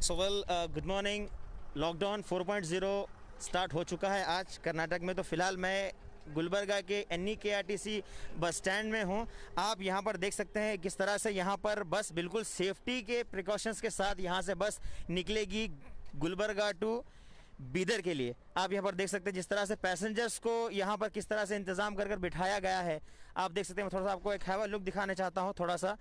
Good morning. Lockdown 4.0 start हो चुका है आज कर्नाटक में। तो फ़िलहाल मैं गुलबर्गा के NEKRTC बस स्टैंड में हूँ। आप यहाँ पर देख सकते हैं किस तरह से यहाँ पर बस बिल्कुल सेफ्टी के प्रिकॉशंस के साथ यहाँ से बस निकलेगी गुलबर्गा टू बीदर के लिए। आप यहाँ पर देख सकते हैं जिस तरह से पैसेंजर्स को यहाँ पर किस तरह से इंतज़ाम कर बिठाया गया है। आप देख सकते हैं। मैं थोड़ा सा आपको एक हैवा लुक दिखाना चाहता हूँ थोड़ा सा,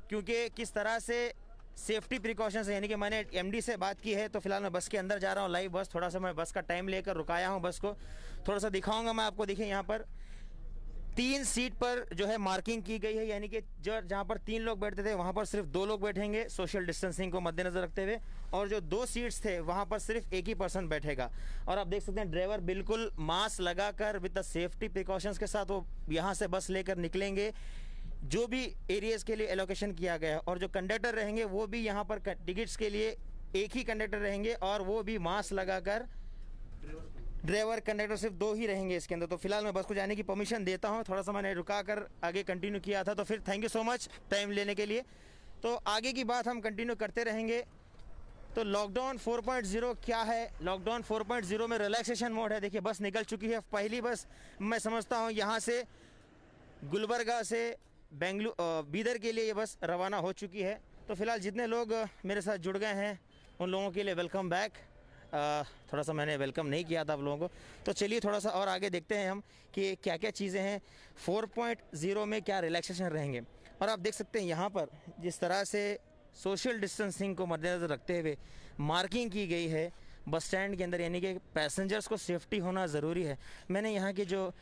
क्योंकि किस तरह से सेफ्टी प्रिकॉशंस है। यानी कि मैंने MD से बात की है। तो फिलहाल मैं बस के अंदर जा रहा हूँ लाइव बस। थोड़ा सा मैं बस का टाइम लेकर रुकाया हूँ बस को, थोड़ा सा दिखाऊंगा मैं आपको। देखिए यहाँ पर 3 सीट पर जो है मार्किंग की गई है, यानी कि जहाँ पर 3 लोग बैठते थे वहाँ पर सिर्फ 2 लोग बैठेंगे सोशल डिस्टेंसिंग को मद्देनज़र रखते हुए, और जो 2 सीट्स थे वहाँ पर सिर्फ एक ही पर्सन बैठेगा। और आप देख सकते हैं ड्राइवर बिल्कुल मास्क लगाकर विद द सेफ्टी प्रिकॉशंस के साथ वो यहाँ से बस लेकर निकलेंगे जो भी एरियाज़ के लिए एलोकेशन किया गया है। और जो कंडक्टर रहेंगे वो भी यहाँ पर टिकट्स के लिए एक ही कंडक्टर रहेंगे, और वो भी मास्क लगाकर। ड्राइवर कंडक्टर सिर्फ 2 ही रहेंगे इसके अंदर। तो फिलहाल मैं बस को जाने की परमिशन देता हूँ। थोड़ा सा मैंने रुका कर आगे कंटिन्यू किया था, तो फिर thank you so much time लेने के लिए। तो आगे की बात हम कंटिन्यू करते रहेंगे। तो लॉकडाउन 4.0 क्या है? लॉकडाउन 4.0 में रिलैक्सेशन मोड है। देखिए बस निकल चुकी है। पहली बस मैं समझता हूँ यहाँ से गुलबर्गा से बीदर के लिए ये बस रवाना हो चुकी है। तो फिलहाल जितने लोग मेरे साथ जुड़ गए हैं उन लोगों के लिए वेलकम बैक। थोड़ा सा मैंने वेलकम नहीं किया था आप लोगों को। तो चलिए थोड़ा सा और आगे देखते हैं हम कि क्या क्या चीज़ें हैं 4.0 में, क्या रिलैक्सेशन रहेंगे। और आप देख सकते हैं यहाँ पर जिस तरह से सोशल डिस्टेंसिंग को मद्देनज़र रखते हुए मार्किंग की गई है बस स्टैंड के अंदर, यानी कि पैसेंजर्स को सेफ्टी होना ज़रूरी है। मैंने यहाँ के जो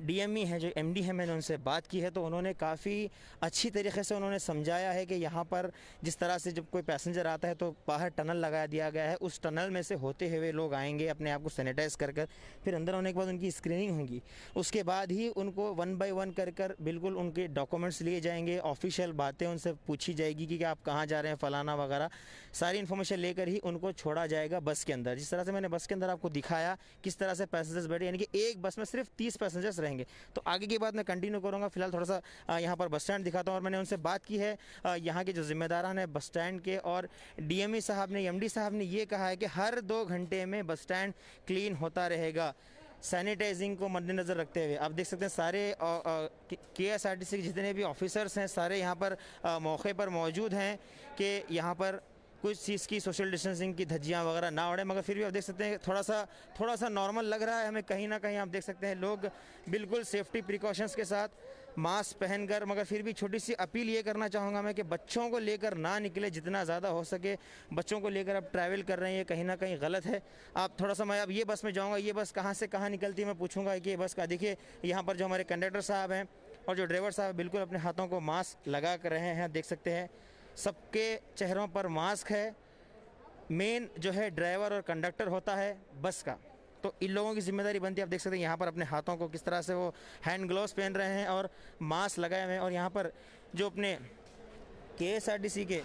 DME है, जो MD है, मैंने उनसे बात की है। तो उन्होंने काफ़ी अच्छी तरीके से उन्होंने समझाया है कि यहाँ पर जिस तरह से जब कोई पैसेंजर आता है तो बाहर टनल लगा दिया गया है। उस टनल में से होते हुए लोग आएंगे, अपने आप को सैनिटाइज़ कर फिर अंदर होने के बाद उनकी स्क्रीनिंग होगी। उसके बाद ही उनको 1 बाय 1 कर बिल्कुल उनके डॉक्यूमेंट्स लिए जाएंगे, ऑफिशियल बातें उनसे पूछी जाएगी कि आप कहाँ जा रहे हैं, फ़लाना वगैरह सारी इन्फॉर्मेशन लेकर ही उनको छोड़ा जाएगा बस के अंदर। जिस तरह से मैंने बस के अंदर आपको दिखाया किस तरह से पैसेंजर्स बैठे, यानी कि एक बस में सिर्फ 30 पैसेंजर्स रहेंगे। तो आगे की बात मैं कंटिन्यू करूंगा। फिलहाल थोड़ा सा यहाँ पर बस स्टैंड दिखाता हूँ। और मैंने उनसे बात की है, यहाँ के जो जिम्मेदारान है बस स्टैंड के, और DME साहब ने, MD साहब ने ये कहा है कि हर 2 घंटे में बस स्टैंड क्लीन होता रहेगा सैनिटाइजिंग को मद्देनज़र रखते हुए। आप देख सकते हैं सारे KSRTC के जितने भी ऑफिसर्स हैं सारे यहाँ पर मौके पर मौजूद हैं कि यहाँ पर कुछ चीज़ की सोशल डिस्टेंसिंग की धज्जियाँ वगैरह ना उड़े। मगर फिर भी आप देख सकते हैं थोड़ा सा नॉर्मल लग रहा है हमें कहीं ना कहीं। आप देख सकते हैं लोग बिल्कुल सेफ्टी प्रिकॉशंस के साथ मास्क पहनकर। मगर फिर भी छोटी सी अपील ये करना चाहूँगा मैं कि बच्चों को लेकर ना निकले, जितना ज़्यादा हो सके बच्चों को लेकर आप ट्रैवल कर रहे हैं, ये कहीं ना कहीं गलत है। आप थोड़ा सा, मैं अब ये बस में जाऊँगा, ये बस कहाँ से कहाँ निकलती है मैं पूछूँगा कि ये बस का। देखिए यहाँ पर जो हमारे कंडक्टर साहब हैं और जो ड्राइवर साहब बिल्कुल अपने हाथों को मास्क लगा कर रहे हैं। देख सकते हैं सबके चेहरों पर मास्क है। मेन जो है ड्राइवर और कंडक्टर होता है बस का, तो इन लोगों की जिम्मेदारी बनती है। आप देख सकते हैं यहाँ पर अपने हाथों को किस तरह से वो हैंड ग्लोव्स पहन रहे हैं और मास्क लगाए हुए हैं। और यहाँ पर जो अपने KSRTC के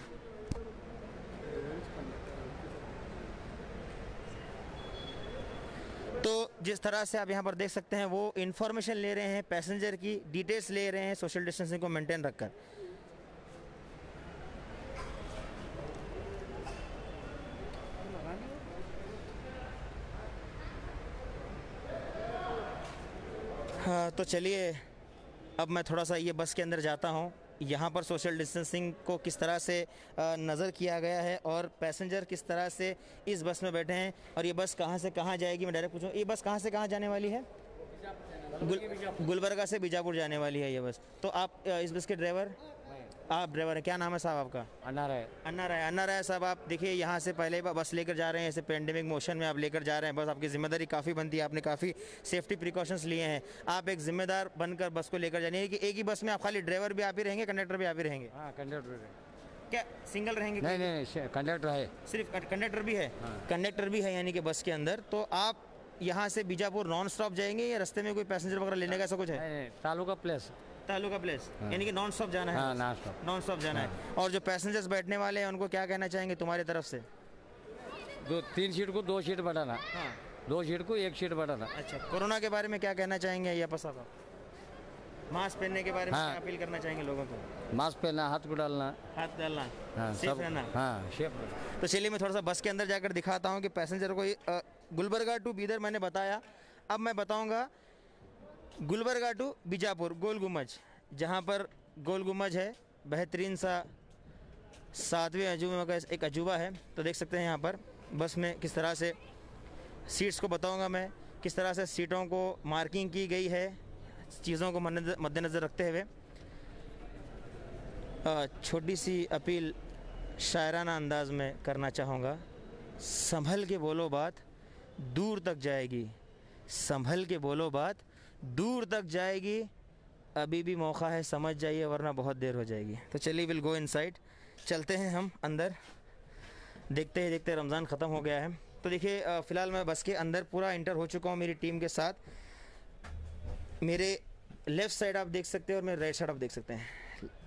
तो जिस तरह से आप यहाँ पर देख सकते हैं वो इन्फॉर्मेशन ले रहे हैं, पैसेंजर की डिटेल्स ले रहे हैं सोशल डिस्टेंसिंग को मेंटेन रखकर। हाँ, तो चलिए अब मैं थोड़ा सा ये बस के अंदर जाता हूँ। यहाँ पर सोशल डिस्टेंसिंग को किस तरह से नज़र किया गया है और पैसेंजर किस तरह से इस बस में बैठे हैं। और ये बस कहाँ से कहाँ जाएगी, मैं डायरेक्ट पूछूँ, ये बस कहाँ से कहाँ जाने वाली है? गुलबर्गा से बीजापुर जाने वाली है ये बस। तो आप इस बस के ड्राइवर? आप ड्राइवर हैं, क्या नाम है साहब आपका? अन्ना राय साहब। आप देखिए यहाँ से पहले बस लेकर जा रहे हैं, ऐसे पेंडेमिक मोशन में आप लेकर जा रहे हैं बस। आपकी जिम्मेदारी काफ़ी बनती है, आपने काफ़ी सेफ्टी प्रिकॉशंस लिए हैं। आप एक जिम्मेदार बनकर बस को लेकर जाने कि एक ही बस में आप खाली ड्राइवर भी आप ही रहेंगे, कंडक्टर भी आप ही रहेंगे? हाँ, कंडक्टर क्या सिंगल रहेंगे? नहीं, कंडक्टर है। सिर्फ कंडक्टर भी है? कंडक्टर भी है यानी कि बस के अंदर। तो आप यहाँ से बीजापुर नॉन स्टॉप जाएंगे या रास्ते में कोई पैसेंजर वगैरह लेने का ऐसा कुछ है? तालुका प्लेस यानी कि नॉन स्टॉप जाना है? हाँ, नॉन स्टॉप जाना है। और जो पैसेंजर्स बैठने वाले हैं उनको क्या कहना चाहेंगे तुम्हारी तरफ से? 3 सीट को 2 सीट बढ़ाना। हाँ, 2 सीट को 1 सीट बढ़ाना। अच्छा, कोरोना के बारे में क्या कहना चाहेंगे अय्यप्पा साहब? मास्क पहनने के बारे में हाँ। क्या अपील करना चाहेंगे लोगों को? मास्क पहनना, हाथ को डालना। हाथ डालना, हाँ सेफ सब। रहना। हाँ सेफ। तो चलिए मैं थोड़ा सा बस के अंदर जाकर दिखाता हूँ कि पैसेंजर को गुलबर्गा टू बीदर मैंने बताया, अब मैं बताऊँगा गुलबर्गा टू बीजापुर गोल गुम्बज, जहाँ पर गोल गुम्बज है, बेहतरीन सा 7वें अजूबे का एक अजूबा है। तो देख सकते हैं यहाँ पर बस में किस तरह से सीट्स को बताऊँगा मैं, किस तरह से सीटों को मार्किंग की गई है, चीज़ों को मद्देनज़र रखते हुए। छोटी सी अपील शायराना अंदाज में करना चाहूँगा, संभल के बोलो बात दूर तक जाएगी, संभल के बोलो बात दूर तक जाएगी, अभी भी मौका है समझ जाइए वरना बहुत देर हो जाएगी। तो चलिए विल गो इनसाइड, चलते हैं हम अंदर। देखते ही देखते रमज़ान ख़त्म हो गया है। तो देखिए फ़िलहाल मैं बस के अंदर पूरा इंटर हो चुका हूँ मेरी टीम के साथ। मेरे लेफ़्ट साइड आप देख सकते हैं और मेरे राइट साइड आप देख सकते हैं।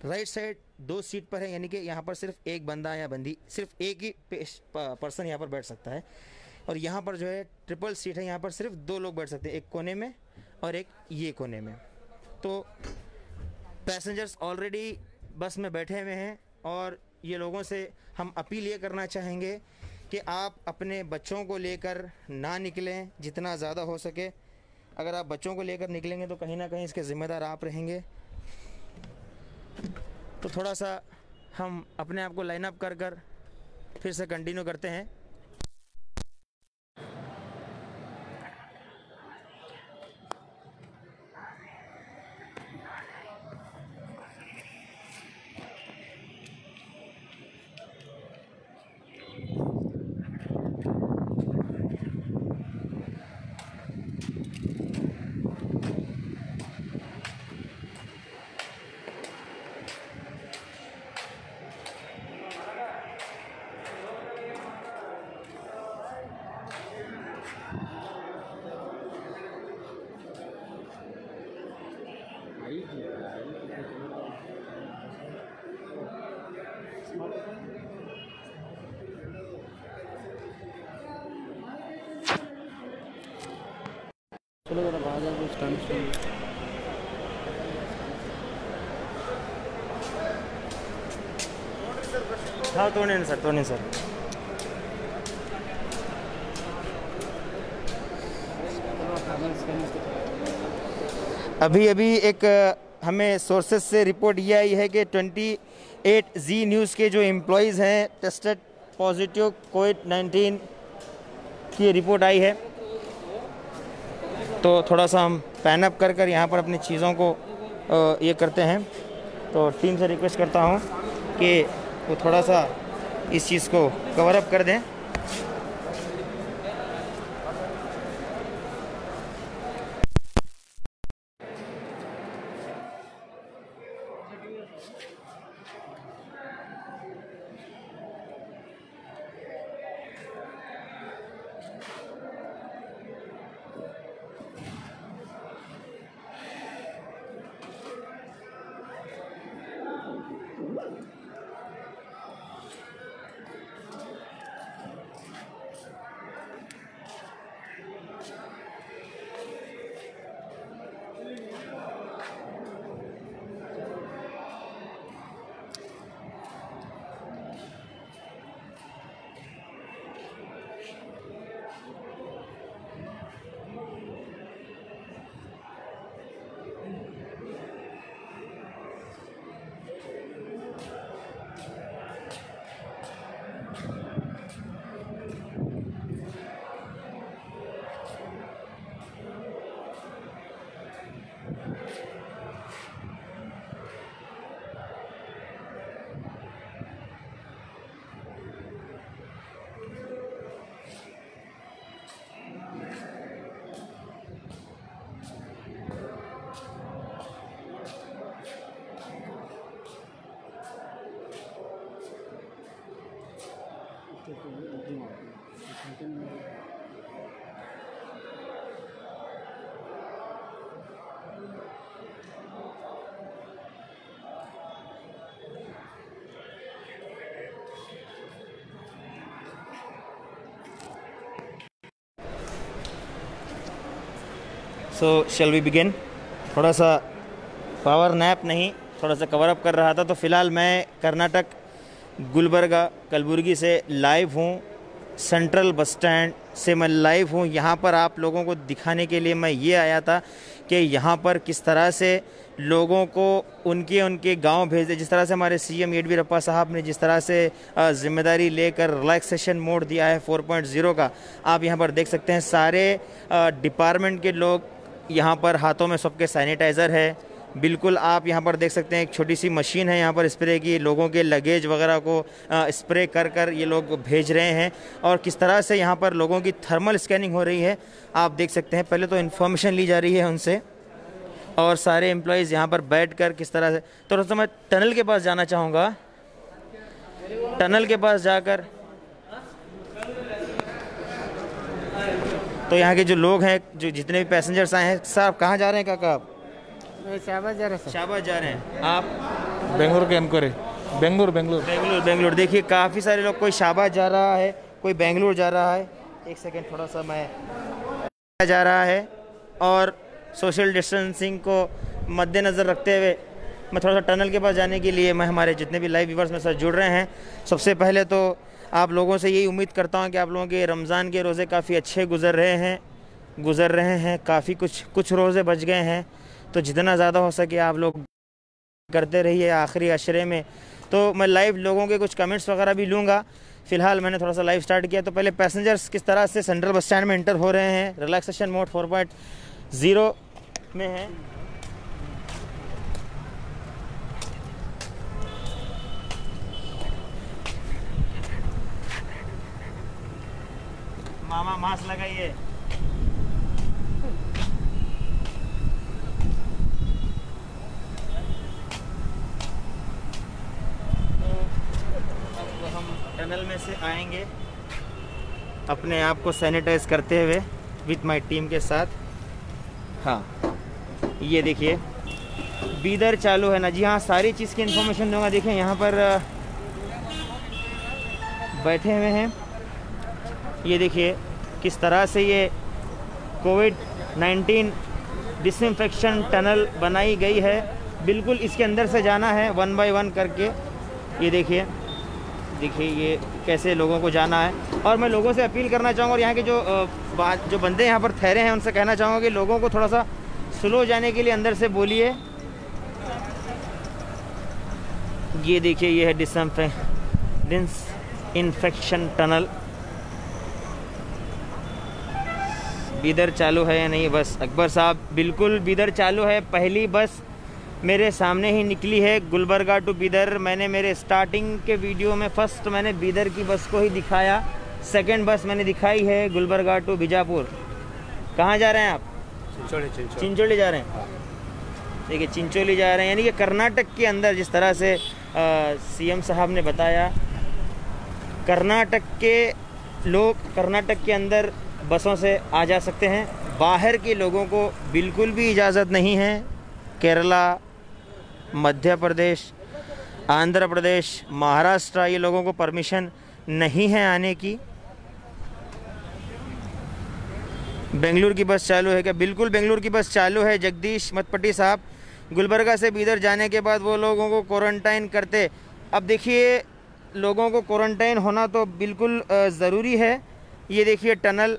राइट साइड 2 सीट पर है, यानी कि यहाँ पर सिर्फ एक बंदा या बंदी, सिर्फ एक ही पर्सन यहाँ पर बैठ सकता है। और यहाँ पर जो है ट्रिपल सीट है, यहाँ पर सिर्फ 2 लोग बैठ सकते हैं, एक कोने में और एक ये कोने में। तो पैसेंजर्स ऑलरेडी बस में बैठे हुए हैं और ये लोगों से हम अपील ये करना चाहेंगे कि आप अपने बच्चों को लेकर ना निकलें जितना ज़्यादा हो सके। अगर आप बच्चों को लेकर निकलेंगे तो कहीं ना कहीं इसके ज़िम्मेदार आप रहेंगे। तो थोड़ा सा हम अपने आप को लाइन अप कर फिर से कंटिन्यू करते हैं। चलो जरा बाहर जाकर स्टैंड। हाँ तो नहीं सर, तो नहीं सर। अभी एक हमें सोर्सेज से रिपोर्ट ये आई है कि 28Z न्यूज़ के जो एम्प्लॉयज़ हैं टेस्टेड पॉजिटिव कोविड-19 की रिपोर्ट आई है। तो थोड़ा सा हम पैन अप कर यहाँ पर अपनी चीज़ों को ये करते हैं। तो टीम से रिक्वेस्ट करता हूँ कि वो थोड़ा सा इस चीज़ को कवर अप कर दें। सो शैल वी बिगिन। थोड़ा सा पावर नैप नहीं, थोड़ा सा कवर अप कर रहा था। तो फ़िलहाल मैं कर्नाटक गुलबर्गा कलबुर्गी से लाइव हूँ, सेंट्रल बस स्टैंड से मैं लाइव हूँ। यहाँ पर आप लोगों को दिखाने के लिए मैं ये आया था कि यहाँ पर किस तरह से लोगों को उनके गांव भेज दे। जिस तरह से हमारे सीएम येडियुरप्पा साहब ने जिस तरह से जिम्मेदारी लेकर रिलैक्सेशन मोड दिया है 4.0 का, आप यहाँ पर देख सकते हैं। सारे डिपार्टमेंट के लोग यहाँ पर, हाथों में सबके सैनिटाइज़र है। बिल्कुल आप यहाँ पर देख सकते हैं, एक छोटी सी मशीन है यहाँ पर स्प्रे की, लोगों के लगेज वगैरह को स्प्रे कर कर ये लोग भेज रहे हैं। और किस तरह से यहाँ पर लोगों की थर्मल स्कैनिंग हो रही है आप देख सकते हैं। पहले तो इन्फॉर्मेशन ली जा रही है उनसे, और सारे एम्प्लॉयज़ यहाँ पर बैठ कर किस तरह से। थोड़ा सा मैं टनल के पास जाना चाहूँगा। टनल के पास जाकर तो यहाँ के जो लोग हैं, जो जितने भी पैसेंजर्स आए हैं, साहब कहाँ जा रहे हैं काका आप? शाहबाद जा रहे हैं। शाहबाद जा रहे हैं आप? बेंगलोर के एनक्वायरी, बेंगलोर। देखिए काफ़ी सारे लोग, कोई शाहबाद जा रहा है, कोई बेंगलोर जा रहा है। एक सेकेंड, थोड़ा सा मैं जा रहा है। और सोशल डिस्टेंसिंग को मद्देनज़र रखते हुए मैं थोड़ा सा टनल के पास जाने के लिए, मैं हमारे जितने भी लाइव व्यूवर्स मेरे साथ जुड़ रहे हैं, सबसे पहले तो आप लोगों से यही उम्मीद करता हूं कि आप लोगों के रमज़ान के रोज़े काफ़ी अच्छे गुज़र रहे हैं। काफ़ी कुछ रोज़े बच गए हैं, तो जितना ज़्यादा हो सके आप लोग करते रहिए आखिरी अशरे में। तो मैं लाइव लोगों के कुछ कमेंट्स वगैरह भी लूँगा। फ़िलहाल मैंने थोड़ा सा लाइव स्टार्ट किया। तो पहले पैसेंजर्स किस तरह से सेंट्रल बस स्टैंड में इंटर हो रहे हैं, रिलैक्सेशन मोड 4.0 में है। मामा मास्क लगाइए। टनल में से आएंगे अपने आप को सैनिटाइज करते हुए विथ माय टीम के साथ। हाँ, ये देखिए बीदर चालू है ना जी। हाँ, सारी चीज़ की इन्फॉर्मेशन दूंगा। देखिए यहाँ पर बैठे हुए हैं, ये देखिए किस तरह से ये कोविड-19 डिसइंफेक्शन टनल बनाई गई है। बिल्कुल इसके अंदर से जाना है 1 बाय 1 करके। ये देखिए ये कैसे लोगों को जाना है। और मैं लोगों से अपील करना चाहूँगा, और यहाँ के जो बंदे यहाँ पर ठहरे हैं उनसे कहना चाहूँगा कि लोगों को थोड़ा सा स्लो जाने के लिए अंदर से बोलिए। ये देखिए ये है डिसइंफेक्शन टनल। बीदर चालू है या नहीं बस? अकबर साहब, बिल्कुल बीदर चालू है। पहली बस मेरे सामने ही निकली है गुलबर्गा टू बीदर। मैंने मेरे स्टार्टिंग के वीडियो में फर्स्ट मैंने बीदर की बस को ही दिखाया। सेकंड बस मैंने दिखाई है गुलबर्गा टू बीजापुर। कहाँ जा रहे हैं आप? चिंचोली जा रहे हैं। देखिए चिंचोली जा रहे हैं, यानी कि कर्नाटक के अंदर जिस तरह से सीएम साहब ने बताया, कर्नाटक के लोग कर्नाटक के अंदर बसों से आ जा सकते हैं। बाहर के लोगों को बिल्कुल भी इजाज़त नहीं है। केरला, मध्य प्रदेश, आंध्र प्रदेश, महाराष्ट्र, ये लोगों को परमिशन नहीं है आने की। बेंगलुरु की बस चालू है क्या? बिल्कुल बेंगलुरु की बस चालू है। जगदीश मतपट्टी साहब, गुलबर्गा से बीदर जाने के बाद वो लोगों को क्वारंटाइन करते। अब देखिए लोगों को क्वारंटाइन होना तो बिल्कुल ज़रूरी है। ये देखिए टनल,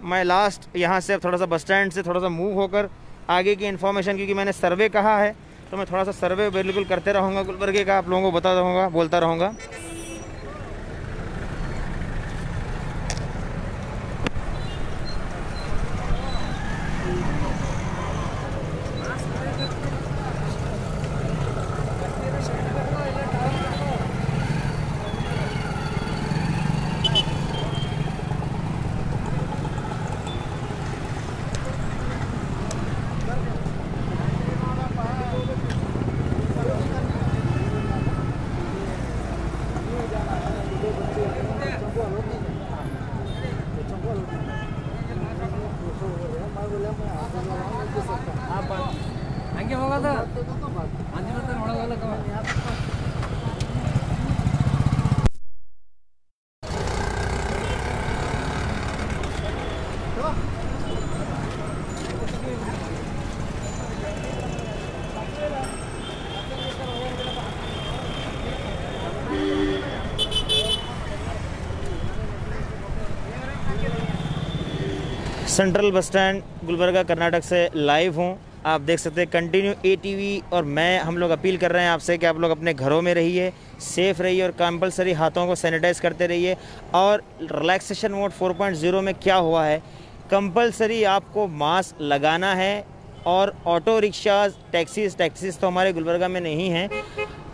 मैं लास्ट यहाँ से थोड़ा सा बस स्टैंड से थोड़ा सा मूव होकर आगे की इन्फॉर्मेशन, क्योंकि मैंने सर्वे कहा है तो मैं थोड़ा सा सर्वे बिल्कुल करते रहूँगा गुलबर्गे का, आप लोगों को बता रहूँगा, बोलता रहूँगा। ಹಂಗೆ ಹೋಗೋದ ಮಂಜುನಾಥ ಒಳಗೋಗಲ್ಲ. Central bus stand Gulbarga Karnataka से लाइव हूँ। आप देख सकते हैं कंटिन्यू ATV और मैं हम लोग अपील कर रहे हैं आपसे कि आप लोग अपने घरों में रहिए, सेफ़ रहिए और कंपलसरी हाथों को सैनिटाइज करते रहिए। और रिलैक्सेशन मोड 4.0 में क्या हुआ है, कंपलसरी आपको मास्क लगाना है। और ऑटो रिक्शाज, टैक्सीज़ तो हमारे गुलबर्गा में नहीं हैं।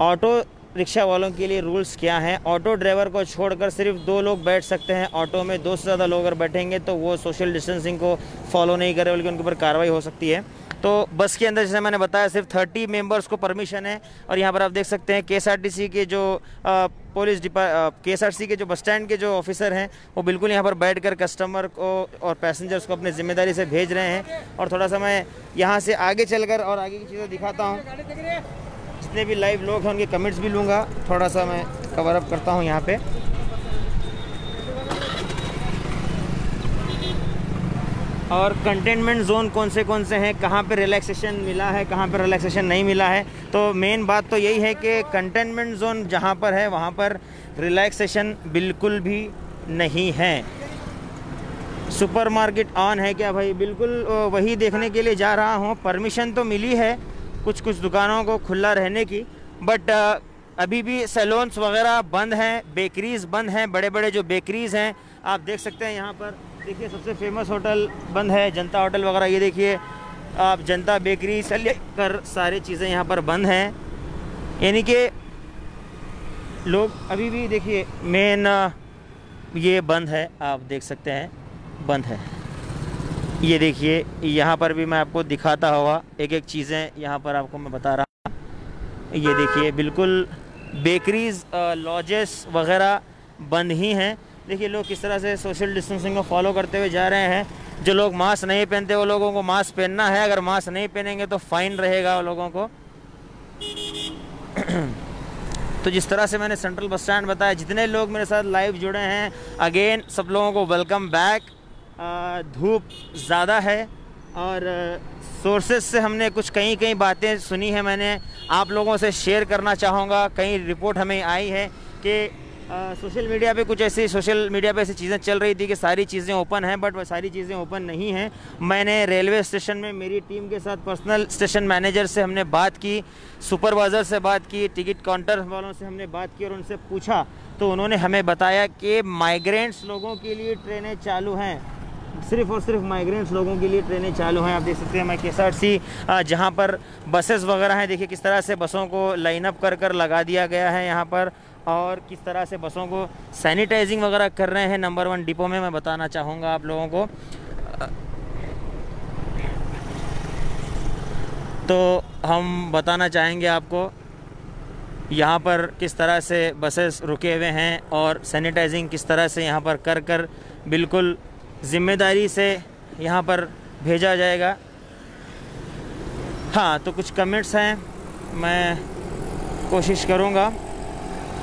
ऑटो रिक्शा वालों के लिए रूल्स क्या हैं, ऑटो ड्राइवर को छोड़कर सिर्फ 2 लोग बैठ सकते हैं। ऑटो में 2 से ज़्यादा लोग अगर बैठेंगे तो वो सोशल डिस्टेंसिंग को फॉलो नहीं कर रहे, बल्कि उनके ऊपर कार्रवाई हो सकती है। तो बस के अंदर जैसे मैंने बताया सिर्फ 30 मेंबर्स को परमिशन है। और यहाँ पर आप देख सकते हैं KSRTC के जो KSRTC के जो बस स्टैंड के जो ऑफिसर हैं वो बिल्कुल यहाँ पर बैठकर कस्टमर को और पैसेंजर्स को अपनी ज़िम्मेदारी से भेज रहे हैं। और थोड़ा सा मैं यहाँ से आगे चलकर और आगे की चीज़ें दिखाता हूँ। जितने भी लाइव लोग हैं उनके कमेंट्स भी लूँगा, थोड़ा सा मैं कवर अप करता हूँ यहाँ पे। और कंटेनमेंट जोन कौन से हैं, कहाँ पे रिलैक्सेशन मिला है, कहाँ पे रिलैक्सेशन नहीं मिला है। तो मेन बात तो यही है कि कंटेनमेंट जोन जहाँ पर है वहाँ पर रिलैक्सेशन बिल्कुल भी नहीं है। सुपरमार्केट ऑन है क्या भाई? बिल्कुल वही देखने के लिए जा रहा हूँ। परमिशन तो मिली है कुछ दुकानों को खुला रहने की, बट अभी भी सैलून्स वगैरह बंद हैं, बेकरीज़ बंद हैं। बड़े बड़े जो बेकरीज़ हैं आप देख सकते हैं यहाँ पर। देखिए सबसे फेमस होटल बंद है, जनता होटल वगैरह। ये देखिए आप जनता बेकरी से लेकर सारी चीज़ें यहाँ पर बंद हैं। यानी कि लोग अभी भी देखिए मेन ये बंद है, आप देख सकते हैं बंद है। ये देखिए यहाँ पर भी मैं आपको दिखाता हुआ एक चीज़ें यहाँ पर आपको मैं बता रहा हूँ। ये देखिए बिल्कुल बेकरीज़, लॉजेस वगैरह बंद ही हैं। देखिए लोग किस तरह से सोशल डिस्टेंसिंग को फॉलो करते हुए जा रहे हैं। जो लोग मास्क नहीं पहनते वो लोगों को मास्क पहनना है, अगर मास्क नहीं पहनेंगे तो फ़ाइन रहेगा वो लोगों को। तो जिस तरह से मैंने सेंट्रल बस स्टैंड बताया, जितने लोग मेरे साथ लाइव जुड़े हैं, अगेन सब लोगों को वेलकम बैक। धूप ज़्यादा है और सोर्सेज से हमने कुछ कई बातें सुनी है, मैंने आप लोगों से शेयर करना चाहूँगा। कई रिपोर्ट हमें आई है कि सोशल मीडिया पे ऐसी चीज़ें चल रही थी कि सारी चीज़ें ओपन हैं, बट वह सारी चीज़ें ओपन नहीं हैं। मैंने रेलवे स्टेशन में मेरी टीम के साथ पर्सनल स्टेशन मैनेजर से हमने बात की, सुपरवाइज़र से बात की, टिकट काउंटर वालों से हमने बात की और उनसे पूछा तो उन्होंने हमें बताया कि माइग्रेंट्स लोगों के लिए ट्रेनें चालू हैं, सिर्फ़ और सिर्फ माइग्रेंट्स लोगों के लिए ट्रेनें चालू हैं। आप देख सकते हैं मैं KSRTC जहाँ पर बसेस वगैरह हैं, देखिए किस तरह से बसों को लाइन अप कर लगा दिया गया है यहाँ पर, और किस तरह से बसों को सैनिटाइजिंग वगैरह कर रहे हैं। नंबर 1 डिपो में मैं बताना चाहूँगा आप लोगों को। तो हम बताना चाहेंगे आपको यहाँ पर किस तरह से बसेस रुके हुए हैं और सैनिटाइजिंग किस तरह से यहाँ पर कर बिल्कुल ज़िम्मेदारी से यहाँ पर भेजा जाएगा। हाँ, तो कुछ कमेंट्स हैं, मैं कोशिश करूँगा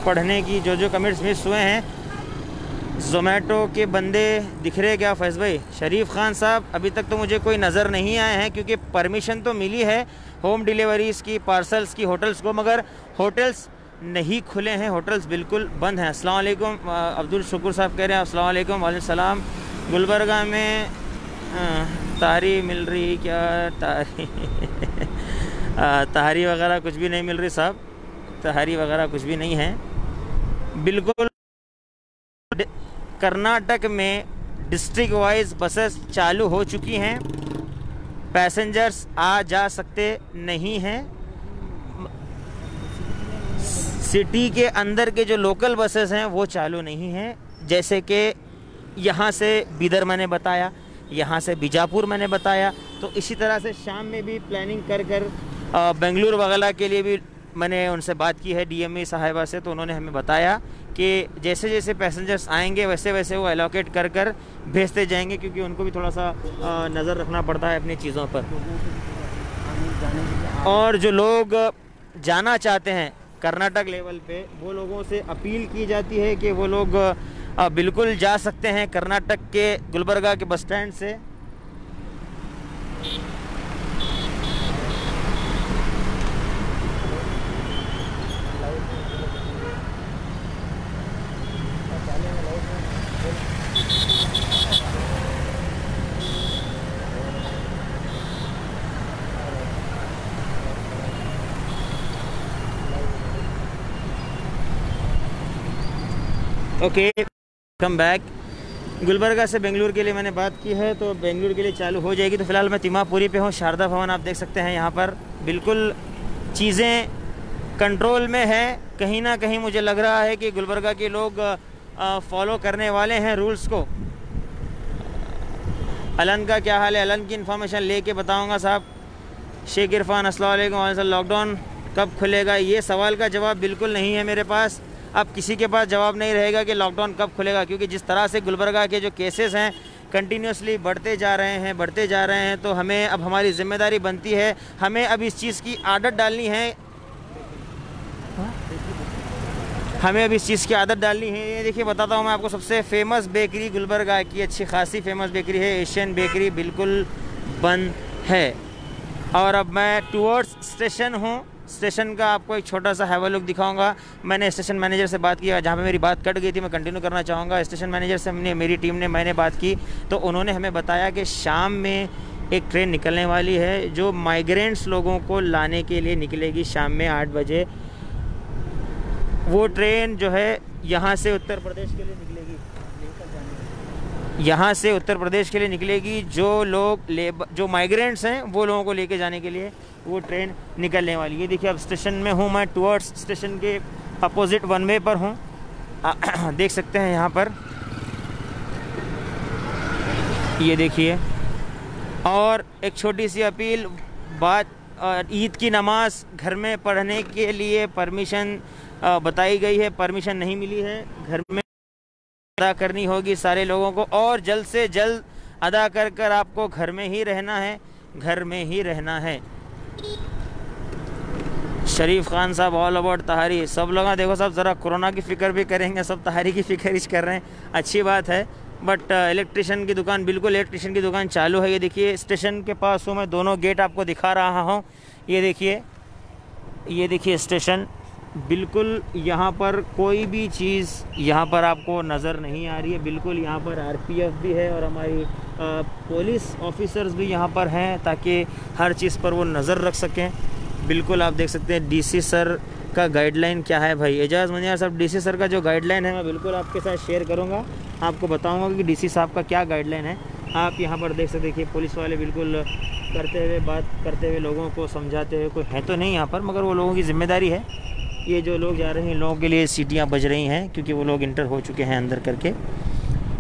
पढ़ने की। जो कमेंट्स मिस हुए हैं। ज़ोमैटो के बंदे दिख रहे क्या फैज़ भाई? शरीफ खान साहब, अभी तक तो मुझे कोई नज़र नहीं आए हैं, क्योंकि परमिशन तो मिली है होम डिलीवरीज़ की, पार्सल्स की, होटल्स को, मगर होटल्स नहीं खुले हैं, होटल्स बिल्कुल बंद हैं। अस्सलाम वालेकुम, अब्दुल शुक्र साहब कह रहे हैं अस्सलाम वालेकुम। वालेकुम सलाम। गुलबर्गा में तारी मिल रही क्या? तारी वगैरह कुछ भी नहीं मिल रही साहब, तहारी वगैरह कुछ भी नहीं है। बिल्कुल कर्नाटक में डिस्ट्रिक्ट वाइज बसेस चालू हो चुकी हैं, पैसेंजर्स आ जा सकते नहीं हैं। सिटी के अंदर के जो लोकल बसेस हैं वो चालू नहीं हैं, जैसे कि यहाँ से बीदर मैंने बताया, यहाँ से बीजापुर मैंने बताया। तो इसी तरह से शाम में भी प्लानिंग कर बेंगलुरु वगैरह के लिए भी मैंने उनसे बात की है, DME साहिबा से। तो उन्होंने हमें बताया कि जैसे जैसे पैसेंजर्स आएंगे वैसे वैसे वो एलोकेट कर भेजते जाएंगे, क्योंकि उनको भी थोड़ा सा नज़र रखना पड़ता है अपनी चीज़ों पर। और जो लोग जाना चाहते हैं कर्नाटक लेवल पे, वो लोगों से अपील की जाती है कि वो लोग बिल्कुल जा सकते हैं कर्नाटक के गुलबर्गा के बस स्टैंड से। Okay, come back. गुलबर्गा से बेंगलुरु के लिए मैंने बात की है, तो बेंगलुरु के लिए चालू हो जाएगी। तो फिलहाल मैं तिमापुरी पे हूँ, शारदा भवन आप देख सकते हैं। यहाँ पर बिल्कुल चीज़ें कंट्रोल में है। कहीं ना कहीं मुझे लग रहा है कि गुलबर्गा के लोग फॉलो करने वाले हैं रूल्स को। अलन का क्या हाल है? अलन की इन्फॉर्मेशन लेके बताऊंगा साहब। शेख इरफान अस्सलाम वालेकुम। लॉकडाउन कब खुलेगा, ये सवाल का जवाब बिल्कुल नहीं है मेरे पास। अब किसी के पास जवाब नहीं रहेगा कि लॉकडाउन कब खुलेगा, क्योंकि जिस तरह से गुलबर्गा के जो केसेस हैं कंटिन्यूसली बढ़ते जा रहे हैं, तो हमें अब हमारी ज़िम्मेदारी बनती है, हमें अब इस चीज़ की आदत डालनी है। ये देखिए बताता हूँ मैं आपको, सबसे फेमस बेकरी गुलबर्गा की, अच्छी खासी फेमस बेकरी है एशियन बेकरी, बिल्कुल बंद है। और अब मैं टूवर्ड्स स्टेशन हूँ। स्टेशन का आपको एक छोटा सा हैव लुक दिखाऊंगा। मैंने स्टेशन मैनेजर से बात की, जहाँ पे मेरी बात कट गई थी मैं कंटिन्यू करना चाहूँगा। स्टेशन मैनेजर से मेरी टीम ने मैंने बात की, तो उन्होंने हमें बताया कि शाम में एक ट्रेन निकलने वाली है जो माइग्रेंट्स लोगों को लाने के लिए निकलेगी शाम में 8 बजे। वो ट्रेन जो है यहाँ से उत्तर प्रदेश के लिए निकलेगी। जो माइग्रेंट्स हैं वो लोगों को लेके जाने के लिए वो ट्रेन निकलने वाली है। ये देखिए अब स्टेशन में हूँ मैं, टूवर्ड्स स्टेशन के अपोजिट वन वे पर हूँ। देख सकते हैं यहाँ पर, ये देखिए। और एक छोटी सी अपील, ईद की नमाज घर में पढ़ने के लिए परमिशन बताई गई है, परमिशन नहीं मिली है। घर में अदा करनी होगी सारे लोगों को, और जल्द से जल्द अदा कर आपको घर में ही रहना है। शरीफ खान साहब ऑल अबाउट तहारी। सब लोग देखो साहब, ज़रा कोरोना की फ़िक्र भी करेंगे, सब तहारी की फ़िक्र ही कर रहे हैं, अच्छी बात है। बट इलेक्ट्रिशियन की दुकान चालू है। ये देखिए स्टेशन के पास हूँ मैं, दोनों गेट आपको दिखा रहा हूँ। ये देखिए स्टेशन, बिल्कुल यहाँ पर कोई भी चीज़ यहाँ पर आपको नज़र नहीं आ रही है। बिल्कुल यहाँ पर आरपीएफ भी है और हमारी पुलिस ऑफिसर्स भी यहाँ पर हैं, ताकि हर चीज़ पर वो नज़र रख सकें। बिल्कुल आप देख सकते हैं डीसी सर का गाइडलाइन क्या है भाई। एजाज़ मुनियार साहब, डीसी सर का जो गाइडलाइन है मैं बिल्कुल आपके साथ शेयर करूँगा, आपको बताऊँगा कि डीसी साहब का क्या गाइडलाइन है। आप यहाँ पर देख सकते, देखिए पुलिस वाले बिल्कुल बात करते हुए लोगों को समझाते हुए, कोई है तो नहीं यहाँ पर, मगर वो लोगों की ज़िम्मेदारी है। ये जो लोग जा रहे हैं, लोगों के लिए सीटियाँ बज रही हैं, क्योंकि वो लोग इंटर हो चुके हैं अंदर करके।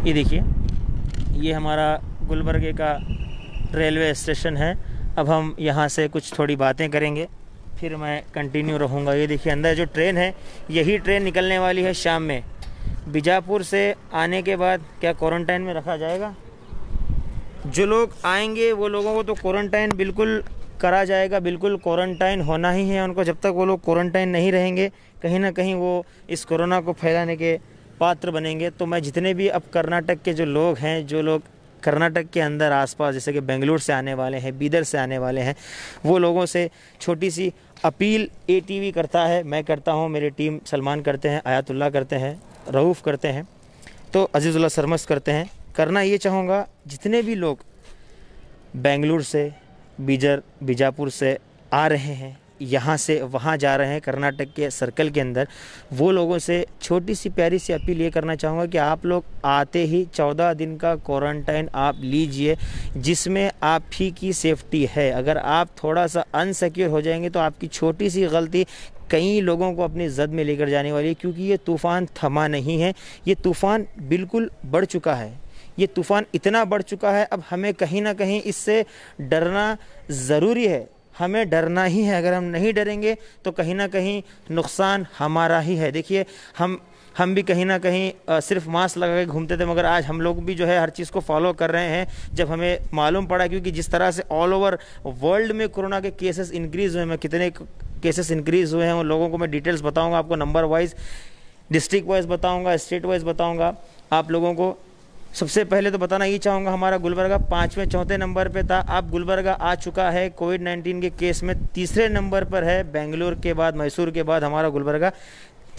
ये देखिए, ये हमारा गुलबर्गे का रेलवे स्टेशन है। अब हम यहाँ से कुछ थोड़ी बातें करेंगे, फिर मैं कंटिन्यू रहूँगा। ये देखिए अंदर जो ट्रेन है, यही ट्रेन निकलने वाली है शाम में। बीजापुर से आने के बाद क्या क्वारंटाइन में रखा जाएगा? जो लोग आएंगे वो लोगों को तो क्वारंटाइन बिल्कुल करा जाएगा, बिल्कुल क्वारंटाइन होना ही है उनको। जब तक वो लोग क्वारंटाइन नहीं रहेंगे, कहीं ना कहीं वो इस कोरोना को फैलाने के पात्र बनेंगे। तो मैं जितने भी अब कर्नाटक के जो लोग हैं, जो लोग कर्नाटक के अंदर आसपास, जैसे कि बेंगलुरु से आने वाले हैं, बीदर से आने वाले हैं, वो लोगों से छोटी सी अपील ATV करता है, मैं करता हूँ, मेरी टीम सलमान करते हैं, आयतुल्ला करते हैं, रऊफ़ करते हैं, तो अजीज़ुल्लाह सरमस करते हैं। करना ये चाहूँगा, जितने भी लोग बेंगलुरु से, बीजापुर से आ रहे हैं, यहाँ से वहाँ जा रहे हैं कर्नाटक के सर्कल के अंदर, वो लोगों से छोटी सी प्यारी सी अपील ये करना चाहूँगा कि आप लोग आते ही 14 दिन का क्वारंटाइन आप लीजिए, जिसमें आप ही की सेफ्टी है। अगर आप थोड़ा सा अनसिक्योर हो जाएंगे तो आपकी छोटी सी गलती कई लोगों को अपनी जद में लेकर जाने वाली है, क्योंकि ये तूफ़ान थमा नहीं है। ये तूफ़ान बिल्कुल बढ़ चुका है, ये तूफ़ान इतना बढ़ चुका है। अब हमें कहीं ना कहीं इससे डरना ज़रूरी है, हमें डरना ही है। अगर हम नहीं डरेंगे तो कहीं ना कहीं नुकसान हमारा ही है। देखिए हम भी कहीं ना कहीं सिर्फ मास्क लगा के घूमते थे, मगर आज हम लोग भी जो है हर चीज़ को फॉलो कर रहे हैं। जब हमें मालूम पड़ा, क्योंकि जिस तरह से ऑल ओवर वर्ल्ड में कोरोना के केसेस इंक्रीज़ हुए, मैं कितने केसेस इंक्रीज़ हुए हैं उन लोगों को मैं डिटेल्स बताऊँगा आपको, नंबर वाइज, डिस्ट्रिक्ट वाइज बताऊँगा, स्टेट वाइज बताऊँगा आप लोगों को। सबसे पहले तो बताना ये चाहूँगा, हमारा गुलबर्गा 5वें 4थे नंबर पे था, अब गुलबर्गा आ चुका है कोविड-19 के केस में 3रे नंबर पर है। बेंगलुरु के बाद, मैसूर के बाद हमारा गुलबर्गा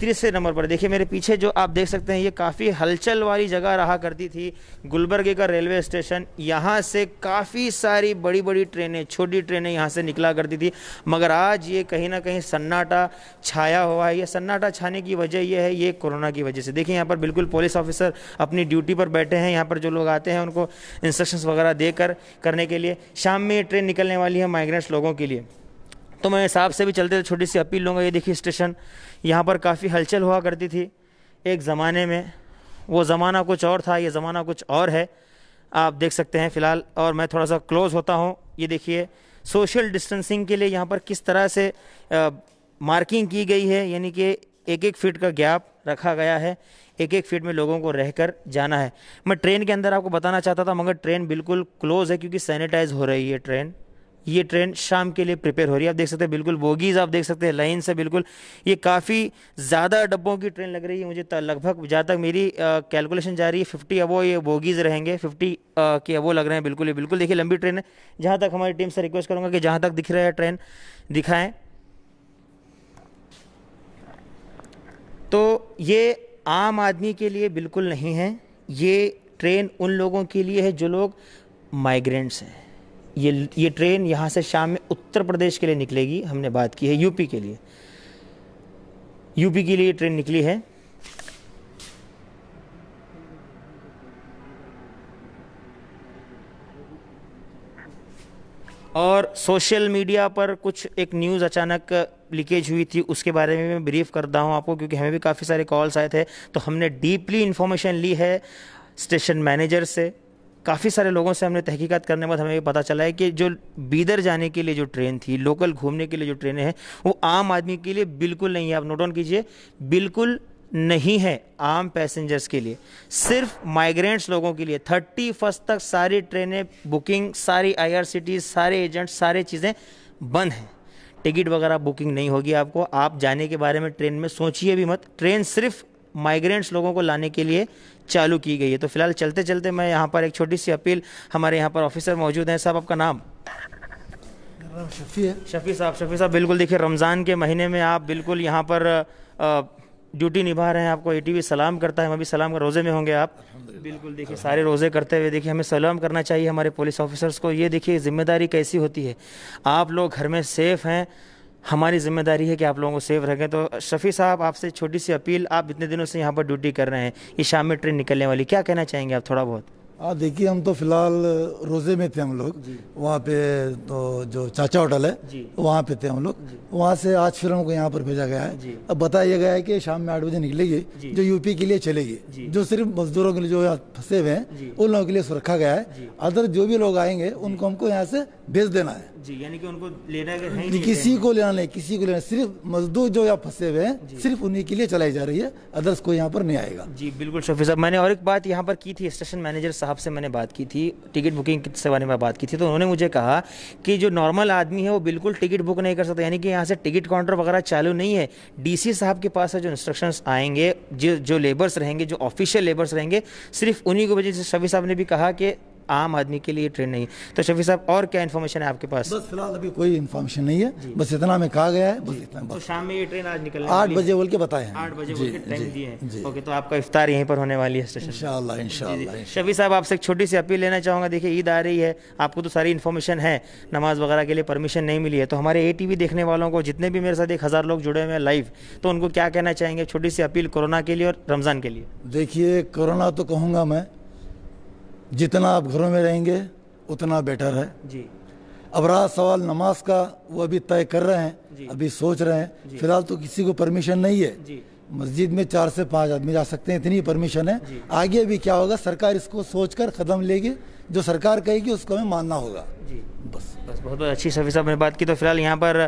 तीसरे नंबर पर देखिए मेरे पीछे जो आप देख सकते हैं, ये काफ़ी हलचल वाली जगह रहा करती थी, गुलबर्गे का रेलवे स्टेशन। यहाँ से काफ़ी सारी बड़ी बड़ी ट्रेनें, छोटी ट्रेनें यहाँ से निकला करती थी, मगर आज ये कहीं ना कहीं सन्नाटा छाया हुआ है। ये सन्नाटा छाने की वजह ये है, ये कोरोना की वजह से। देखिए यहाँ पर बिल्कुल पुलिस ऑफिसर अपनी ड्यूटी पर बैठे हैं, यहाँ पर जो लोग आते हैं उनको इंस्ट्रक्शंस वगैरह देकर करने के लिए। शाम में ये ट्रेन निकलने वाली है माइग्रेंट्स लोगों के लिए, तो मैं हिसाब से भी चलते छोटी सी अपील लूँगा। ये देखिए स्टेशन, यहाँ पर काफ़ी हलचल हुआ करती थी एक ज़माने में, वो ज़माना कुछ और था, ये ज़माना कुछ और है, आप देख सकते हैं फ़िलहाल। और मैं थोड़ा सा क्लोज़ होता हूँ, ये देखिए सोशल डिस्टेंसिंग के लिए यहाँ पर किस तरह से मार्किंग की गई है, यानी कि 1-1 फीट का गैप रखा गया है, 1-1 फीट में लोगों को रहकर जाना है। मैं ट्रेन के अंदर आपको बताना चाहता था, मगर ट्रेन बिल्कुल क्लोज़ है क्योंकि सैनिटाइज हो रही है ट्रेन। ये ट्रेन शाम के लिए प्रिपेयर हो रही है, आप देख सकते हैं बिल्कुल बोगीज़ आप देख सकते हैं लाइन से बिल्कुल। ये काफ़ी ज़्यादा डब्बों की ट्रेन लग रही है मुझे, लगभग जहाँ तक मेरी कैलकुलेशन जा रही है 50 अबो ये बोगीज़ रहेंगे, 50 के अबो लग रहे हैं बिल्कुल। ये बिल्कुल देखिए लंबी ट्रेन है। जहाँ तक हमारी टीम से रिक्वेस्ट करूँगा कि जहाँ तक दिख रहा है ट्रेन दिखाएँ। तो ये आम आदमी के लिए बिल्कुल नहीं है, ये ट्रेन उन लोगों के लिए है जो लोग माइग्रेंट्स हैं। ये ट्रेन यहाँ से शाम में उत्तर प्रदेश के लिए निकलेगी, हमने बात की है यूपी के लिए, यूपी के लिए ट्रेन निकली है। और सोशल मीडिया पर कुछ एक न्यूज़ अचानक लीकेज हुई थी, उसके बारे में मैं ब्रीफ करता हूँ आपको, क्योंकि हमें भी काफ़ी सारे कॉल्स आए थे। तो हमने डीपली इन्फॉर्मेशन ली है स्टेशन मैनेजर से, काफ़ी सारे लोगों से हमने तहकीकात करने के बाद हमें पता चला है कि जो बीदर जाने के लिए जो ट्रेन थी, लोकल घूमने के लिए जो ट्रेनें हैं, वो आम आदमी के लिए बिल्कुल नहीं है। आप नोट डाउन कीजिए, बिल्कुल नहीं है आम पैसेंजर्स के लिए, सिर्फ माइग्रेंट्स लोगों के लिए। 31 तक सारी ट्रेनें बुकिंग, सारी IRCTC, सारे एजेंट, सारी चीज़ें बंद हैं। टिकट वगैरह बुकिंग नहीं होगी आपको, आप जाने के बारे में ट्रेन में सोचिए भी मत। ट्रेन सिर्फ माइग्रेंट्स लोगों को लाने के लिए चालू की गई है। तो फिलहाल चलते चलते मैं यहाँ पर एक छोटी सी अपील, हमारे यहाँ पर ऑफिसर मौजूद हैं। साहब आपका नाम? शफी है। शफी साहब बिल्कुल देखिए रमज़ान के महीने में आप बिल्कुल यहाँ पर ड्यूटी निभा रहे हैं, आपको ATV सलाम करता है, हम भी सलाम कर, रोज़े में होंगे आप बिल्कुल। देखिए सारे रोज़े करते हुए देखिए हमें सलाम करना चाहिए हमारे पुलिस ऑफिसर्स को। ये देखिए जिम्मेदारी कैसी होती है, आप लोग घर में सेफ़ हैं, हमारी जिम्मेदारी है कि आप लोगों को सेफ रखें। तो शफी साहब आपसे छोटी सी अपील, आप इतने दिनों से यहाँ पर ड्यूटी कर रहे हैं, ये शाम में ट्रेन निकलने वाली, क्या कहना चाहेंगे आप थोड़ा बहुत? देखिए हम तो फिलहाल रोज़े में थे हम लोग, वहाँ पे तो जो चाचा होटल है वहाँ पे थे हम लोग। वहाँ से आज फिर हमको यहाँ पर भेजा गया है। अब बताया गया है कि शाम में 8 बजे निकलेगी, जो यूपी के लिए चलेगी। जो सिर्फ मजदूरों के लिए जो यहाँ फंसे हुए हैं उन लोगों के लिए रखा गया है। अदर जो भी लोग आएंगे उनको हमको यहाँ से भेज देना है जी, यानी कि उनको लेना है, किसी को लेना नहीं, किसी को लेना, सिर्फ मजदूर जो यहाँ फंसे हुए हैं सिर्फ उन्हीं के लिए चलाई जा रही है, अदर्स कोई यहाँ पर नहीं आएगा। जी बिल्कुल शफी साहब। मैंने और एक बात यहाँ पर की थी, स्टेशन मैनेजर साहब से मैंने बात की थी, टिकट बुकिंग के बारे में बात की थी, तो उन्होंने मुझे कहा कि जो नॉर्मल आदमी है वो बिल्कुल टिकट बुक नहीं कर सकता, यानी कि यहाँ से टिकट काउंटर वगैरह चालू नहीं है। DC साहब के पास है जो इंस्ट्रक्शंस आएंगे, जो लेबर्स रहेंगे, जो ऑफिशियल लेबर्स रहेंगे, सिर्फ उन्हीं की वजह से शफी साहब ने भी कहा कि आम आदमी के लिए ट्रेन नहीं। तो शफी साहब और क्या इन्फॉर्मेशन है आपके पास? बस फिलहाल अभी कोई इन्फॉर्मेशन नहीं है, बस इतना में कहा गया है, बस इतना। तो शाम में ये ट्रेन आज निकल 8 बजे बोल के बताए हैं, 8 बजे बोल के टाइम दिए हैं। ओके, तो आपका इफ्तार यहीं पर होने वाली है स्टेशन, इंशाल्लाह। शफी साहब आपसे एक छोटी सी अपील लेना चाहूँगा। देखिए ईद आ रही है, आपको तो सारी इन्फॉर्मेशन है, नमाज वगैरह के लिए परमिशन नहीं मिली है, तो हमारे ATV देखने वालों को, जितने भी मेरे साथ 1000 लोग जुड़े हुए हैं लाइव, तो उनको क्या कहना चाहेंगे छोटी सी अपील कोरोना के लिए और रमज़ान के लिए? देखिए कोरोना तो कहूँगा मैं, जितना आप घरों में रहेंगे उतना बेटर है जी। अब रहा सवाल नमाज का, वो अभी तय कर रहे हैं, अभी सोच रहे हैं। फिलहाल तो किसी को परमिशन नहीं है जी। मस्जिद में 4 से 5 आदमी जा सकते हैं, इतनी परमिशन है। आगे भी क्या होगा, सरकार इसको सोचकर कदम लेगी, जो सरकार कहेगी उसको हमें मानना होगा जी। बस बहुत बहुत अच्छी शफी साहब ने बात की। तो फिलहाल यहाँ पर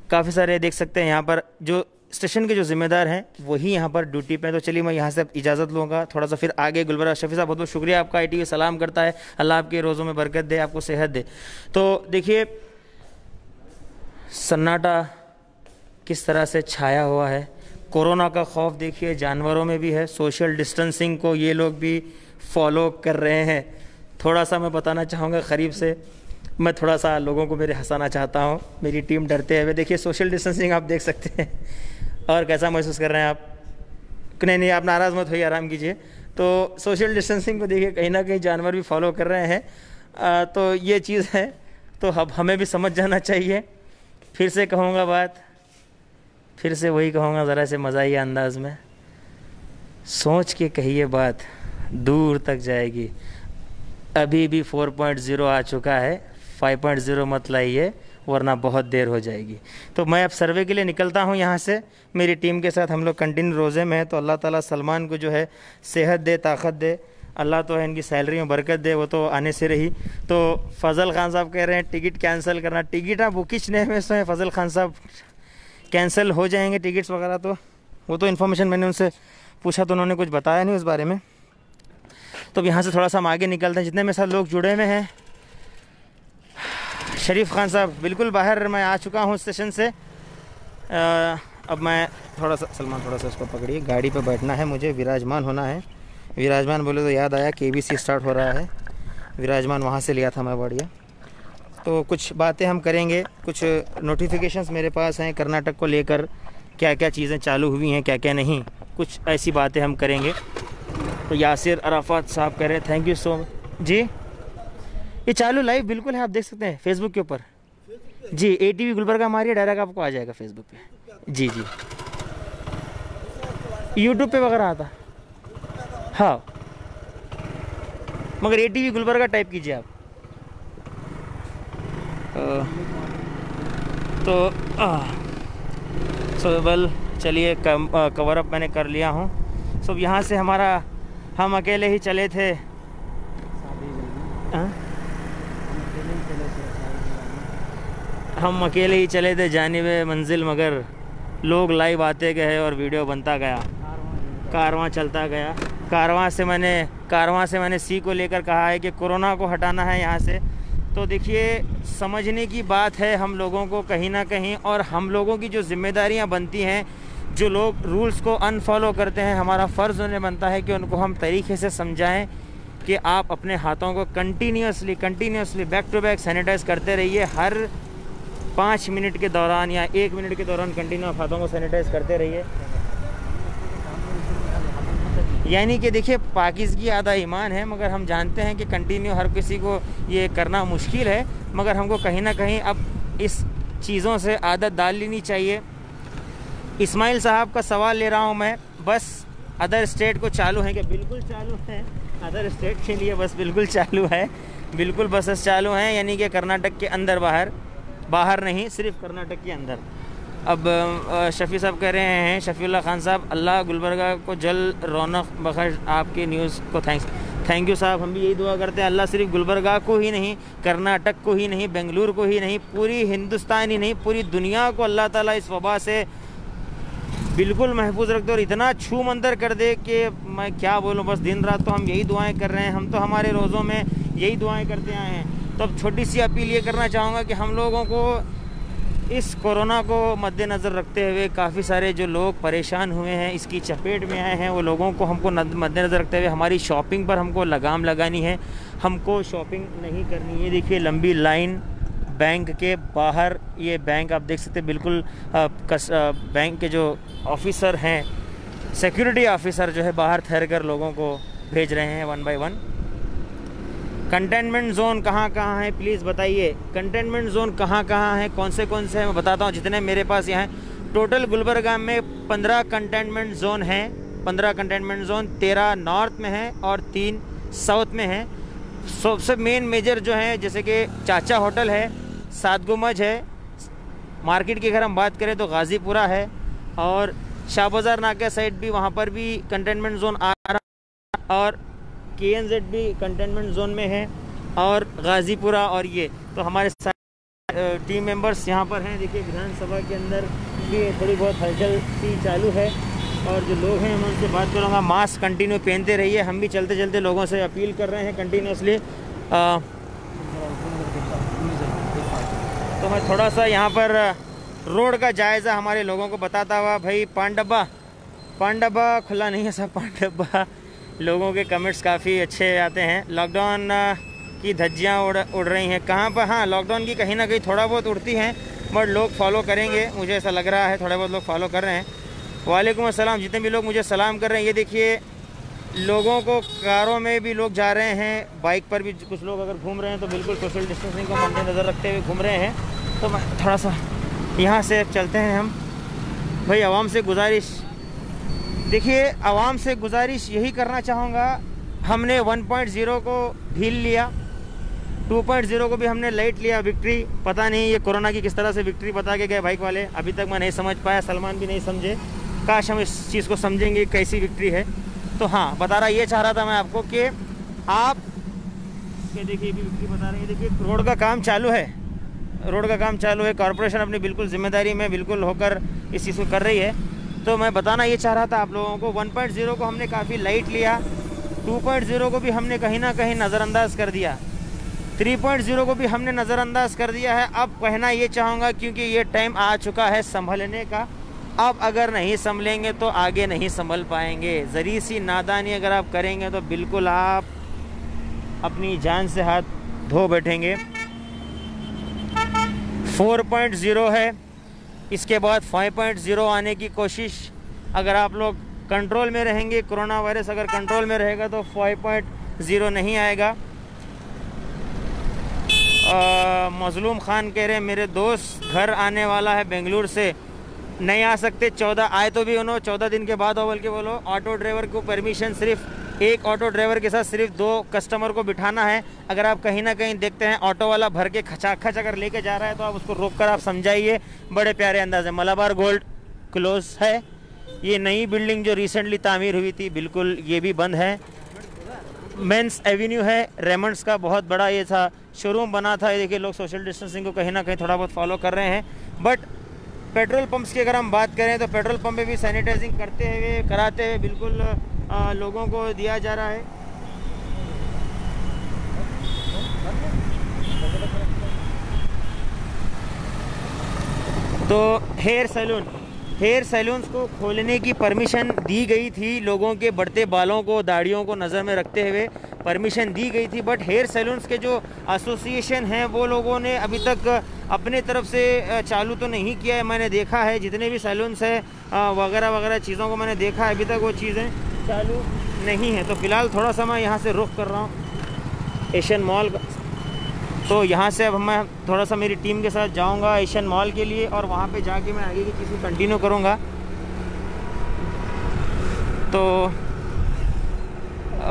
काफ़ी सारे देख सकते हैं, यहाँ पर जो स्टेशन के जो जिम्मेदार हैं वही यहाँ पर ड्यूटी पे हैं। तो चलिए मैं यहाँ से इजाज़त लूँगा, थोड़ा सा फिर आगे गुलबर्गा। शफी साहब बहुत बहुत शुक्रिया आपका, ITV सलाम करता है, अल्लाह आपके रोज़ों में बरकत दे, आपको सेहत दे। तो देखिए सन्नाटा किस तरह से छाया हुआ है, कोरोना का खौफ देखिए जानवरों में भी है, सोशल डिस्टेंसिंग को ये लोग भी फॉलो कर रहे हैं। थोड़ा सा मैं बताना चाहूँगा करीब से, मैं थोड़ा सा लोगों को मेरे हंसाना चाहता हूँ, मेरी टीम डरते हुए। देखिए सोशल डिस्टेंसिंग आप देख सकते हैं, और कैसा महसूस कर रहे हैं आप? नहीं नहीं, आप नाराज़ मत होइए, आराम कीजिए। तो सोशल डिस्टेंसिंग को देखिए, कहीं ना कहीं जानवर भी फॉलो कर रहे हैं, तो ये चीज़ है, तो अब हमें भी समझ जाना चाहिए। फिर से कहूँगा बात, फिर से वही कहूँगा, ज़रा से मज़ाही अंदाज में सोच के कहिए बात, दूर तक जाएगी। अभी भी 4.0 आ चुका है, 5.0 मत लाइए वरना बहुत देर हो जाएगी। तो मैं अब सर्वे के लिए निकलता हूँ यहाँ से। मेरी टीम के साथ हम लोग कंटिन्यू रोज़े में है, तो अल्लाह ताला सलमान को जो है सेहत दे, ताकत दे, अल्लाह तो है इनकी सैलरी में बरकत दे, वो तो आने से रही। तो फजल खान साहब कह रहे हैं टिकट कैंसिल करना, टिकट आप बुकिश नहीं में से फजल खान साहब कैंसिल हो जाएंगे टिकट्स वगैरह, तो वो तो इन्फॉर्मेशन मैंने उनसे पूछा तो उन्होंने कुछ बताया नहीं उस बारे में। तो अब यहाँ से थोड़ा सा हम आगे निकलते हैं। जितने मेरे साथ लोग जुड़े हुए हैं, शरीफ खान साहब, बिल्कुल बाहर मैं आ चुका हूँ स्टेशन से। अब मैं थोड़ा सा, सलमान थोड़ा सा उसको पकड़िए, गाड़ी पे बैठना है मुझे, विराजमान होना है। विराजमान बोले तो याद आया KBC स्टार्ट हो रहा है, विराजमान वहाँ से लिया था मैं, बढ़िया। तो कुछ बातें हम करेंगे, कुछ नोटिफिकेशंस मेरे पास हैं कर्नाटक को लेकर, क्या क्या चीज़ें चालू हुई हैं, क्या क्या नहीं, कुछ ऐसी बातें हम करेंगे। तो यासिर अराफात साहब कह रहे हैं थैंक यू सो मच जी। ये चालू लाइव बिल्कुल है, आप देख सकते हैं फेसबुक के ऊपर जी। ATV गुलबर्गा मारिए, डायरेक्ट आपको आ जाएगा फेसबुक पे जी जी। यूट्यूब पे वगैरह आता, हाँ, मगर ATV गुलबर्गा टाइप कीजिए आप। सो वेल, चलिए कवर अप मैंने कर लिया हूँ। सो यहाँ से हमारा, हम अकेले ही चले थे, हम अकेले ही चले थे जानिबे मंजिल, मगर लोग लाइव आते गए और वीडियो बनता गया, कारवां चलता गया। कारवां से मैंने सी को लेकर कहा है कि कोरोना को हटाना है यहाँ से। तो देखिए, समझने की बात है हम लोगों को कहीं ना कहीं, और हम लोगों की जो जिम्मेदारियाँ बनती हैं, जो लोग रूल्स को अनफॉलो करते हैं, हमारा फ़र्ज़ उन्हें बनता है कि उनको हम तरीके से समझाएं कि आप अपने हाथों को continuously back to back sanitize करते रहिए। हर 5 मिनट के दौरान या 1 मिनट के दौरान कंटिन्यू आप हाथों को सैनिटाइज़ करते रहिए। यानी कि देखिए, पाकीज़गी आधा ईमान है, मगर हम जानते हैं कि कंटिन्यू हर किसी को ये करना मुश्किल है, मगर हमको कहीं ना कहीं अब इस चीज़ों से आदत डाल लेनी चाहिए। इस्माइल साहब का सवाल ले रहा हूँ मैं, बस अदर स्टेट को चालू है कि बिल्कुल चालू है, अदर स्टेट के लिए बस बिल्कुल चालू है, बिल्कुल बसेस चालू हैं, यानी कि कर्नाटक के अंदर बाहर नहीं, सिर्फ कर्नाटक के अंदर। अब शफ़ी साहब कह रहे हैं, शफ़ीउल्लाह खान साहब, अल्लाह गुलबर्गा को जल्द रौनक बख्श, आपके न्यूज़ को थैंक यू साहब। हम भी यही दुआ करते हैं, अल्लाह सिर्फ गुलबर्गा को ही नहीं, कर्नाटक को ही नहीं, बेंगलुरु को ही नहीं, पूरी हिंदुस्तान ही नहीं, पूरी दुनिया को अल्लाह ताला इस वबा से बिल्कुल महफूज रख दे और इतना छू मंतर कर दे कि मैं क्या बोलूँ। बस दिन रात तो हम यही दुआएं कर रहे हैं, हम तो हमारे रोज़ों में यही दुआएं करते आए हैं। तो अब छोटी सी अपील ये करना चाहूँगा कि हम लोगों को इस कोरोना को मद्देनज़र रखते हुए, काफ़ी सारे जो लोग परेशान हुए हैं, इसकी चपेट में आए हैं, वो लोगों को हमको मद्देनज़र रखते हुए हमारी शॉपिंग पर हमको लगाम लगानी है, हमको शॉपिंग नहीं करनी है। देखिए, लंबी लाइन बैंक के बाहर, ये बैंक आप देख सकते हैं बिल्कुल, बैंक के जो ऑफिसर हैं, सिक्योरिटी ऑफिसर जो है बाहर ठहर कर लोगों को भेज रहे हैं 1 बाय 1। कंटेनमेंट जोन कहाँ कहाँ है प्लीज़ बताइए, कंटेनमेंट जोन कहाँ कहाँ है, कौन से हैं, मैं बताता हूँ जितने मेरे पास यहाँ हैं। टोटल गुलबर्गा में 15 कंटेनमेंट जोन हैं, 15 कंटेनमेंट जोन, 13 नॉर्थ में है और 3 साउथ में है। सबसे मेन मेजर जो है, जैसे कि चाचा होटल है, सात गुमज है, मार्केट की अगर हम बात करें तो गाज़ीपुरा है, और शाह बाज़ार नाका साइड भी, वहाँ पर भी कंटेनमेंट जोन आ रहा है, और KNZ भी कंटेनमेंट जोन में है, और गाज़ीपुरा, और ये तो हमारे टीम मेंबर्स यहाँ पर हैं। देखिए, विधानसभा के अंदर भी थोड़ी बहुत हलचल सी चालू है, और जो लोग हैं मैं उनसे बात करूँगा, मास्क कंटिन्यू पहनते रहिए। हम भी चलते चलते लोगों से अपील कर रहे हैं कंटिन्यूसली। तो मैं थोड़ा सा यहाँ पर रोड का जायज़ा हमारे लोगों को बताता हुआ, भाई पांडबा खुला नहीं है सब, पांडबा लोगों के कमेंट्स काफ़ी अच्छे आते हैं। लॉकडाउन की धज्जियाँ उड़ रही हैं कहाँ पर? हाँ, लॉकडाउन की कहीं ना कहीं थोड़ा बहुत उड़ती हैं, बट लोग फॉलो करेंगे, मुझे ऐसा लग रहा है थोड़े बहुत लोग फॉलो कर रहे हैं। वालेकुम अस्सलाम। जितने भी लोग मुझे सलाम कर रहे हैं, ये देखिए लोगों को, कारों में भी लोग जा रहे हैं, बाइक पर भी कुछ लोग अगर घूम रहे हैं तो बिल्कुल सोशल डिस्टेंसिंग को मद्देनज़र रखते हुए घूम रहे हैं। तो मैं थोड़ा सा यहाँ से चलते हैं हम। भाई आवाम से गुजारिश, देखिए आवाम से गुजारिश यही करना चाहूँगा, हमने 1.0 को ढील लिया, 2.0 को भी हमने लाइट लिया। विक्ट्री पता नहीं ये कोरोना की किस तरह से विक्ट्री बता के गए बाइक वाले, अभी तक मैं नहीं समझ पाया, सलमान भी नहीं समझे। काश हम इस चीज़ को समझेंगे कैसी विक्ट्री है। तो हाँ, बता रहा, ये चाह रहा था मैं आपको कि आप ये देखिए भी विक्ट्री बता रहे हैं। देखिए रोड का काम चालू है, रोड का काम चालू है, कॉरपोरेशन अपनी बिल्कुल ज़िम्मेदारी में बिल्कुल होकर इस चीज़ को कर रही है। तो मैं बताना ये चाह रहा था आप लोगों को, 1.0 को हमने काफ़ी लाइट लिया, 2.0 को भी हमने कहीं ना कहीं नज़रअंदाज कर दिया, 3.0 को भी हमने नज़रअंदाज कर दिया है। अब कहना ये चाहूँगा क्योंकि ये टाइम आ चुका है संभलने का, अब अगर नहीं संभलेंगे तो आगे नहीं संभल पाएंगे। ज़री सी नादानी अगर आप करेंगे तो बिल्कुल आप अपनी जान से हाथ धो बैठेंगे। 4.0 है, इसके बाद 5.0 आने की कोशिश। अगर आप लोग कंट्रोल में रहेंगे, कोरोना वायरस अगर कंट्रोल में रहेगा तो 5.0 नहीं आएगा। मज़लूम ख़ान कह रहे हैं मेरे दोस्त घर आने वाला है बेंगलुरु से, नहीं आ सकते, 14 आए तो भी उन्होंने 14 दिन के बाद हो, बल्कि बोलो ऑटो ड्राइवर को परमिशन सिर्फ एक ऑटो ड्राइवर के साथ सिर्फ 2 कस्टमर को बिठाना है। अगर आप कहीं ना कहीं देखते हैं ऑटो वाला भर के खचाखच अगर लेके जा रहा है तो आप उसको रोक कर आप समझाइए। बड़े प्यारे अंदाज है। मलाबार गोल्ड क्लोज है, ये नई बिल्डिंग जो रिसेंटली तामीर हुई थी बिल्कुल ये भी बंद है। मेंस एवेन्यू है, रेमंड्स का बहुत बड़ा ये था शोरूम बना था। ये देखिए लोग सोशल डिस्टेंसिंग को कहीं ना कहीं थोड़ा बहुत फॉलो कर रहे हैं। बट पेट्रोल पंप्स की अगर हम बात करें तो पेट्रोल पंप पे भी सैनिटाइजिंग करते हुए कराते हुए बिल्कुल लोगों को दिया जा रहा है। तो हेयर सैलून्स को खोलने की परमिशन दी गई थी, लोगों के बढ़ते बालों को, दाढ़ियों को नज़र में रखते हुए परमिशन दी गई थी। बट हेयर सैलून्स के जो एसोसिएशन हैं वो लोगों ने अभी तक अपने तरफ से चालू तो नहीं किया है। मैंने देखा है जितने भी सैलून्स हैं वगैरह वगैरह चीज़ों को मैंने देखा है, अभी तक वो चीज़ें चालू नहीं है। तो फ़िलहाल थोड़ा सा मैं यहाँ से रुख कर रहा हूँ एशियन मॉल का। तो यहाँ से अब मैं थोड़ा सा मेरी टीम के साथ जाऊँगा एशियन मॉल के लिए और वहाँ पे जाके मैं आगे की चीज़ को कंटिन्यू करूँगा। तो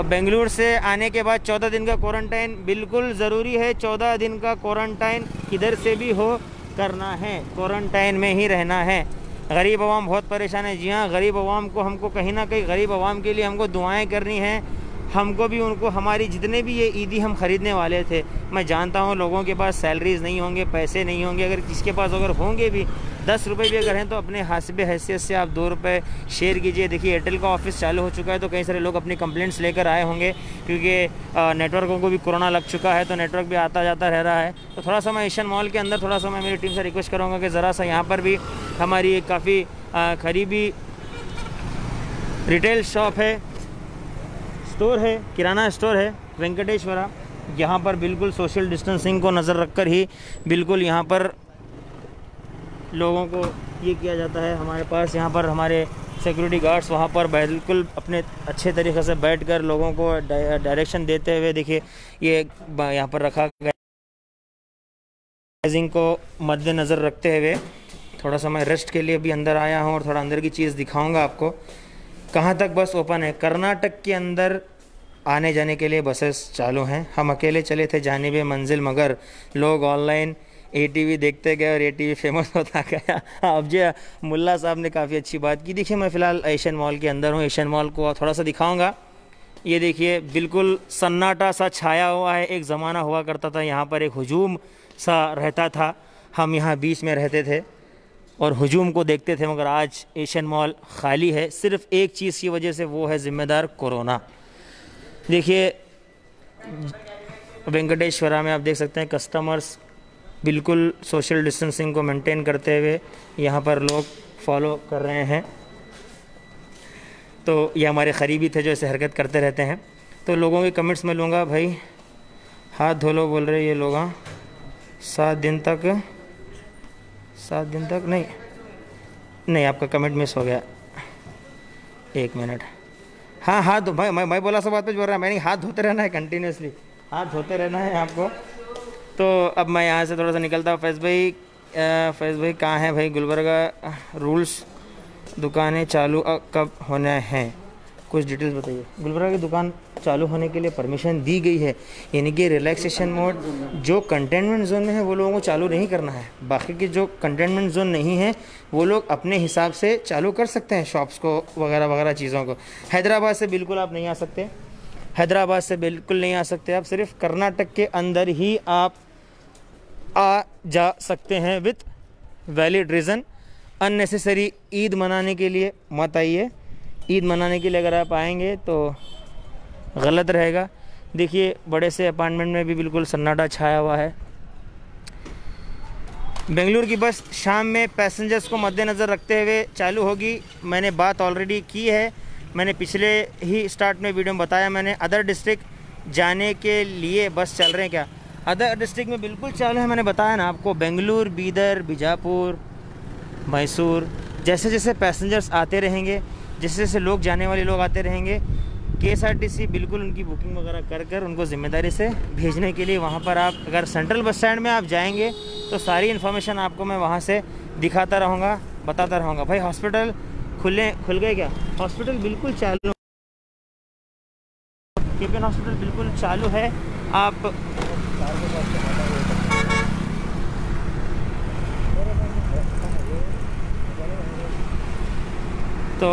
बेंगलुरु से आने के बाद 14 दिन का क्वारंटाइन बिल्कुल ज़रूरी है। 14 दिन का क्वारंटाइन किधर से भी हो करना है, क्वारंटाइन में ही रहना है। गरीब आवाम बहुत परेशान है। जी हाँ, गरीब आवाम को हमको कहीं ना कहीं, गरीब आवाम के लिए हमको दुआएं करनी हैं। हमको भी उनको, हमारी जितने भी ये ईदी हम ख़रीदने वाले थे, मैं जानता हूँ लोगों के पास सैलरीज़ नहीं होंगे, पैसे नहीं होंगे। अगर किसके पास अगर होंगे भी 10 रुपये भी अगर हैं तो अपने हासिब हैसियत से आप 2 रुपये शेयर कीजिए। देखिए एयरटेल का ऑफिस चालू हो चुका है तो कई सारे लोग अपनी कंप्लेंट्स लेकर आए होंगे क्योंकि नेटवर्कों को भी कोरोना लग चुका है, तो नेटवर्क भी आता जाता रह रहा है। तो थोड़ा सा मैं एशियन मॉल के अंदर थोड़ा सा मैं मेरी टीम से रिक्वेस्ट करूँगा कि ज़रा सा यहाँ पर भी हमारी एक काफ़ी करीबी रिटेल शॉप है, स्टोर है, किराना स्टोर है वेंकटेश्वरा। यहाँ पर बिल्कुल सोशल डिस्टेंसिंग को नज़र रखकर ही बिल्कुल यहाँ पर लोगों को ये किया जाता है। हमारे पास यहाँ पर हमारे सिक्योरिटी गार्ड्स वहाँ पर बिल्कुल अपने अच्छे तरीके से बैठकर लोगों को डायरेक्शन देते हुए, देखिए ये यहाँ पर रखा गया को मद्देनज़र रखते हुए थोड़ा सा मैं रेस्ट के लिए भी अंदर आया हूँ और थोड़ा अंदर की चीज़ दिखाऊँगा आपको। कहाँ तक बस ओपन है। कर्नाटक के अंदर आने जाने के लिए बसेस चालू हैं। हम अकेले चले थे जानिबे मंजिल, मगर लोग ऑनलाइन ATV देखते गए और ATV फेमस होता गया। अब जो मुल्ला साहब ने काफ़ी अच्छी बात की। देखिए मैं फ़िलहाल एशियन मॉल के अंदर हूँ, एशियन मॉल को थोड़ा सा दिखाऊँगा। ये देखिए बिल्कुल सन्नाटा सा छाया हुआ है। एक ज़माना हुआ करता था यहाँ पर एक हुजूम सा रहता था, हम यहाँ बीच में रहते थे और हुजूम को देखते थे, मगर आज एशियन मॉल खाली है। सिर्फ एक चीज़ की वजह से, वो है ज़िम्मेदार कोरोना। देखिए वेंकटेश्वरा में आप देख सकते हैं कस्टमर्स बिल्कुल सोशल डिस्टेंसिंग को मेंटेन करते हुए यहाँ पर लोग फॉलो कर रहे हैं। तो ये हमारे करीबी थे जो ऐसे हरकत करते रहते हैं। तो लोगों के कमेंट्स में लूँगा, भाई हाथ धो लो बोल रहे ये लोग। हाँ 7 दिन तक नहीं, आपका कमेंट मिस हो गया। एक मिनट। हाँ हाथ धो भाई, मैं बोला सब बात पे बोल रहा है, मैंने हाथ धोते रहना है कंटिन्यूसली, हाथ धोते रहना है आपको। तो अब मैं यहाँ से थोड़ा सा निकलता हूँ। फैज़ भाई कहाँ हैं भाई? गुलबर्गा रूल्स दुकानें चालू कब होना है, कुछ डिटेल्स बताइए। गुलबर्गा की दुकान चालू होने के लिए परमिशन दी गई है, यानी कि रिलैक्सेशन मोड जो कंटेनमेंट जोन में है वो लोगों को चालू नहीं करना है। बाकी के जो कंटेनमेंट जोन नहीं है वो लोग अपने हिसाब से चालू कर सकते हैं शॉप्स को वगैरह वगैरह चीज़ों को। हैदराबाद से बिल्कुल आप नहीं आ सकते, हैदराबाद से बिल्कुल नहीं आ सकते आप, सिर्फ कर्नाटक के अंदर ही आप आ जा सकते हैं with valid reason. Unnecessary Eid मनाने के लिए मत आइए, ईद मनाने के लिए अगर आप आएंगे तो गलत रहेगा। देखिए बड़े से अपार्टमेंट में भी बिल्कुल सन्नाटा छाया हुआ है। बेंगलुरु की बस शाम में पैसेंजर्स को मद्देनज़र रखते हुए चालू होगी। मैंने बात ऑलरेडी की है, मैंने पिछले ही स्टार्ट में वीडियो में बताया मैंने। अदर डिस्ट्रिक्ट जाने के लिए बस चल रहे हैं क्या? अदर डिस्ट्रिक्ट में बिल्कुल चालू है, मैंने बताया ना आपको। बेंगलुरु, बीदर, बीजापुर, मैसूर, जैसे जैसे पैसेंजर्स आते रहेंगे, जैसे जैसे लोग जाने वाले लोग आते रहेंगे, KSRTC बिल्कुल उनकी बुकिंग वगैरह कर उनको ज़िम्मेदारी से भेजने के लिए वहाँ पर आप अगर सेंट्रल बस स्टैंड में आप जाएंगे तो सारी इन्फॉर्मेशन आपको मैं वहाँ से दिखाता रहूँगा, बताता रहूँगा। भाई हॉस्पिटल खुल गए क्या? हॉस्पिटल बिल्कुल चालू, KPN हॉस्पिटल बिल्कुल चालू है। आप तो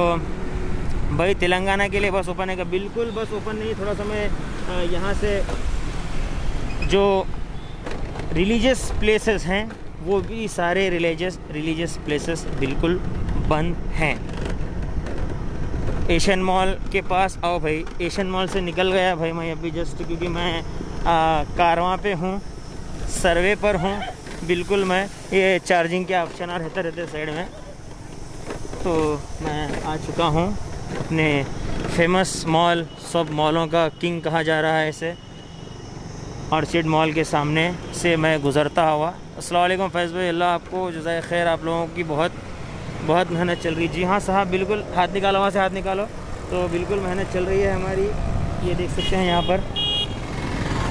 भाई तेलंगाना के लिए बस ओपन है क्या? बिल्कुल बस ओपन नहीं। थोड़ा समय यहाँ से जो रिलीजियस प्लेसेस हैं वो भी सारे रिलीजियस प्लेसेस बिल्कुल बंद हैं। एशियन मॉल के पास आओ भाई, एशियन मॉल से निकल गया भाई मैं अभी जस्ट, क्योंकि मैं कारवां पे हूँ, सर्वे पर हूँ बिल्कुल। मैं ये चार्जिंग के ऑप्शन और रहते साइड में, तो मैं आ चुका हूँ अपने फेमस मॉल, सब मॉलों का किंग कहा जा रहा है इसे, ऑर्चिड मॉल के सामने से मैं गुज़रता हुआ। अस्सलाम वालेकुम फैज़ भाई, अल्लाह आपको जज़ाए खैर, आप लोगों की बहुत मेहनत चल रही। जी हाँ साहब बिल्कुल, हाथ निकालो वहाँ से, हाथ निकालो। तो बिल्कुल मेहनत चल रही है हमारी, ये देख सकते हैं यहाँ पर।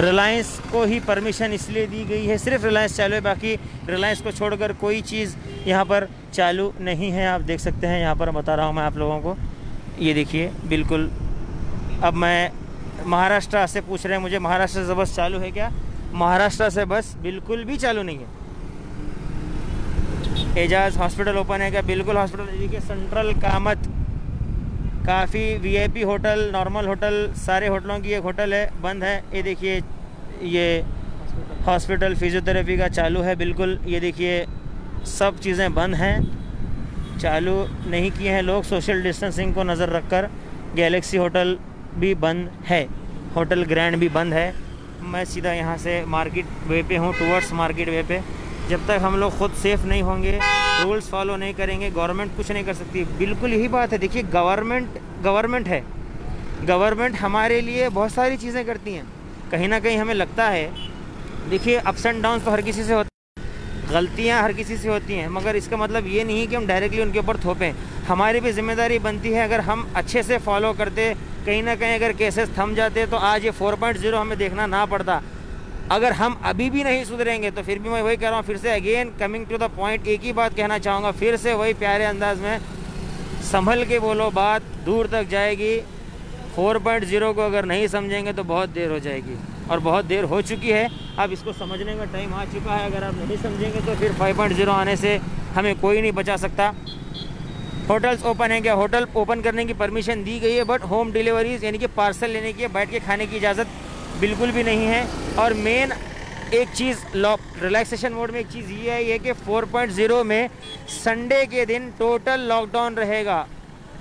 रिलायंस को ही परमिशन इसलिए दी गई है, सिर्फ रिलायंस चालू है, बाकी रिलायंस को छोड़कर कोई चीज़ यहाँ पर चालू नहीं है। आप देख सकते हैं यहाँ पर, बता रहा हूँ मैं आप लोगों को, ये देखिए बिल्कुल। अब मैं महाराष्ट्र से पूछ रहे हैं मुझे, महाराष्ट्र से बस चालू है क्या? महाराष्ट्र से बस बिल्कुल भी चालू नहीं है। एजाज हॉस्पिटल ओपन है क्या? बिल्कुल हॉस्पिटल, देखिए सेंट्रल कामत, काफ़ी VIP होटल, नॉर्मल होटल, सारे होटलों की एक होटल है बंद है। ये देखिए ये हॉस्पिटल फिजियोथेरेपी का चालू है बिल्कुल। ये देखिए सब चीज़ें बंद हैं, चालू नहीं किए हैं लोग सोशल डिस्टेंसिंग को नज़र रखकर। गैलेक्सी होटल भी बंद है, होटल ग्रैंड भी बंद है। मैं सीधा यहाँ से मार्केट वे पे हूँ, टूवर्ड्स मार्केट वे पे। जब तक हम लोग ख़ुद सेफ़ नहीं होंगे, रूल्स फॉलो नहीं करेंगे, गवर्नमेंट कुछ नहीं कर सकती। बिल्कुल यही बात है। देखिए गवर्नमेंट है, गवर्नमेंट हमारे लिए बहुत सारी चीज़ें करती हैं। कहीं ना कहीं हमें लगता है, देखिए अप्स एंड डाउन्स तो हर किसी से होते हैं, गलतियाँ हर किसी से होती हैं, मगर इसका मतलब ये नहीं कि हम डायरेक्टली उनके ऊपर थोपें। हमारी भी जिम्मेदारी बनती है, अगर हम अच्छे से फॉलो करते, कहीं ना कहीं अगर केसेस थम जाते तो आज ये 4.0 हमें देखना ना पड़ता। अगर हम अभी भी नहीं सुधरेंगे तो फिर भी मैं वही कह रहा हूँ, फिर से again coming to the point, एक ही बात कहना चाहूँगा, फिर से वही प्यारे अंदाज में, संभल के बोलो, बात दूर तक जाएगी। 4.0 को अगर नहीं समझेंगे तो बहुत देर हो जाएगी, और बहुत देर हो चुकी है। अब इसको समझने का टाइम आ चुका है। अगर आप नहीं समझेंगे तो फिर 5.0 आने से हमें कोई नहीं बचा सकता। होटल्स ओपन है क्या? होटल ओपन करने की परमिशन दी गई है, बट होम डिलीवरीज यानी कि पार्सल लेने की, बैठ के खाने की इजाज़त बिल्कुल भी नहीं है। और मेन एक चीज़ रिलैक्सेशन मोड में एक चीज़ ये है कि 4.0 में संडे के दिन टोटल लॉकडाउन रहेगा।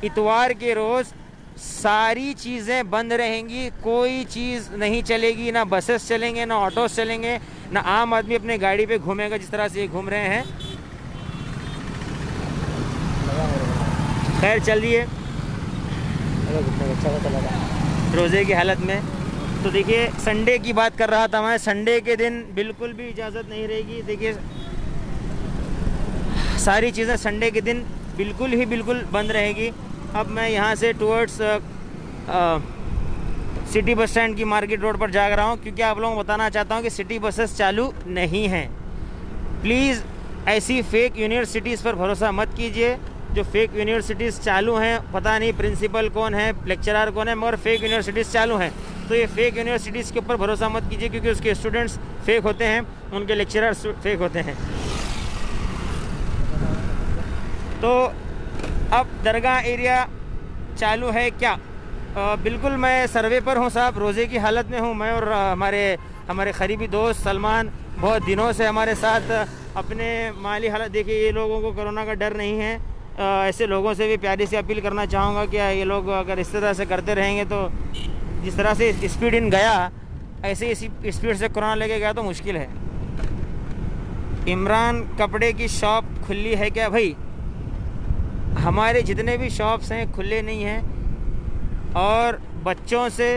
इतवार के रोज़ सारी चीज़ें बंद रहेंगी, कोई चीज़ नहीं चलेगी, ना बसेस चलेंगे, ना ऑटोस चलेंगे, ना आम आदमी अपने गाड़ी पे घूमेगा जिस तरह से ये घूम रहे हैं। खैर चलिए, रोज़े की हालत में तो देखिए संडे की बात कर रहा था मैं। संडे के दिन बिल्कुल भी इजाज़त नहीं रहेगी। देखिए सारी चीज़ें संडे के दिन बिल्कुल बंद रहेगी। अब मैं यहाँ से टुवर्ड्स सिटी बस स्टैंड की मार्केट रोड पर जा रहा हूँ, क्योंकि आप लोगों को बताना चाहता हूँ कि सिटी बसेस चालू नहीं हैं। प्लीज़ ऐसी फेक यूनिवर्सिटीज़ पर भरोसा मत कीजिए। जो फेक यूनिवर्सिटीज़ चालू हैं, पता नहीं प्रिंसिपल कौन है, लेक्चरर कौन है, मगर फेक यूनिवर्सिटीज़ चालू हैं। तो ये फेक यूनिवर्सिटीज़ के ऊपर भरोसा मत कीजिए, क्योंकि उसके स्टूडेंट्स फेक होते हैं, उनके लेक्चरर्स फेक होते हैं। तो अब दरगाह एरिया चालू है क्या? बिल्कुल मैं सर्वे पर हूँ साहब, रोज़े की हालत में हूँ मैं और हमारे करीबी दोस्त सलमान बहुत दिनों से हमारे साथ अपने माली हालत। देखिए, ये लोगों को कोरोना का डर नहीं है। ऐसे लोगों से भी प्यारी सी अपील करना चाहूँगा कि ये लोग अगर इस तरह से करते रहेंगे तो जिस तरह से स्पीड इन गया, ऐसे इसी स्पीड से कोरोना लेके गया तो मुश्किल है। इमरान कपड़े की शॉप खुली है क्या? भाई हमारे जितने भी शॉप्स हैं खुले नहीं हैं, और बच्चों से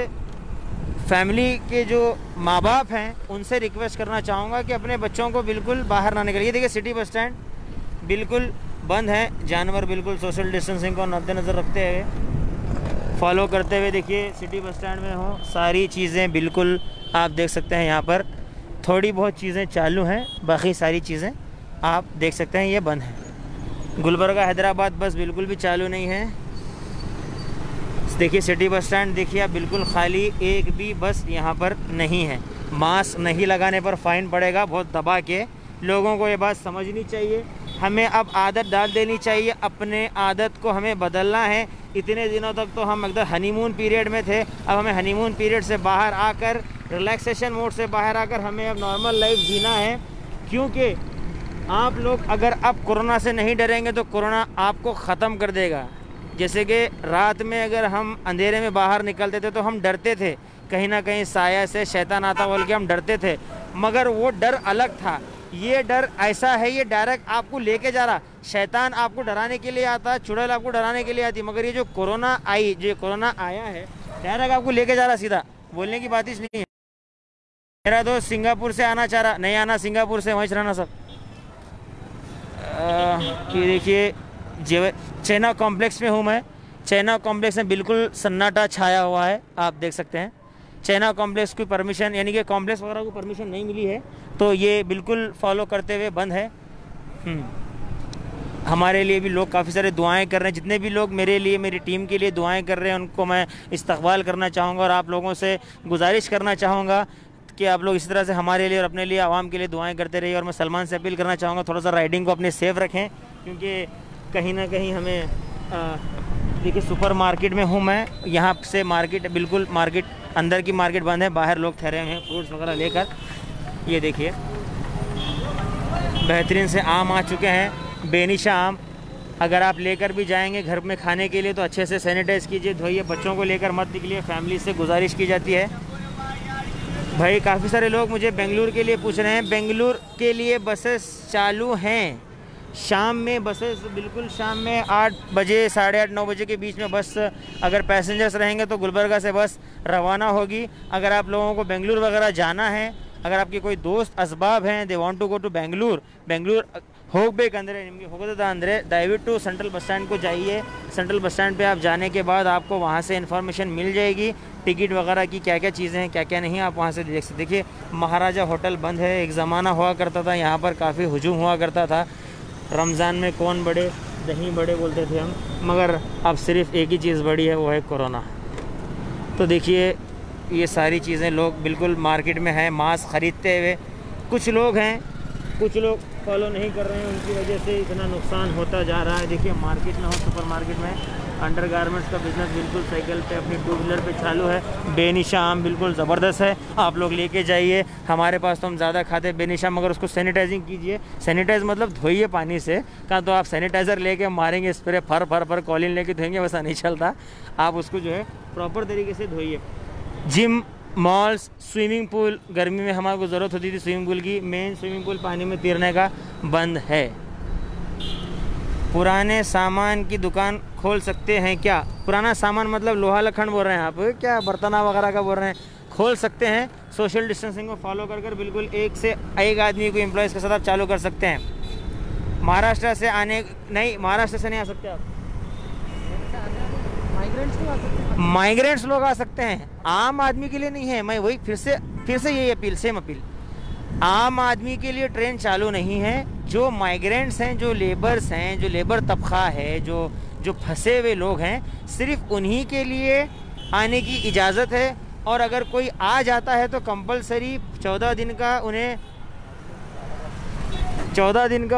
फैमिली के जो माँ बाप हैं उनसे रिक्वेस्ट करना चाहूँगा कि अपने बच्चों को बिल्कुल बाहर ना निकलिए। देखिए, सिटी बस स्टैंड बिल्कुल बंद है। जानवर बिल्कुल सोशल डिस्टेंसिंग को मद्देनज़र रखते हुए, फॉलो करते हुए, देखिए सिटी बस स्टैंड में हो, सारी चीज़ें बिल्कुल आप देख सकते हैं। यहाँ पर थोड़ी बहुत चीज़ें चालू हैं, बाकी सारी चीज़ें आप देख सकते हैं ये बंद हैं। गुलबर्गा हैदराबाद बस बिल्कुल भी चालू नहीं है। देखिए सिटी बस स्टैंड देखिए आप, बिल्कुल खाली, एक भी बस यहाँ पर नहीं है। मास्क नहीं लगाने पर फ़ाइन पड़ेगा बहुत दबा के। लोगों को ये बात समझनी चाहिए। हमें अब आदत डाल देनी चाहिए, अपने आदत को हमें बदलना है। इतने दिनों तक तो हम एकदम हनीमून पीरियड में थे, अब हमें हनीमून पीरियड से बाहर आकर, रिलैक्सेशन मोड से बाहर आकर हमें अब नॉर्मल लाइफ जीना है। क्योंकि आप लोग अगर अब कोरोना से नहीं डरेंगे तो कोरोना आपको ख़त्म कर देगा। जैसे कि रात में अगर हम अंधेरे में बाहर निकलते थे तो हम डरते थे, कहीं ना कहीं साया से शैतान आता बोल के हम डरते थे, मगर वो डर अलग था। ये डर ऐसा है, ये डायरेक्ट आपको लेके जा रहा। शैतान आपको डराने के लिए आता, चुड़ैल आपको डराने के लिए आती, मगर ये जो कोरोना आया है डायरेक्ट आपको लेके जा रहा सीधा। बोलने की बात ही नहीं है। मेरा दोस्त सिंगापुर से आना चाह रहा, नहीं आना सिंगापुर से, वहीं रहना सब। ये देखिए चाइना कॉम्प्लेक्स में हूँ मैं। चाइना कॉम्प्लेक्स में बिल्कुल सन्नाटा छाया हुआ है, आप देख सकते हैं। चाइना कॉम्प्लेक्स की परमिशन, यानी कि कॉम्प्लेक्स वगैरह को परमिशन नहीं मिली है, तो ये बिल्कुल फॉलो करते हुए बंद है। हमारे लिए भी लोग काफ़ी सारे दुआएं कर रहे हैं। जितने भी लोग मेरे लिए, मेरी टीम के लिए दुआएं कर रहे हैं, उनको मैं इस्तकबाल करना चाहूँगा और आप लोगों से गुजारिश करना चाहूँगा कि आप लोग इसी तरह से हमारे लिए और अपने लिए, आवाम के लिए दुआएं करते रहिए। और मैं सलमान से अपील करना चाहूँगा थोड़ा सा राइडिंग को अपने सेफ रखें, क्योंकि कहीं ना कहीं हमें देखिए सुपर मार्केट में हूँ मैं, यहाँ से मार्केट बिल्कुल मार्केट अंदर की मार्केट बंद है, बाहर लोग ठहरे हुए हैं फ्रूट्स वगैरह लेकर। ये देखिए बेहतरीन से आम आ चुके हैं, बेनिशा आम। अगर आप लेकर भी जाएंगे घर में खाने के लिए तो अच्छे से सैनिटाइज़ कीजिए, धोइए। बच्चों को लेकर मत निकलिए, फैमिली से गुजारिश की जाती है। भाई काफ़ी सारे लोग मुझे बेंगलुरु के लिए पूछ रहे हैं। बेंगलुरु के लिए बसेस चालू हैं, शाम में बसेस बिल्कुल शाम में 8 बजे 8:30 9 बजे के बीच में बस, अगर पैसेंजर्स रहेंगे तो गुलबर्गा से बस रवाना होगी। अगर आप लोगों को बेंगलुरु वगैरह जाना है, अगर आपके कोई दोस्त असबाब हैं, they want to go to Bengaluru होगबेकंद्रे निಮಗೆ ಹೋಗೋದದ ಅಂದರೆ ದಯವಿಟ್ಟು सेंट्रल बस स्टैंड को जाइए। सेंट्रल बस स्टैंड पे आप जाने के बाद आपको वहाँ से इन्फॉर्मेशन मिल जाएगी, टिकट वगैरह की क्या क्या चीज़ें हैं, क्या क्या नहीं, आप वहाँ से देख सकते। देखिए महाराजा होटल बंद है। एक ज़माना हुआ करता था, यहाँ पर काफ़ी हुजूम हुआ करता था। रमज़ान में कौन बड़े दही बड़े बोलते थे हम, मगर अब सिर्फ एक ही चीज़ बड़ी है, वो है कोरोना। तो देखिए ये सारी चीज़ें लोग बिल्कुल मार्केट में हैं मास्क ख़रीदते हुए। कुछ लोग हैं, कुछ लोग फॉलो नहीं कर रहे हैं, उनकी वजह से इतना नुकसान होता जा रहा है। देखिए मार्केट में हो, सुपर मार्केट में अंडर गारमेंट्स का बिज़नेस बिल्कुल साइकिल पे, अपनी 2 व्हीलर पे चालू है। बेनिशा आम बिल्कुल ज़बरदस्त है, आप लोग लेके जाइए। हमारे पास तो हम ज़्यादा खाते हैं बेनिशा, मगर उसको सैनिटाइजिंग कीजिए। सैनिटाइज मतलब धोइए पानी से, कहाँ तो आप सैनिटाइज़र लेके मारेंगे स्प्रे, फर कॉलिन लेके धोएंगे, वैसा नहीं चलता। आप उसको जो है प्रॉपर तरीके से धोइए। जिम, मॉल्स, स्विमिंग पूल, गर्मी में हमारे को ज़रूरत होती थी स्विमिंग पूल की, मेन स्विमिंग पूल पानी में तैरने का बंद है। पुराने सामान की दुकान खोल सकते हैं क्या? पुराना सामान मतलब लोहा लखंड बोल रहे हैं आप क्या, बर्तना वगैरह का बोल रहे हैं? खोल सकते हैं, सोशल डिस्टेंसिंग को फॉलो कर बिल्कुल एक से एक आदमी को एम्प्लॉयज़ के साथ आप चालू कर सकते हैं। महाराष्ट्र से नहीं आ सकते आप। माइग्रेंट्स लोग आ सकते हैं, आम आदमी के लिए नहीं है। मैं वही फिर से यही अपील, सेम अपील, आम आदमी के लिए ट्रेन चालू नहीं है। जो माइग्रेंट्स हैं, जो लेबर्स हैं, जो लेबर तबका है, जो फंसे हुए लोग हैं, सिर्फ उन्हीं के लिए आने की इजाज़त है। और अगर कोई आ जाता है तो कंपलसरी 14 दिन का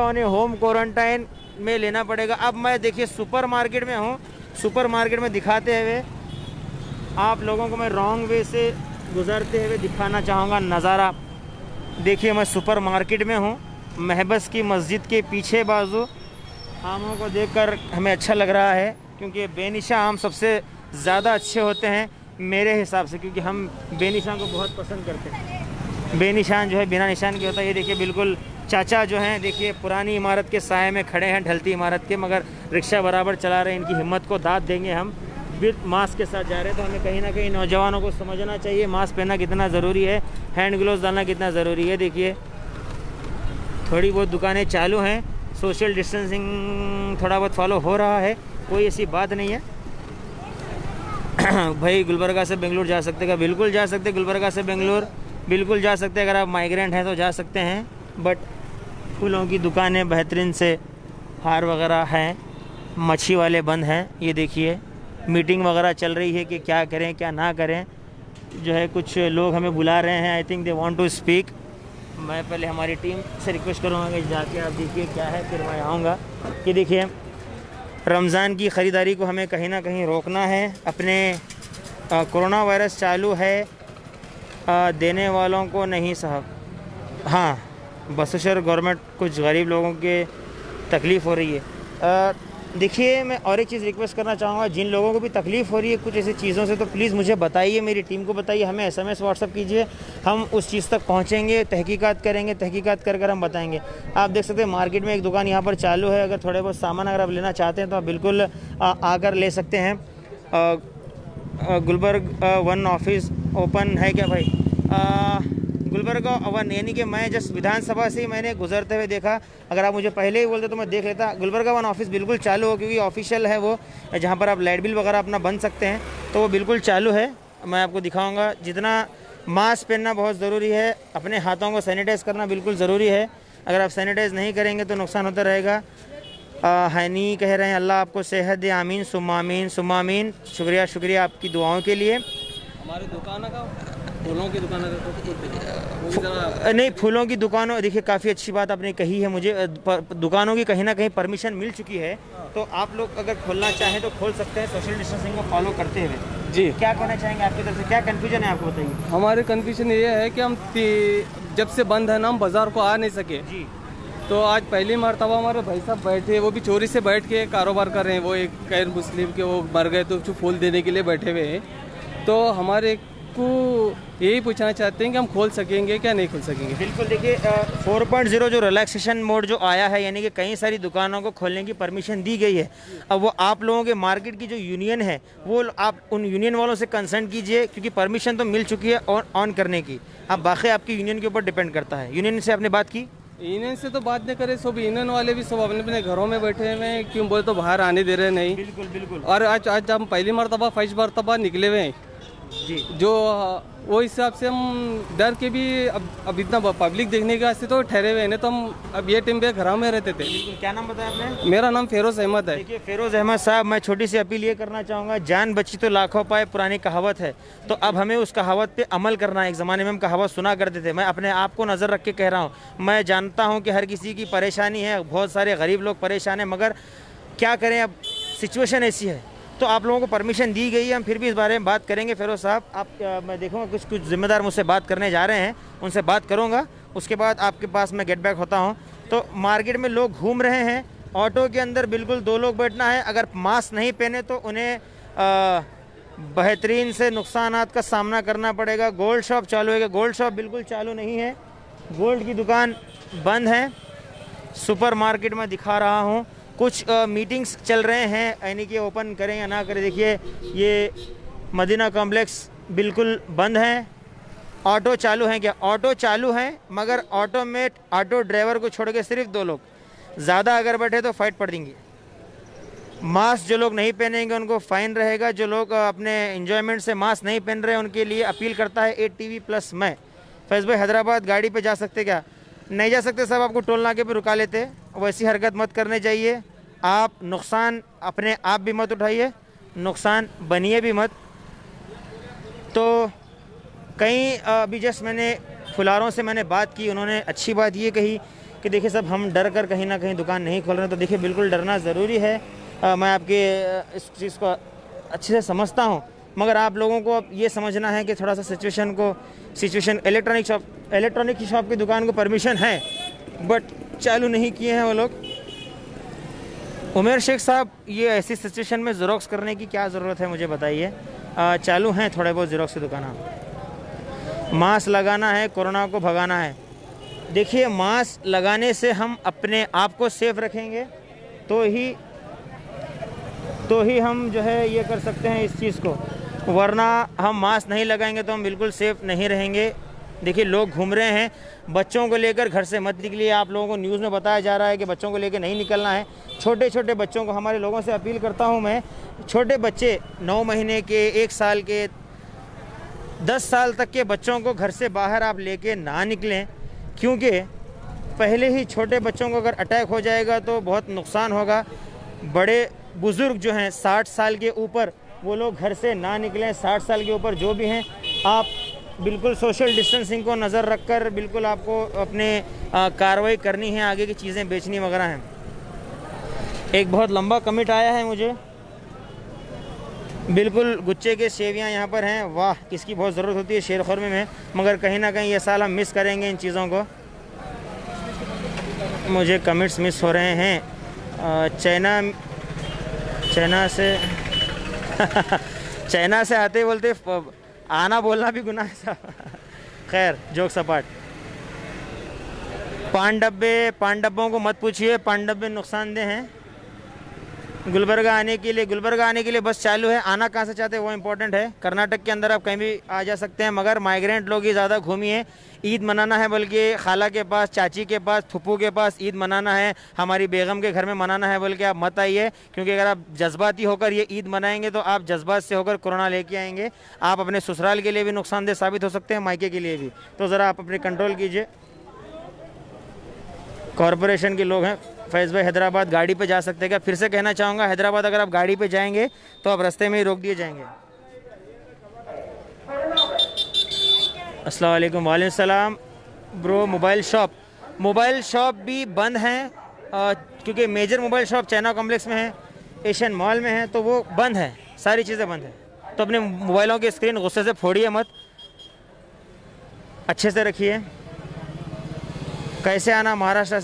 उन्हें होम क्वारंटाइन में लेना पड़ेगा। अब मैं देखिए सुपरमार्केट में हूँ, सुपरमार्केट में दिखाते हुए आप लोगों को मैं रॉन्ग वे से गुजरते हुए दिखाना चाहूँगा नज़ारा। देखिए मैं सुपरमार्केट में हूँ, महबस की मस्जिद के पीछे बाजू। आमों को देखकर हमें अच्छा लग रहा है, क्योंकि बेनिशा आम सबसे ज़्यादा अच्छे होते हैं मेरे हिसाब से, क्योंकि हम बेनिशान को बहुत पसंद करते हैं। बेनिशान जो है बिना निशान के होता है। ये देखिए बिल्कुल चाचा जो हैं, देखिए पुरानी इमारत के साए में खड़े हैं, ढलती इमारत के, मगर रिक्शा बराबर चला रहे हैं। इनकी हिम्मत को दाद देंगे हम। विद मास्क के साथ जा रहे हैं, तो हमें कहीं ना कहीं नौजवानों को समझना चाहिए मास्क पहनना कितना ज़रूरी है, हैंड ग्लोव्स डालना कितना ज़रूरी है। देखिए थोड़ी बहुत दुकानें चालू हैं, सोशल डिस्टेंसिंग थोड़ा बहुत फॉलो हो रहा है, कोई ऐसी बात नहीं है। भाई गुलबर्गा से बेंगलुरु जा सकते हैं? बिल्कुल जा सकते, गुलबर्गा से बेंगलुरु बिल्कुल जा सकते हैं। अगर आप माइग्रेंट हैं तो जा सकते हैं। बट फूलों की दुकानें बेहतरीन से, हार वगैरह हैं, मच्छी वाले बंद हैं। ये देखिए मीटिंग वगैरह चल रही है कि क्या करें क्या ना करें। जो है कुछ लोग हमें बुला रहे हैं, I think they want to speak. मैं पहले हमारी टीम से रिक्वेस्ट करूँगा कि जाके आप देखिए क्या है, फिर मैं आऊँगा। कि देखिए रमज़ान की ख़रीदारी को हमें कहीं ना कहीं रोकना है। अपने कोरोना वायरस चालू है, देने वालों को नहीं साहब। हाँ, बसशर गवर्नमेंट कुछ गरीब लोगों के तकलीफ़ हो रही है। देखिए मैं और एक चीज़ रिक्वेस्ट करना चाहूँगा, जिन लोगों को भी तकलीफ़ हो रही है कुछ ऐसी चीज़ों से, तो प्लीज़ मुझे बताइए, मेरी टीम को बताइए, हमें SMS व्हाट्सअप कीजिए, हम उस चीज़ तक पहुँचेंगे, तहकीकात करेंगे, तहकीकात कर हम बताएंगे। आप देख सकते हैं मार्केट में एक दुकान यहाँ पर चालू है। अगर थोड़े बहुत सामान अगर आप लेना चाहते हैं तो आप बिल्कुल आकर ले सकते हैं। गुलबर्ग 1 ऑफिस ओपन है क्या भाई? गुलबर्गा 1 यानी कि मैं जस्ट विधानसभा से ही मैंने गुजरते हुए देखा। अगर आप मुझे पहले ही बोलते तो मैं देख लेता। गुलबर्गा 1 ऑफिस बिल्कुल चालू हो, क्योंकि ऑफिशियल है वो, जहाँ पर आप लाइट बिल वगैरह अपना बन सकते हैं, तो वो बिल्कुल चालू है। मैं आपको दिखाऊंगा। जितना मास्क पहनना बहुत ज़रूरी है, अपने हाथों को सैनिटाइज़ करना बिल्कुल ज़रूरी है। अगर आप सैनिटाइज़ नहीं करेंगे तो नुकसान होता रहेगा। हैनी कह रहे हैं अल्लाह आपको सेहत दे, आमीन सुम्मा आमीन सुम्मा आमीन। शुक्रिया आपकी दुआओं के लिए। हमारी दुकान का फूलों की दुकान नहीं, फूलों की दुकानों, देखिए काफ़ी अच्छी बात आपने कही है। मुझे दुकानों की कहीं ना कहीं परमिशन मिल चुकी है, तो आप लोग अगर खोलना चाहें तो खोल सकते हैं, सोशल डिस्टेंसिंग को फॉलो करते हुए। जी, क्या कहना चाहेंगे आपकी तरफ से? क्या कन्फ्यूजन है आपको बताइए। हमारी कन्फ्यूजन ये है कि हम जब से बंद है ना, हम बाज़ार को आ नहीं सके जी। तो आज पहली मरतबा हमारे भाई साहब बैठे, वो भी चोरी से बैठ के कारोबार कर रहे हैं। वो एक गैर मुस्लिम के वो मर गए तो फूल देने के लिए बैठे हुए हैं। तो हमारे को यही पूछना चाहते हैं कि हम खोल सकेंगे क्या नहीं खोल सकेंगे। बिल्कुल, देखिए 4.0 जो रिलैक्सेशन मोड जो आया है, यानी कि कई सारी दुकानों को खोलने की परमिशन दी गई है। अब वो आप लोगों के मार्केट की जो यूनियन है, वो आप उन यूनियन वालों से कंसल्ट कीजिए, क्योंकि परमिशन तो मिल चुकी है ऑन करने की। अब बाकी आपकी यूनियन के ऊपर डिपेंड करता है। यूनियन से आपने बात की? यूनियन से तो बात नहीं करे, सब यूनियन वाले भी सब अपने अपने घरों में बैठे हुए हैं, क्यों बोले तो बाहर आने दे रहे नहीं। बिल्कुल। और आज हम पहली मरतबा निकले हुए हैं जी। जो वो हिसाब से हम डर के भी अब इतना पब्लिक देखने के वास्ते तो ठहरे हुए हैं, तो हम अब ये टाइम पे घरों में रहते थे। क्या नाम बताया आपने? मेरा नाम फेरोज अहमद है। देखिए फेरोज अहमद साहब, मैं छोटी सी अपील ये करना चाहूँगा, जान बची तो लाखों पाए पुरानी कहावत है, तो अब हमें उस कहावत पे अमल करना है। एक ज़माने में हम कहावत सुना करते थे। मैं अपने आप को नज़र रख के कह रहा हूँ, मैं जानता हूँ कि हर किसी की परेशानी है, बहुत सारे गरीब लोग परेशान हैं, मगर क्या करें, अब सिचुएशन ऐसी है। तो आप लोगों को परमिशन दी गई है, हम फिर भी इस बारे में बात करेंगे। फेरोज साहब, आप मैं देखूँगा कुछ ज़िम्मेदार मुझसे बात करने जा रहे हैं, उनसे बात करूँगा, उसके बाद आपके पास मैं गेट बैक होता हूँ। तो मार्केट में लोग घूम रहे हैं, ऑटो के अंदर बिल्कुल 2 लोग बैठना है। अगर मास्क नहीं पहने तो उन्हें बेहतरीन से नुकसानात का सामना करना पड़ेगा। गोल्ड शॉप चालू है, गोल्ड शॉप बिल्कुल चालू नहीं है, गोल्ड की दुकान बंद है। सुपर मार्केट में दिखा रहा हूँ, कुछ मीटिंग्स चल रहे हैं, यानी कि ओपन करें या ना करें। देखिए ये मदीना कॉम्प्लेक्स बिल्कुल बंद है। ऑटो चालू हैं क्या? ऑटो चालू हैं, मगर ऑटो में ऑटो ड्राइवर को छोड़ के सिर्फ 2 लोग, ज़्यादा अगर बैठे तो फाइट पड़ देंगी। मास्क जो लोग नहीं पहनेंगे उनको फ़ाइन रहेगा। जो लोग अपने एंजॉयमेंट से मास्क नहीं पहन रहे उनके लिए अपील करता है ATV+ मैं। फैज़ भाई, हैदराबाद गाड़ी पे जा सकते क्या? नहीं जा सकते साहब, आपको टोल नाके पे रुका लेते। वैसी हरकत मत करने चाहिए। आप नुकसान अपने आप भी मत उठाइए, नुकसान बनिए भी मत। तो कई अभी जस्ट मैंने फुलारों से मैंने बात की, उन्होंने अच्छी बात ये कही कि देखिए साहब, हम डर कर कहीं ना कहीं दुकान नहीं खोल रहे हैं। तो देखिए बिल्कुल डरना ज़रूरी है। मैं आपके इस चीज़ को अच्छे से समझता हूँ, मगर आप लोगों को अब ये समझना है कि थोड़ा सा सिचुएशन इलेक्ट्रॉनिक की शॉप की दुकान को परमिशन है बट चालू नहीं किए हैं वो लोग। उमेर शेख साहब, ये ऐसी सिचुएशन में ज़ेरॉक्स करने की क्या ज़रूरत है मुझे बताइए। चालू हैं थोड़े बहुत ज़ेरॉक्स की दुकान। मास्क लगाना है, कोरोना को भगाना है। देखिए, मास्क लगाने से हम अपने आप को सेफ रखेंगे तो ही हम जो है ये कर सकते हैं इस चीज़ को, वरना हम मास्क नहीं लगाएंगे तो हम बिल्कुल सेफ नहीं रहेंगे। देखिए, लोग घूम रहे हैं, बच्चों को लेकर घर से मत निकलिए। आप लोगों को न्यूज़ में बताया जा रहा है कि बच्चों को लेकर नहीं निकलना है। छोटे छोटे बच्चों को, हमारे लोगों से अपील करता हूं मैं, छोटे बच्चे 9 महीने के, 1 साल के, 10 साल तक के बच्चों को घर से बाहर आप लेके ना निकलें, क्योंकि पहले ही छोटे बच्चों को अगर अटैक हो जाएगा तो बहुत नुकसान होगा। बड़े बुज़ुर्ग जो हैं 60 साल के ऊपर, वो लोग घर से ना निकलें। 60 साल के ऊपर जो भी हैं, आप बिल्कुल सोशल डिस्टेंसिंग को नज़र रखकर बिल्कुल आपको अपने कार्रवाई करनी है। आगे की चीज़ें बेचनी वगैरह हैं। एक बहुत लंबा कमेंट आया है मुझे, बिल्कुल गुच्चे के सेवियां यहाँ पर हैं। वाह, इसकी बहुत ज़रूरत होती है शेर खुरमे में, मगर कहीं ना कहीं ये साल हम मिस करेंगे इन चीज़ों को। मुझे कमेंट्स मिस हो रहे हैं। चाइना से चाइना से आते बोलते आना बोलना भी गुनाह है साहब। खैर, जोक सपाट। पान डब्बों को मत पूछिए, पान डब्बे नुकसानदेह हैं। गुलबर्गा आने के लिए बस चालू है। आना कहाँ से चाहते हैं वो इम्पोर्टेंट है। कर्नाटक के अंदर आप कहीं भी आ जा सकते हैं, मगर माइग्रेंट लोग ही ज़्यादा घूमिए। ईद मनाना है, बल्कि खाला के पास, चाची के पास, फुप्पू के पास ईद मनाना है, हमारी बेगम के घर में मनाना है, बल्कि आप मत आइए। क्योंकि अगर आप जज्बाती होकर ये ईद मनाएंगे तो आप जज्बात से होकर कोरोना लेके आएंगे। आप अपने ससुराल के लिए भी नुकसानदेह साबित हो सकते हैं, मायके के लिए भी। तो ज़रा आप अपने कंट्रोल कीजिए। कॉरपोरेशन के लोग हैं। फैज़ भाई, हैदराबाद गाड़ी पे जा सकते हैं क्या? फिर से कहना चाहूँगा, हैदराबाद अगर आप गाड़ी पे जाएंगे तो आप रास्ते में ही रोक दिए जाएंगे। अस्सलाम वालेकुम। वालेकुम सलाम ब्रो। मोबाइल शॉप भी बंद हैं, क्योंकि major mobile shop China complex में है, एशियन मॉल में है, तो वो बंद है, सारी चीज़ें बंद हैं। तो अपने मोबाइलों की स्क्रीन गुस्से से फोड़िए मत, अच्छे से रखिए। कैसे आना? महाराष्ट्र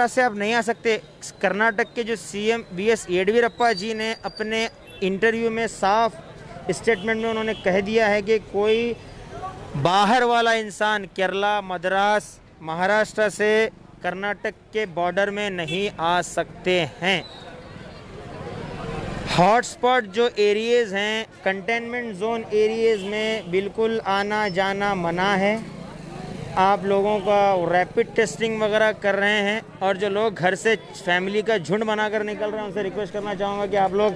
से आप नहीं आ सकते। कर्नाटक के जो CM BS येडियुरप्पा जी ने अपने इंटरव्यू में साफ स्टेटमेंट में उन्होंने कह दिया है कि कोई बाहर वाला इंसान केरला, मद्रास, महाराष्ट्र से कर्नाटक के बॉर्डर में नहीं आ सकते हैं। हॉटस्पॉट जो एरियाज़ हैं, कंटेनमेंट जोन एरियाज़ में बिल्कुल आना जाना मना है। आप लोगों का रैपिड टेस्टिंग वगैरह कर रहे हैं, और जो लोग घर से फैमिली का झुंड बनाकर निकल रहे हैं उनसे रिक्वेस्ट करना चाहूँगा कि आप लोग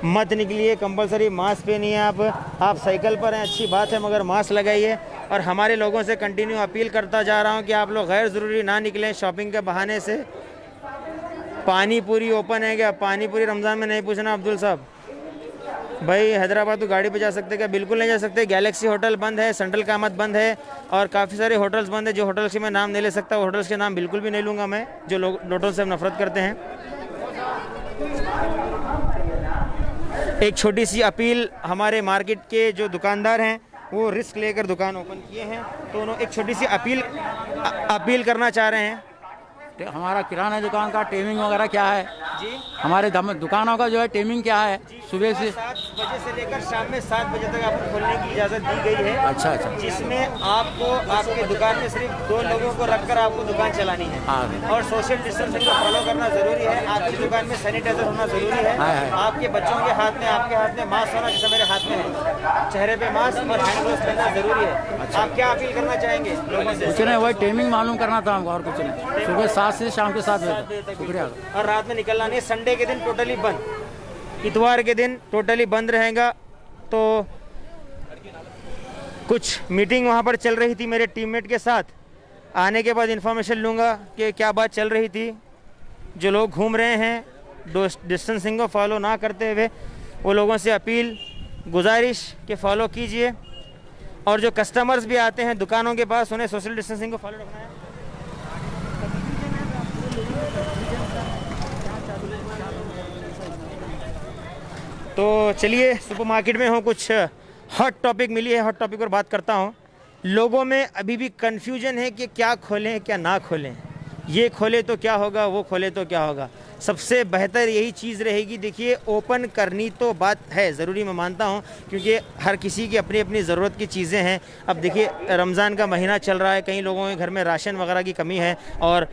मत निकलिए। कंपलसरी मास्क पहनिए। आप साइकिल पर हैं, अच्छी बात है, मगर मास्क लगाइए। और हमारे लोगों से कंटिन्यू अपील करता जा रहा हूँ कि आप लोग गैर ज़रूरी ना निकलें शॉपिंग के बहाने से। पानी पूरी ओपन है क्या? पानी पूरी रमज़ान में नहीं पूछना अब्दुल साहब। भाई, हैदराबाद तो गाड़ी पे जा सकते क्या? बिल्कुल नहीं जा सकते। गैलेक्सी होटल बंद है, सेंट्रल कामत बंद है, और काफ़ी सारे होटल्स बंद है। जो होटल्स के मैं नाम नहीं ले सकता, वो होटल्स के नाम बिल्कुल भी नहीं लूँगा मैं, जो लोग होटल से नफरत करते हैं। एक छोटी सी अपील, हमारे मार्केट के जो दुकानदार हैं वो रिस्क लेकर दुकान ओपन किए हैं, तो उन्होंने एक छोटी सी अपील करना चाह रहे हैं। हमारा किराना दुकान का टाइमिंग वगैरह क्या है जी? हमारे दुकानों का जो है टाइमिंग क्या है? सुबह से 7 बजे से लेकर शाम में 7 बजे तक आपको खोलने की इजाज़त दी गई है। अच्छा। जिसमें आपको आपके दुकान में सिर्फ 2 लोगों को रखकर आपको दुकान चलानी है, हाँ। और सोशल डिस्टेंसिंग को फॉलो करना ज़रूरी है। आपकी दुकान में सैनिटाइजर होना जरूरी है। आपके बच्चों के हाथ में, आपके हाथ में मास्क होना, जैसे मेरे हाथ में है, चेहरे पे मास्क और हैंड ग्लोव्स पहनना जरूरी है। आप क्या अपील करना चाहेंगे लोगों से? कुछ नहीं, वही टाइमिंग मालूम करना था हमको, और कुछ नहीं। सुबह 7 से शाम के 7 बजे तक। शुक्रिया। और रात में निकलना नहीं। संडे के दिन टोटली बंद, इतवार के दिन टोटली बंद रहेगा। तो कुछ मीटिंग वहाँ पर चल रही थी मेरे टीममेट के साथ, आने के बाद इन्फॉर्मेशन लूँगा कि क्या बात चल रही थी। जो लोग घूम रहे हैं डिस्टेंसिंग को फॉलो ना करते हुए, वो लोगों से अपील गुजारिश कि फ़ॉलो कीजिए। और जो कस्टमर्स भी आते हैं दुकानों के पास, उन्हें सोशल डिस्टेंसिंग को फॉलो रखना है। तो चलिए, सुपरमार्केट में हूँ, कुछ हॉट टॉपिक मिली है, हॉट टॉपिक पर बात करता हूँ। लोगों में अभी भी कन्फ्यूजन है कि क्या खोलें क्या ना खोलें, ये खोले तो क्या होगा, वो खोले तो क्या होगा। सबसे बेहतर यही चीज़ रहेगी। देखिए, ओपन करनी तो बात है ज़रूरी, मैं मानता हूँ, क्योंकि हर किसी की अपनी अपनी ज़रूरत की चीज़ें हैं। अब देखिए, रमज़ान का महीना चल रहा है, कई लोगों के घर में राशन वगैरह की कमी है, और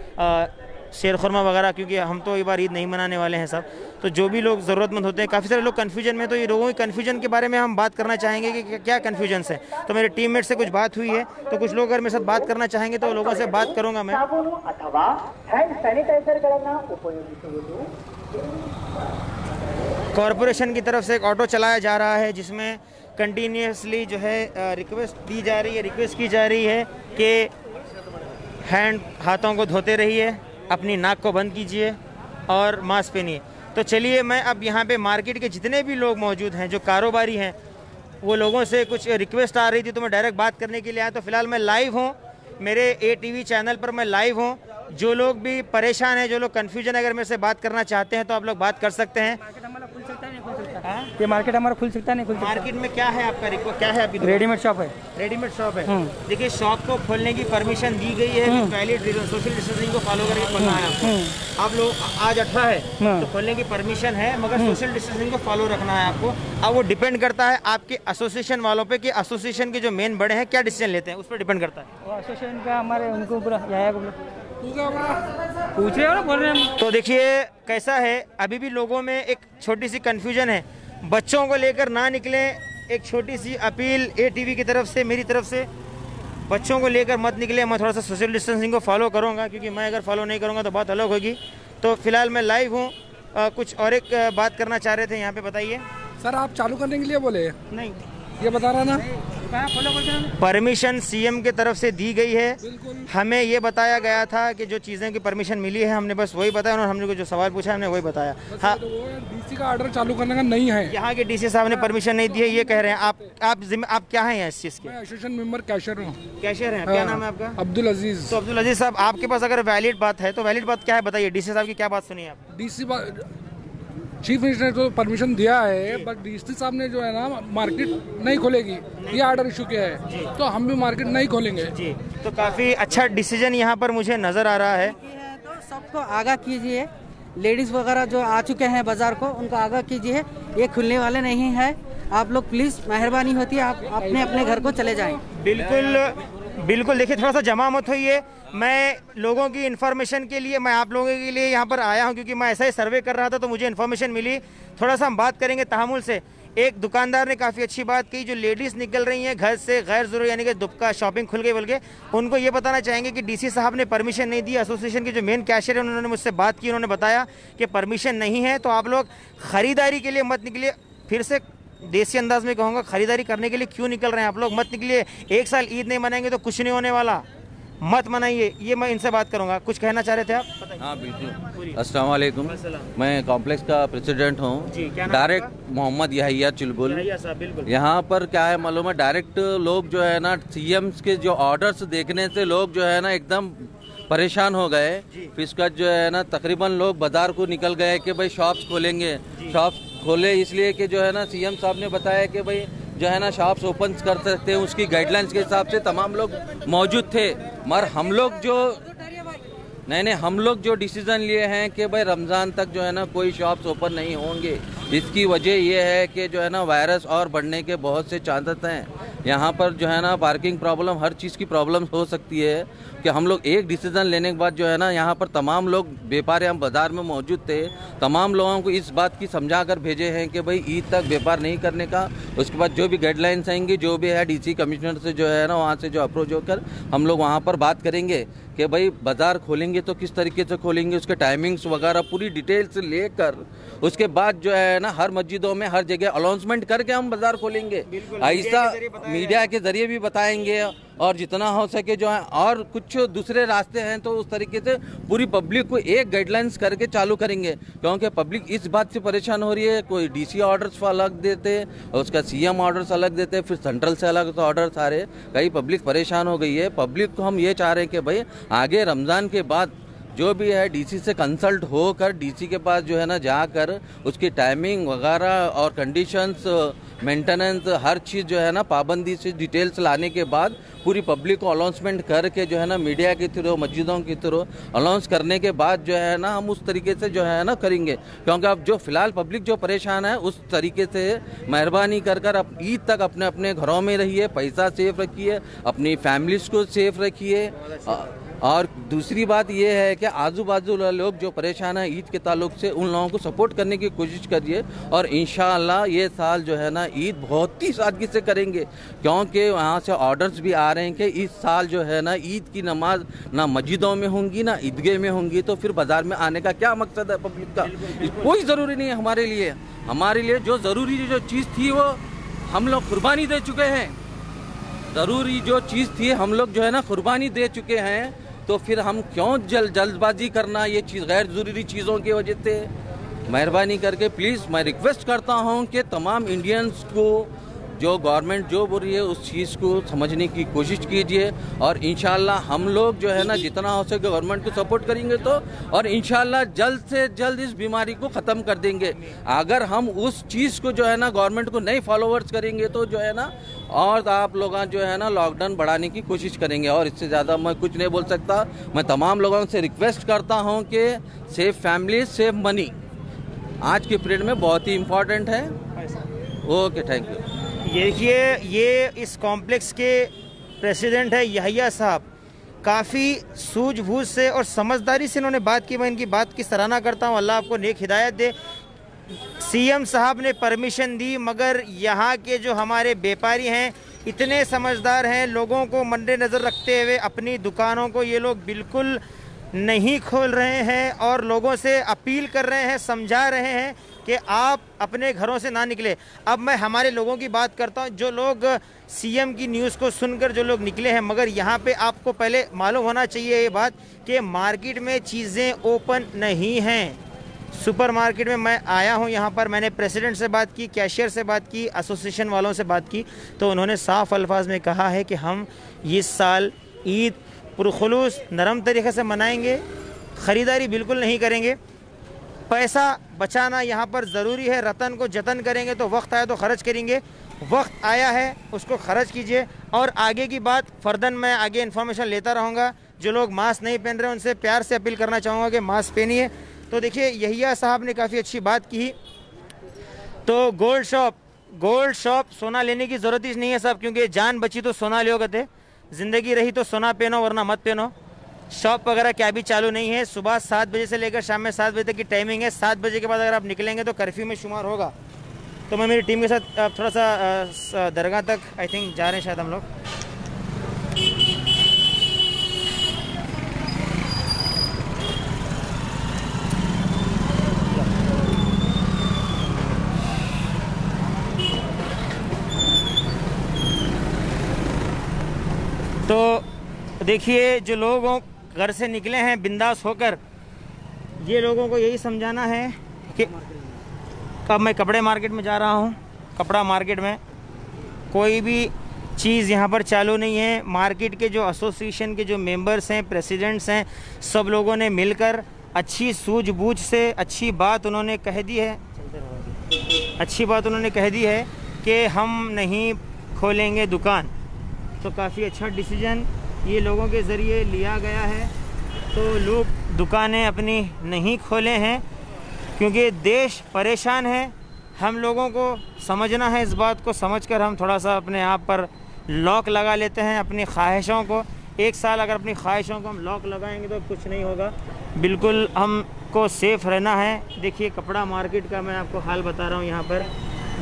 शेर खुरमा वगैरह, क्योंकि हम तो एक बार ईद नहीं मनाने वाले हैं सब। तो जो भी लोग ज़रूरतमंद होते हैं, काफ़ी सारे लोग कन्फ्यूजन में, तो ये लोगों की कन्फ्यूजन के बारे में हम बात करना चाहेंगे कि क्या कन्फ्यूजन है। तो मेरे टीममेट से कुछ बात हुई है, तो कुछ लोग अगर मेरे साथ बात करना चाहेंगे तो लोगों से बात करूँगा मैं। कॉरपोरेशन की तरफ से एक ऑटो चलाया जा रहा है, जिसमें कंटिन्यूसली जो है रिक्वेस्ट दी जा रही है, रिक्वेस्ट की जा रही है कि हाथों को धोते रहिए, अपनी नाक को बंद कीजिए और मास्क पहनिए। तो चलिए, मैं अब यहाँ पे मार्केट के जितने भी लोग मौजूद हैं, जो कारोबारी हैं, वो लोगों से कुछ रिक्वेस्ट आ रही थी, तो मैं डायरेक्ट बात करने के लिए आया। तो फिलहाल मैं लाइव हूँ, मेरे ATV चैनल पर मैं लाइव हूँ। जो लोग भी परेशान हैं, जो लोग कन्फ्यूजन, अगर मेरे से बात करना चाहते हैं तो आप लोग बात कर सकते हैं। ये मार्केट हमारा खुल सकता है, नहीं खुल सकता? मार्केट में क्या है आपका रिक्वेस्ट, क्या है आपकी? रेडीमेड शॉप है। रेडीमेड शॉप है। देखिए, शॉप को खोलने की परमिशन दी गई है, पहले सोशल डिस्टेंसिंग को फॉलो करके खोलना है आपको। आप लोग आज 18 है तो खोलने की परमिशन है, मगर सोशल डिस्टेंसिंग को फॉलो रखना है आपको। अब वो डिपेंड करता है आपके एसोसिएशन वालों पे कि एसोसिएशन के जो मेन बड़े हैं क्या डिसीजन लेते हैं, उस पर डिपेंड करता है। एसोसिएशन का हमारे उनको पूछ रहे हो ना, बोल रहे हैं। तो देखिए कैसा है, अभी भी लोगों में एक छोटी सी कन्फ्यूजन है। बच्चों को लेकर ना निकलें, एक छोटी सी अपील ATV की तरफ से, मेरी तरफ से, बच्चों को लेकर मत निकले। मैं थोड़ा सा सोशल डिस्टेंसिंग को फॉलो करूंगा, क्योंकि मैं अगर फॉलो नहीं करूंगा तो बात अलग होगी। तो फिलहाल मैं लाइव हूँ। कुछ और एक बात करना चाह रहे थे यहाँ पे, बताइए सर। आप चालू करने के लिए बोले? नहीं, ये बता रहा ना, परमिशन CM के तरफ से दी गई है। हमें ये बताया गया था कि जो चीज़ें की परमिशन मिली है, हमने बस वही बताया, और हमने जो सवाल पूछा हमने वही बताया। हाँ, DC का ऑर्डर चालू करने का नहीं है। यहाँ के DC साहब ने परमिशन नहीं दी है, ये कह रहे हैं। आप क्या हैं इस चीज़ के? मैं एसोसिएशन मेंबर कैशियर हूँ। कैशियर हैं? क्या नाम है आपका? अब्दुल अजीज। तो अब्दुल अजीज साहब, आपके पास अगर वैलिड बात है तो वैलिड बात क्या है, बताइए। DC साहब की क्या बात सुनी आप? चीफ मिनिस्टर ने तो परमिशन दिया है, बट DC साहब ने जो है ना, मार्केट नहीं खोलेगी, ये ऑर्डर इशू किया है, तो हम भी मार्केट नहीं खोलेंगे जी। तो काफ़ी अच्छा डिसीजन यहाँ पर मुझे नज़र आ रहा है। तो सबको आगाह कीजिए, लेडीज़ वगैरह जो आ चुके हैं बाजार को, उनको आगाह कीजिए, ये खुलने वाले नहीं है। आप लोग प्लीज़, मेहरबानी होती है, आप अपने अपने घर को चले जाएं। बिल्कुल बिल्कुल। देखिए, थोड़ा सा जमा मत होइए। मैं लोगों की इन्फॉर्मेशन के लिए, मैं आप लोगों के लिए यहाँ पर आया हूँ, क्योंकि मैं ऐसा ही सर्वे कर रहा था तो मुझे इन्फॉर्मेशन मिली। थोड़ा सा हम बात करेंगे तहमुल से। एक दुकानदार ने काफ़ी अच्छी बात कही, जो लेडीज़ निकल रही हैं घर से गैर ज़रूरी, यानी कि दुबका शॉपिंग खुल गई बोल के, उनको ये बताना चाहेंगे कि DC साहब ने परमिशन नहीं दी। एसोसिएशन के जो मेन कैशियर हैं, उन्होंने मुझसे बात की, उन्होंने बताया कि परमिशन नहीं है, तो आप लोग ख़रीदारी के लिए मत निकलिए। फिर से देसी अंदाज में कहूँगा, ख़रीदारी करने के लिए क्यों निकल रहे हैं आप लोग? मत निकलिए। एक साल ईद नहीं मनाएंगे तो कुछ नहीं होने वाला, मत मनाइए। ये मैं इनसे बात करूंगा। कुछ कहना चाह रहे थे आप? हाँ बिल्कुल। अस्सलाम वालेकुम। मैं कॉम्प्लेक्स का प्रेसिडेंट हूँ, डायरेक्ट मोहम्मद यहिया चुलबुल। यहाँ पर क्या है मालूम है, डायरेक्ट लोग जो है ना, CM के जो ऑर्डर्स देखने से लोग जो है ना एकदम परेशान हो गए। फिर इसका जो है ना, तकरीबन लोग बाजार को निकल गए कि भाई शॉप्स खोलेंगे। शॉप्स खोले इसलिए कि जो है ना, CM साहब ने बताया कि भाई जो है ना, शॉप्स ओपन कर सकते हैं, उसकी गाइडलाइंस के हिसाब से तमाम लोग मौजूद थे। मगर हम लोग जो डिसीजन लिए हैं कि भाई रमज़ान तक जो है ना कोई शॉप्स ओपन नहीं होंगे। इसकी वजह यह है कि जो है ना, वायरस और बढ़ने के बहुत से चांसेस हैं। यहाँ पर जो है ना पार्किंग प्रॉब्लम, हर चीज़ की प्रॉब्लम हो सकती है कि हम लोग एक डिसीज़न लेने के बाद जो है ना यहाँ पर तमाम लोग व्यापारी हम बाज़ार में मौजूद थे, तमाम लोगों को इस बात की समझा कर भेजे हैं कि भाई ईद तक व्यापार नहीं करने का। उसके बाद जो भी गाइडलाइंस आएंगी, जो भी है डीसी कमिश्नर से जो है ना वहाँ से जो अप्रोच होकर हम लोग वहाँ पर बात करेंगे कि भाई बाज़ार खोलेंगे तो किस तरीके से खोलेंगे, उसके टाइमिंग्स वगैरह पूरी डिटेल्स लेकर उसके बाद जो है ना हर मस्जिदों में हर जगह अनाउंसमेंट करके हम बाज़ार खोलेंगे। ऐसा मीडिया के ज़रिए भी बताएंगे और जितना हो सके जो है, और कुछ दूसरे रास्ते हैं तो उस तरीके से पूरी पब्लिक को एक गाइडलाइंस करके चालू करेंगे, क्योंकि पब्लिक इस बात से परेशान हो रही है। कोई डीसी ऑर्डर्स अलग देते, उसका सीएम ऑर्डर्स अलग देते, फिर सेंट्रल से अलग ऑर्डर्स आ रहे, कई पब्लिक परेशान हो गई है। पब्लिक को हम ये चाह रहे हैं कि भाई आगे रमज़ान के बाद जो भी है डीसी से कंसल्ट होकर डीसी के पास जो है ना जाकर उसकी टाइमिंग वगैरह और कंडीशंस, मेंटेनेंस, हर चीज़ जो है ना पाबंदी से डिटेल्स लाने के बाद पूरी पब्लिक को अनाउंसमेंट करके जो है ना मीडिया के थ्रू, मस्जिदों के थ्रू अनाउंस करने के बाद जो है ना हम उस तरीके से जो है ना करेंगे। क्योंकि अब जो फ़िलहाल पब्लिक जो परेशान है उस तरीके से मेहरबानी कर अब ईद तक अपने अपने घरों में रहिए, पैसा सेफ रखिए, अपनी फैमिलीज़ को सेफ रखिए। और दूसरी बात ये है कि आजू बाजू लोग जो परेशान हैं ईद के ताल्लुक से, उन लोगों को सपोर्ट करने की कोशिश करिए। और इंशाअल्लाह ये साल जो है ना ईद बहुत ही सादगी से करेंगे, क्योंकि वहाँ से ऑर्डर्स भी आ रहे हैं कि इस साल जो है ना ईद की नमाज ना मस्जिदों में होंगी ना ईदगाह में होंगी, तो फिर बाज़ार में आने का क्या मकसद है पब्लिक का? कोई ज़रूरी नहीं है हमारे लिए। हमारे लिए जो ज़रूरी जो चीज़ थी वो हम लोग कुर्बानी दे चुके हैं। ज़रूरी जो चीज़ थी हम लोग जो है ना कुर्बानी दे चुके हैं, तो फिर हम क्यों जल्दबाजी करना ये चीज़ गैर ज़रूरी चीज़ों की वजह से? मेहरबानी करके प्लीज़ मैं रिक्वेस्ट करता हूं कि तमाम इंडियंस को जो गवर्नमेंट जो बोल रही है उस चीज़ को समझने की कोशिश कीजिए। और इंशाल्लाह हम लोग जो है ना जितना हो सके गवर्नमेंट को सपोर्ट करेंगे तो, और इंशाल्लाह जल्द से जल्द इस बीमारी को ख़त्म कर देंगे। अगर हम उस चीज़ को जो है ना गवर्नमेंट को नहीं फॉलोवर्स करेंगे तो जो है ना और आप लोग जो है ना लॉकडाउन बढ़ाने की कोशिश करेंगे। और इससे ज़्यादा मैं कुछ नहीं बोल सकता। मैं तमाम लोगों से रिक्वेस्ट करता हूँ कि सेफ फैमिली सेफ मनी आज के पीरियड में बहुत ही इम्पोर्टेंट है। Okay, thank you. ये इस कॉम्प्लेक्स के प्रेसिडेंट है यहिया साहब। काफ़ी सूझबूझ से और समझदारी से इन्होंने बात की। मैं इनकी बात की सराहना करता हूँ। अल्लाह आपको नेक हिदायत दे। सीएम साहब ने परमिशन दी, मगर यहाँ के जो हमारे व्यापारी हैं इतने समझदार हैं, लोगों को मद्देनज़र रखते हुए अपनी दुकानों को ये लोग बिल्कुल नहीं खोल रहे हैं और लोगों से अपील कर रहे हैं, समझा रहे हैं कि आप अपने घरों से ना निकले। अब मैं हमारे लोगों की बात करता हूं, जो लोग सीएम की न्यूज़ को सुनकर जो लोग निकले हैं, मगर यहाँ पे आपको पहले मालूम होना चाहिए ये बात कि मार्केट में चीज़ें ओपन नहीं हैं। सुपरमार्केट में मैं आया हूँ, यहाँ पर मैंने प्रेसिडेंट से बात की, कैशियर से बात की, एसोसिएशन वालों से बात की, तो उन्होंने साफ अल्फाज में कहा है कि हम इस साल ईद पुरखुलूस नरम तरीक़े से मनाएंगे, ख़रीदारी बिल्कुल नहीं करेंगे। पैसा बचाना यहाँ पर ज़रूरी है, रतन को जतन करेंगे तो वक्त आया तो ख़र्च करेंगे। वक्त आया है उसको ख़र्च कीजिए। और आगे की बात फ़र्दन मैं आगे इन्फॉर्मेशन लेता रहूँगा। जो लोग मास्क नहीं पहन रहे उनसे प्यार से अपील करना चाहूँगा कि मास्क पहनिए। तो देखिए यहिया साहब ने काफ़ी अच्छी बात की। तो गोल्ड शॉप सोना लेने की ज़रूरत ही नहीं है साहब, क्योंकि जान बची तो सोना लियोगे थे, ज़िंदगी रही तो सोना पहनो वरना मत पहनो। शॉप वगैरह क्या भी चालू नहीं है। सुबह 7 बजे से लेकर शाम में 7 बजे तक की टाइमिंग है। 7 बजे के बाद अगर आप निकलेंगे तो कर्फ्यू में शुमार होगा। तो मैं मेरी टीम के साथ थोड़ा सा दरगाह तक आई थिंक जा रहे हैं शायद हम लोग। तो देखिए जो लोग घर से निकले हैं बिंदास होकर, ये लोगों को यही समझाना है कि अब मैं कपड़े मार्केट में जा रहा हूँ। कपड़ा मार्केट में कोई भी चीज़ यहाँ पर चालू नहीं है। मार्केट के जो एसोसिएशन के जो मेंबर्स हैं, प्रेसिडेंट्स हैं, सब लोगों ने मिलकर अच्छी सूझबूझ से अच्छी बात उन्होंने कह दी है कि हम नहीं खोलेंगे दुकान। तो काफ़ी अच्छा डिसीजन ये लोगों के ज़रिए लिया गया है। तो लोग दुकानें अपनी नहीं खोले हैं क्योंकि देश परेशान है। हम लोगों को समझना है, इस बात को समझकर हम थोड़ा सा अपने आप पर लॉक लगा लेते हैं अपनी ख्वाहिशों को। 1 साल अगर अपनी ख्वाहिशों को हम लॉक लगाएंगे तो कुछ नहीं होगा, बिल्कुल हमको सेफ़ रहना है। देखिए कपड़ा मार्केट का मैं आपको हाल बता रहा हूँ। यहाँ पर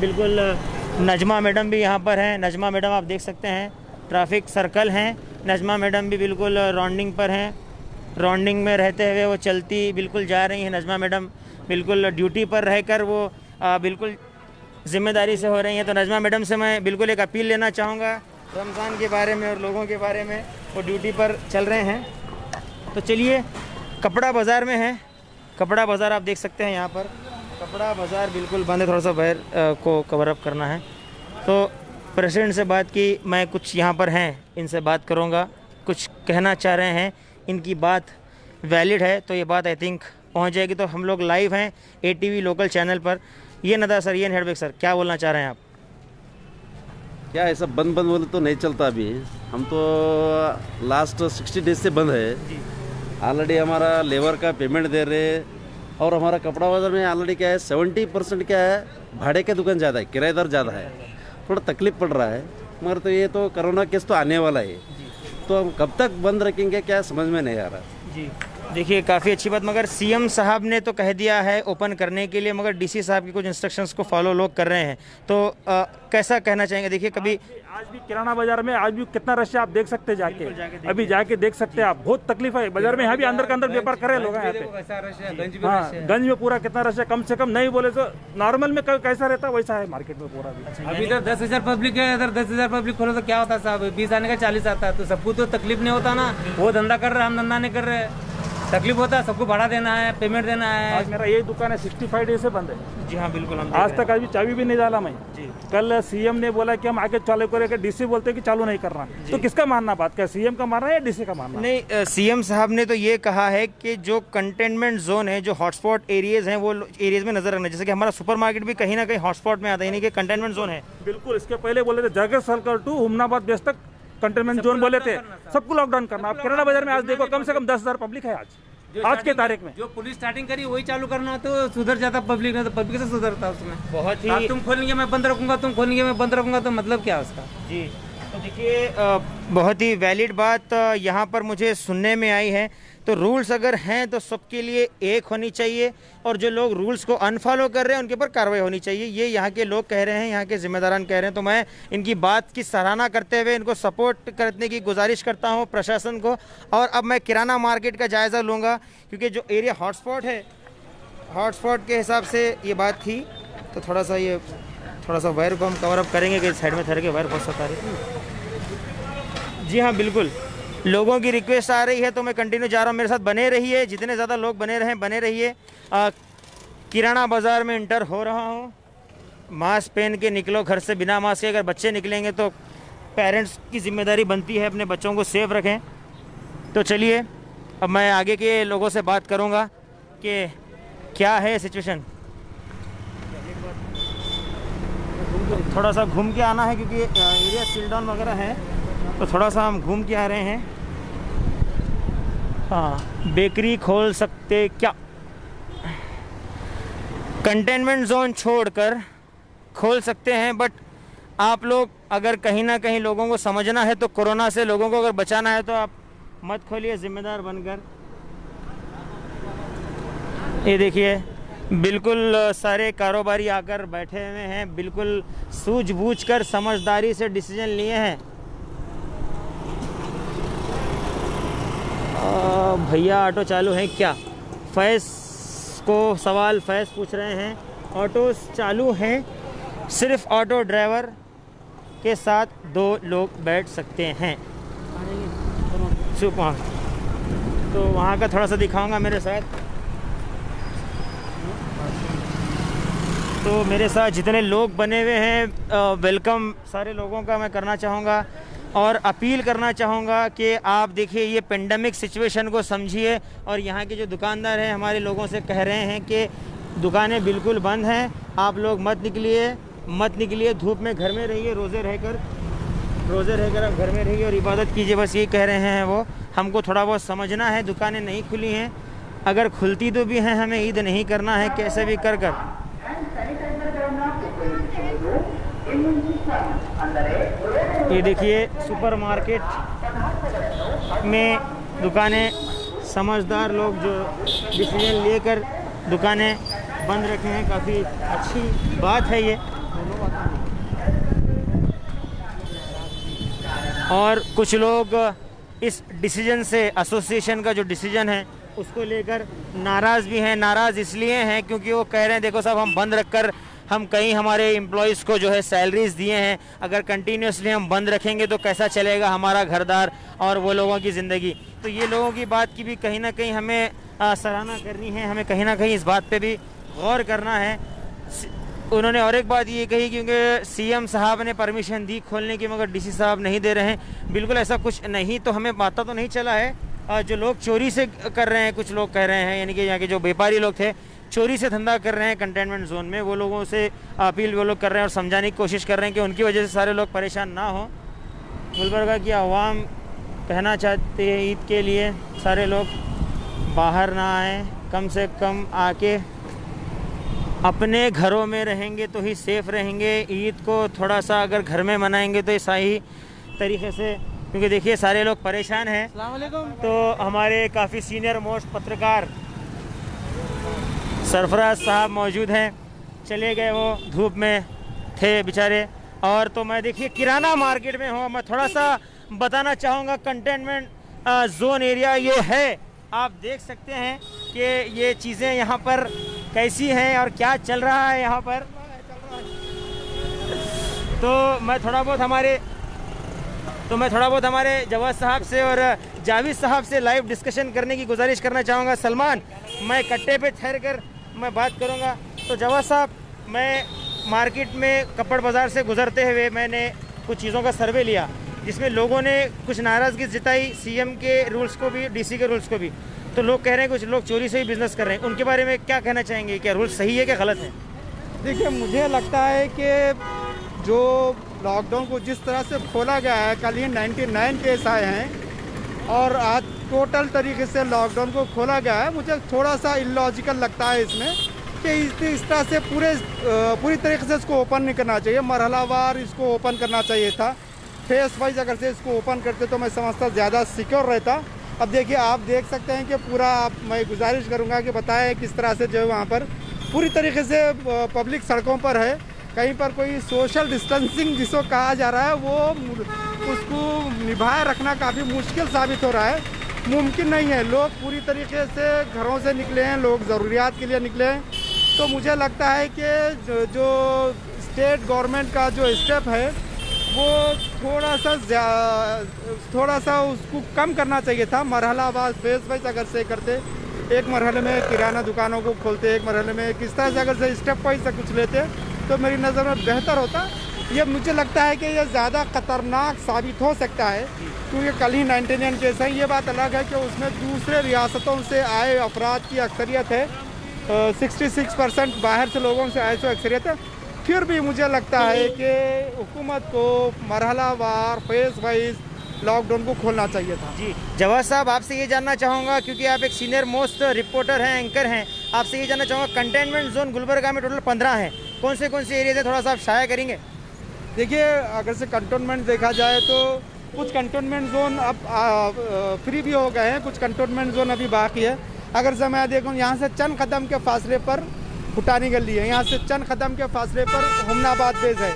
बिल्कुल नजमा मैडम भी यहाँ पर हैं। नजमा मैडम आप देख सकते हैं, ट्रैफिक सर्कल हैं। नजमा मैडम भी बिल्कुल राउंडिंग पर हैं, राउंडिंग में रहते हुए वो चलती बिल्कुल जा रही हैं। नजमा मैडम बिल्कुल ड्यूटी पर रहकर वो बिल्कुल ज़िम्मेदारी से हो रही हैं। तो नजमा मैडम से मैं बिल्कुल एक अपील लेना चाहूँगा रमज़ान के बारे में और लोगों के बारे में। वो ड्यूटी पर चल रहे हैं। तो चलिए कपड़ा बाज़ार में है। कपड़ा बाज़ार आप देख सकते हैं, यहाँ पर कपड़ा बाज़ार बिल्कुल बंद है। थोड़ा सा बाहर को कवर अप करना है। तो प्रेसिडेंट से बात की, मैं कुछ यहाँ पर हैं इनसे बात करूँगा, कुछ कहना चाह रहे हैं, इनकी बात वैलिड है तो ये बात आई थिंक पहुँच जाएगी। तो हम लोग लाइव हैं ATV लोकल चैनल पर। ये नदा सर, ये हेडबेक सर, क्या बोलना चाह रहे हैं आप? क्या ऐसा बंद बोले तो नहीं चलता। अभी हम तो लास्ट 60 डेज से बंद है। ऑलरेडी हमारा लेबर का पेमेंट दे रहे, और हमारा कपड़ा बाजार में ऑलरेडी क्या है 70% क्या है भाड़े के दुकान ज़्यादा है, किराएदार ज़्यादा है, थोड़ा तकलीफ पड़ रहा है। मगर तो ये तो कोरोना केस तो आने वाला है, तो हम कब तक बंद रखेंगे क्या समझ में नहीं आ रहा जी। देखिए काफ़ी अच्छी बात, मगर CM साहब ने तो कह दिया है ओपन करने के लिए, मगर DC साहब की कुछ इंस्ट्रक्शंस को फॉलो लोग कर रहे हैं। तो कैसा कहना चाहेंगे? देखिए कभी आज भी किराना बाजार में आज भी कितना रश है आप देख सकते हैं, जाके अभी जाके देख सकते हैं आप। बहुत तकलीफ है बाजार में। यहाँ भी अंदर के अंदर व्यापार कर रहे लोग यहाँ पे। हाँ, गंज में पूरा कितना रश है, कम से कम नहीं बोले तो नॉर्मल में कैसा रहता है वैसा है मार्केट में पूरा भी। अभी इधर 10,000 पब्लिक है, इधर 10,000 पब्लिक खोलो तो क्या होता है साहब? 20 आने का 40 आता है, तो सबको तो तकलीफ नहीं होता ना। वो धंधा कर रहे हैं, हम धंधा नहीं कर रहे, तकलीफ होता है। सबको भाड़ा देना है, पेमेंट देना है। आज मेरा यही दुकान है 65 डेज से बंद है। जी हाँ बिल्कुल, हम आज तक अभी चाबी भी नहीं डाला मैं जी। कल CM ने बोला कि हम आगे चालू करेंगे, DC बोलते हैं कि चालू नहीं करना। तो किसका मानना बात, क्या CM का मानना है या DC का मानना? नहीं, CM साहब ने तो ये कहा है कि जो कंटेनमेंट जोन है, जो हॉटस्पॉट एरियाज हैं, वो एरियाज में नजर रखना। जैसे कि हमारा सुपरमार्केट भी कहीं ना कहीं हॉटस्पॉट में आता है, यानी कि कंटेनमेंट जोन है। बिल्कुल, इसके पहले बोले थे जगह सर्कल टू हुमनाबाद बेस तक कंटेनमेंट जोन बोले थे, सबको लॉकडाउन करना। आप किराना बाजार में आज देखो कम से कम 10,000 पब्लिक है आज के तारीख में। जो पुलिस स्टार्टिंग करी वही चालू करना तो सुधर जाता पब्लिक, ने तो पब्लिक से सुधरता उसमें। बहुत ही तुम खोलेंगे मैं बंद रखूंगा, तुम खोलेंगे मैं बंद रखूंगा, तो मतलब क्या उसका? जी तो देखिए बहुत ही वैलिड बात यहाँ पर मुझे सुनने में आई है। तो रूल्स अगर हैं तो सबके लिए एक होनी चाहिए, और जो लोग रूल्स को अनफॉलो कर रहे हैं उनके ऊपर कार्रवाई होनी चाहिए। ये यहाँ के लोग कह रहे हैं, यहाँ के जिम्मेदारान कह रहे हैं। तो मैं इनकी बात की सराहना करते हुए इनको सपोर्ट करने की गुजारिश करता हूँ प्रशासन को। और अब मैं किराना मार्केट का जायज़ा लूँगा, क्योंकि जो एरिया हॉटस्पॉट है, हॉटस्पॉट के हिसाब से ये बात थी। तो थोड़ा सा वायर को हम कवर अप करेंगे कि साइड में ठहर के वायर बहुत सता रही। जी हाँ बिल्कुल, लोगों की रिक्वेस्ट आ रही है तो मैं कंटिन्यू जा रहा हूँ। मेरे साथ बने रहिए, जितने ज़्यादा लोग बने रहिए। किराना बाज़ार में इंटर हो रहा हूँ। मास्क पहन के निकलो घर से, बिना मास्क के अगर बच्चे निकलेंगे तो पेरेंट्स की जिम्मेदारी बनती है अपने बच्चों को सेफ रखें। तो चलिए अब मैं आगे के लोगों से बात करूँगा कि क्या है सिचुएशन। थोड़ा सा घूम के आना है क्योंकि एरिया सील डाउन वगैरह है, तो थोड़ा सा हम घूम के आ रहे हैं। हाँ, बेकरी खोल सकते क्या? कंटेनमेंट जोन छोड़कर खोल सकते हैं, बट आप लोग अगर कहीं ना कहीं लोगों को समझना है तो कोरोना से लोगों को अगर बचाना है तो आप मत खोलिए जिम्मेदार बनकर। ये देखिए बिल्कुल सारे कारोबारी आकर बैठे हुए हैं, बिल्कुल सूझबूझकर समझदारी से डिसीजन लिए हैं। भैया ऑटो चालू है क्या? फैज़ को सवाल फैज़ पूछ रहे हैं। ऑटो चालू हैं, सिर्फ ऑटो ड्राइवर के साथ 2 लोग बैठ सकते हैं। वहाँ तो वहाँ का थोड़ा सा दिखाऊंगा मेरे साथ। तो मेरे साथ जितने लोग बने हुए हैं, वेलकम सारे लोगों का मैं करना चाहूँगा और अपील करना चाहूँगा कि आप देखिए ये पेंडेमिक सिचुएशन को समझिए। और यहाँ के जो दुकानदार हैं हमारे लोगों से कह रहे हैं कि दुकानें बिल्कुल बंद हैं, आप लोग मत निकलिए, धूप में घर में रहिए, रोज़े रहकर आप घर में रहिए और इबादत कीजिए, बस ये कह रहे हैं वो। हमको थोड़ा बहुत समझना है, दुकानें नहीं खुली हैं, अगर खुलती तो भी हैं हमें ईद नहीं करना है कैसे भी कर ये देखिए सुपरमार्केट में दुकानें, समझदार लोग जो डिसीजन लेकर दुकानें बंद रखे हैं, काफ़ी अच्छी बात है ये। और कुछ लोग इस डिसीजन से, एसोसिएशन का जो डिसीजन है उसको लेकर नाराज़ भी हैं। नाराज़ इसलिए हैं क्योंकि वो कह रहे हैं देखो साहब, हम बंद रखकर हम कहीं हमारे एम्प्लॉयज़ को जो है सैलरीज दिए हैं, अगर कंटिन्यूसली हम बंद रखेंगे तो कैसा चलेगा हमारा घरदार और वो लोगों की ज़िंदगी। तो ये लोगों की बात की भी कहीं ना कहीं हमें सराहना करनी है, हमें कहीं ना कहीं इस बात पे भी गौर करना है। उन्होंने और एक बात ये कही क्योंकि सीएम साहब ने परमिशन दी खोलने की, मगर डीसी साहब नहीं दे रहे हैं। बिल्कुल ऐसा कुछ नहीं, तो हमें पता तो नहीं चला है। जो लोग चोरी से कर रहे हैं, कुछ लोग कह रहे हैं, यानी कि यहाँ के जो व्यापारी लोग थे चोरी से धंधा कर रहे हैं कंटेनमेंट जोन में, वो लोगों से अपील वो लोग कर रहे हैं और समझाने की कोशिश कर रहे हैं कि उनकी वजह से सारे लोग परेशान ना हो। गुलबर्गा की आवाम कहना चाहते हैं ईद के लिए सारे लोग बाहर ना आएँ, कम से कम आके अपने घरों में रहेंगे तो ही सेफ़ रहेंगे। ईद को थोड़ा सा अगर घर में मनाएंगे तो सही तरीके से, क्योंकि देखिए सारे लोग परेशान हैं। तो हमारे काफ़ी सीनियर मोस्ट पत्रकार सरफराज साहब मौजूद हैं, चले गए, वो धूप में थे बेचारे। और तो मैं देखिए किराना मार्केट में हूँ, मैं थोड़ा सा बताना चाहूँगा कंटेनमेंट जोन एरिया ये है। आप देख सकते हैं कि ये चीज़ें यहाँ पर कैसी हैं और क्या चल रहा है यहाँ पर। तो मैं थोड़ा बहुत हमारे जवाद साहब से और जावेद साहब से लाइव डिस्कशन करने की गुजारिश करना चाहूँगा। सलमान, मैं कट्टे पे ठहर कर मैं बात करूँगा। तो जवाद साहब, मैं मार्केट में कपड़ बाज़ार से गुजरते हुए मैंने कुछ चीज़ों का सर्वे लिया जिसमें लोगों ने कुछ नाराज़गी जताई सीएम के रूल्स को भी, डीसी के रूल्स को भी। तो लोग कह रहे हैं कुछ लोग चोरी से ही बिज़नेस कर रहे हैं, उनके बारे में क्या कहना चाहेंगे? क्या रूल्स सही है क्या गलत है? देखिए, मुझे लगता है कि जो लॉकडाउन को जिस तरह से खोला गया है, कल ही 99 केस आए हैं और आज टोटल तरीके से लॉकडाउन को खोला गया है, मुझे थोड़ा सा इलॉजिकल लगता है इसमें कि इस तरह से पूरी तरीके से इसको ओपन नहीं करना चाहिए। मरहलावार इसको ओपन करना चाहिए था। फेस वाइज अगर से इसको ओपन करते तो मैं समझता ज़्यादा सिक्योर रहता। अब देखिए, आप देख सकते हैं कि पूरा मैं गुजारिश करूंगा कि बताएं किस तरह से जो है वहाँ पर पूरी तरीके से पब्लिक सड़कों पर है। कहीं पर कोई सोशल डिस्टेंसिंग जिसको कहा जा रहा है वो उसको निभाए रखना काफ़ी मुश्किल साबित हो रहा है, मुमकिन नहीं है। लोग पूरी तरीके से घरों से निकले हैं, लोग ज़रूरियात के लिए निकले हैं। तो मुझे लगता है कि जो स्टेट गवर्नमेंट का जो स्टेप है वो थोड़ा सा उसको कम करना चाहिए था। मरहलावार फेज वाइज अगर से करते, एक मरहले में किराना दुकानों को खोलते, एक मरहले में किस तरह से अगर से स्टेप वाइज से कुछ लेते तो मेरी नज़र में बेहतर होता। ये मुझे लगता है कि ये ज़्यादा ख़तरनाक साबित हो सकता है क्योंकि कल ही 99 केस हैं। ये बात अलग है कि उसमें दूसरे रियासतों से आए अफराद की अक्सरियत है, 66% बाहर से लोगों से आए सो अक्सरियत है। फिर भी मुझे लगता है कि हुकूमत को मरहलावार फेज वाइज लॉकडाउन को खोलना चाहिए था। जी जवाद साहब, आपसे ये जानना चाहूँगा क्योंकि आप एक सीनियर मोस्ट रिपोर्टर हैं, एंकर हैं, आपसे ये जानना चाहूँगा कंटेनमेंट जोन गुलबर्गा में टोटल 15 हैं, कौन से एरिया है, थोड़ा सा आप शाया करेंगे? देखिए, अगर से कंटोनमेंट देखा जाए तो कुछ कंटोनमेंट जोन अब फ्री भी हो गए हैं, कुछ कंटोनमेंट जोन अभी बाकी है। अगर से मैं देखूँ, यहाँ से चंद कदम के फासले पर भुटानी गली है, यहाँ से चंद कदम के फासले पर हुमनाबाद बेस है,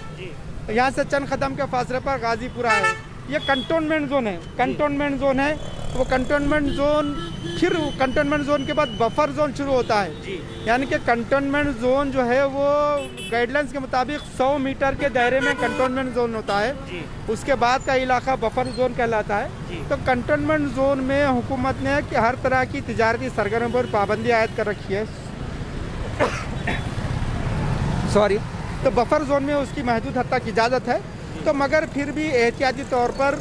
यहाँ से चंद कदम के फासले पर गाजीपुरा है। ये कंटोनमेंट जोन है, कंटोनमेंट जोन है। वो कंटोनमेंट जोन, फिर कंटोनमेंट जोन के बाद बफर जोन शुरू होता है। यानी कि कंटोनमेंट जोन जो है वो गाइडलाइंस के मुताबिक 100 मीटर के दायरे में कंटोनमेंट जोन होता है। उसके बाद का इलाका बफर जोन कहलाता है। तो कंटोनमेंट जोन में हुकूमत ने कि हर तरह की तिजारती सरगर्मियों पर पाबंदी आयद कर रखी है। सॉरी, तो बफर जोन में उसकी महदूद हद तक इजाज़त है। तो मगर फिर भी एहतियाती तौर पर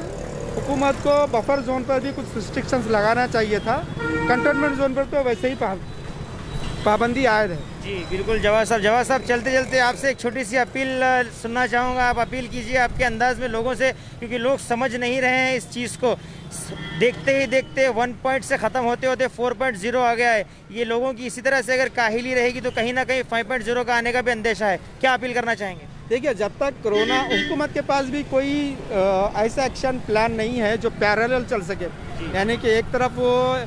हुकूमत को बफर जोन पर भी कुछ रिस्ट्रिक्शंस लगाना चाहिए था। कंटोनमेंट जोन पर तो वैसे ही पाबंदी आयद है। जी बिल्कुल। जवाद साहब चलते चलते आपसे एक छोटी सी अपील सुनना चाहूँगा। आप अपील कीजिए आपके अंदाज में लोगों से, क्योंकि लोग समझ नहीं रहे हैं इस चीज़ को। देखते ही देखते 1 पॉइंट से ख़त्म होते होते 4.0 आ गया है। ये लोगों की इसी तरह से अगर काहिली रहेगी तो कहीं ना कहीं 5.0 का आने का भी अंदेशा है। क्या अपील करना चाहेंगे? देखिए, जब तक कोरोना, हुकूमत के पास भी कोई ऐसा एक्शन प्लान नहीं है जो पैरेलल चल सके, यानी कि एक तरफ वो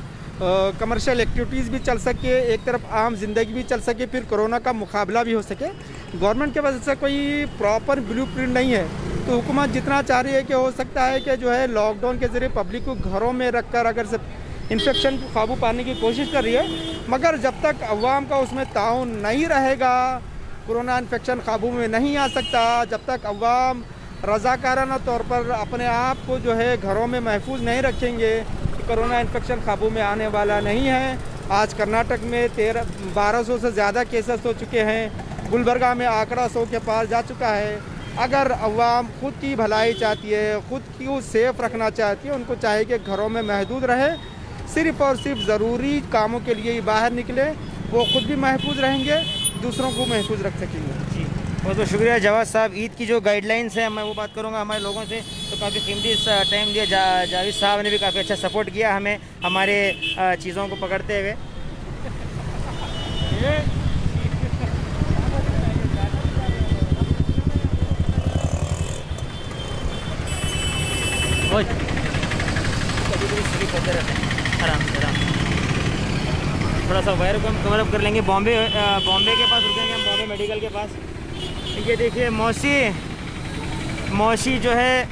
कमर्शियल एक्टिविटीज़ भी चल सके, एक तरफ आम जिंदगी भी चल सके, फिर कोरोना का मुकाबला भी हो सके। गवर्नमेंट के पास ऐसा कोई प्रॉपर ब्लूप्रिंट नहीं है। तो हुकूमत जितना चाह रही है कि हो सकता है कि जो है लॉकडाउन के ज़रिए पब्लिक को घरों में रखकर अगर से इन्फेक्शन को काबू पाने की कोशिश कर रही है, मगर जब तक अवाम का उसमें ताउन नहीं रहेगा, कोरोना इन्फेक्शन काबू में नहीं आ सकता। जब तक अवाम रज़ाकाराना तौर पर अपने आप को जो है घरों में महफूज नहीं रखेंगे, कोरोना इन्फेक्शन काबू में आने वाला नहीं है। आज कर्नाटक में 1200 से ज़्यादा केसेस हो चुके हैं, गुलबर्गा में आंकड़ा 100 के पार जा चुका है। अगर अवाम खुद की भलाई चाहती है, खुद को सेफ रखना चाहती है, उनको चाहिए कि घरों में महदूद रहे, सिर्फ़ और सिर्फ ज़रूरी कामों के लिए ही बाहर निकले, वो खुद भी महफूज रहेंगे, दूसरों को महफूज रख सकेंगे। जी, बहुत बहुत शुक्रिया जवाद साहब। ईद की जो गाइडलाइंस है, मैं वो बात करूंगा हमारे लोगों से, तो काफ़ी कीमती टाइम दिया। जावेद साहब ने भी काफ़ी अच्छा सपोर्ट किया हमें हमारे चीज़ों को पकड़ते हुए। आराम से आराम, थोड़ा सा वायर को हम कवर अप कर लेंगे। बॉम्बे के पास रुकेंगे हम, बॉम्बे मेडिकल के पास। ये देखिए मौसी जो है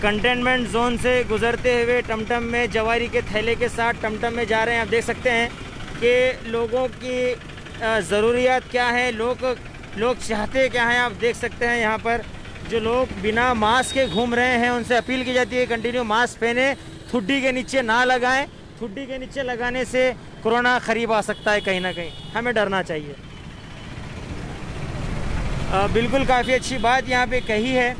कंटेनमेंट जोन से गुजरते हुए टमटम में जवारी के थैले के साथ टमटम में जा रहे हैं। आप देख सकते हैं कि लोगों की ज़रूरियात क्या है, लोग चाहते क्या हैं। आप देख सकते हैं यहाँ पर जो लोग बिना मास्क के घूम रहे हैं, उनसे अपील की जाती है कंटिन्यू मास्क पहने, ठुड्डी के नीचे ना लगाएं। ठुड्डी के नीचे लगाने से कोरोना करीब आ सकता है, कहीं ना कहीं हमें डरना चाहिए। बिल्कुल काफ़ी अच्छी बात यहाँ पे कही है।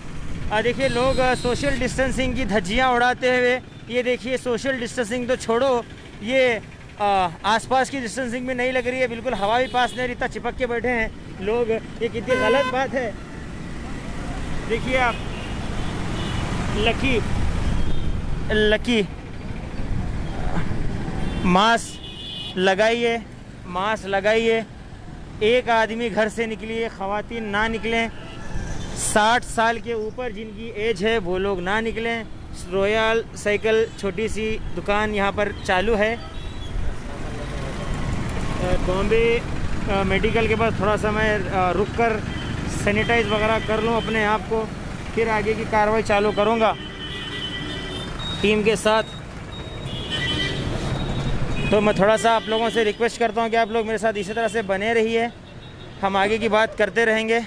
देखिए लोग सोशल डिस्टेंसिंग की धज्जियाँ उड़ाते हुए, ये देखिए सोशल डिस्टेंसिंग तो छोड़ो, ये आसपास की डिस्टेंसिंग भी नहीं लग रही है, बिल्कुल हवा भी पास नहीं, इतना चिपक के बैठे हैं लोग, ये कितनी गलत बात है। देखिए आप लकी मास्क लगाइए। एक आदमी घर से निकलिए, ख़वातीन ना निकलें। 60 साल के ऊपर जिनकी एज है वो लोग ना निकलें। रॉयल साइकिल छोटी सी दुकान यहाँ पर चालू है। बॉम्बे मेडिकल के पास थोड़ा सा मैं रुक कर सैनिटाइज वगैरह कर लूँ अपने आप को, फिर आगे की कार्रवाई चालू करूँगा टीम के साथ। तो मैं थोड़ा सा आप लोगों से रिक्वेस्ट करता हूँ कि आप लोग मेरे साथ इसी तरह से बने रहिए, हम आगे की बात करते रहेंगे।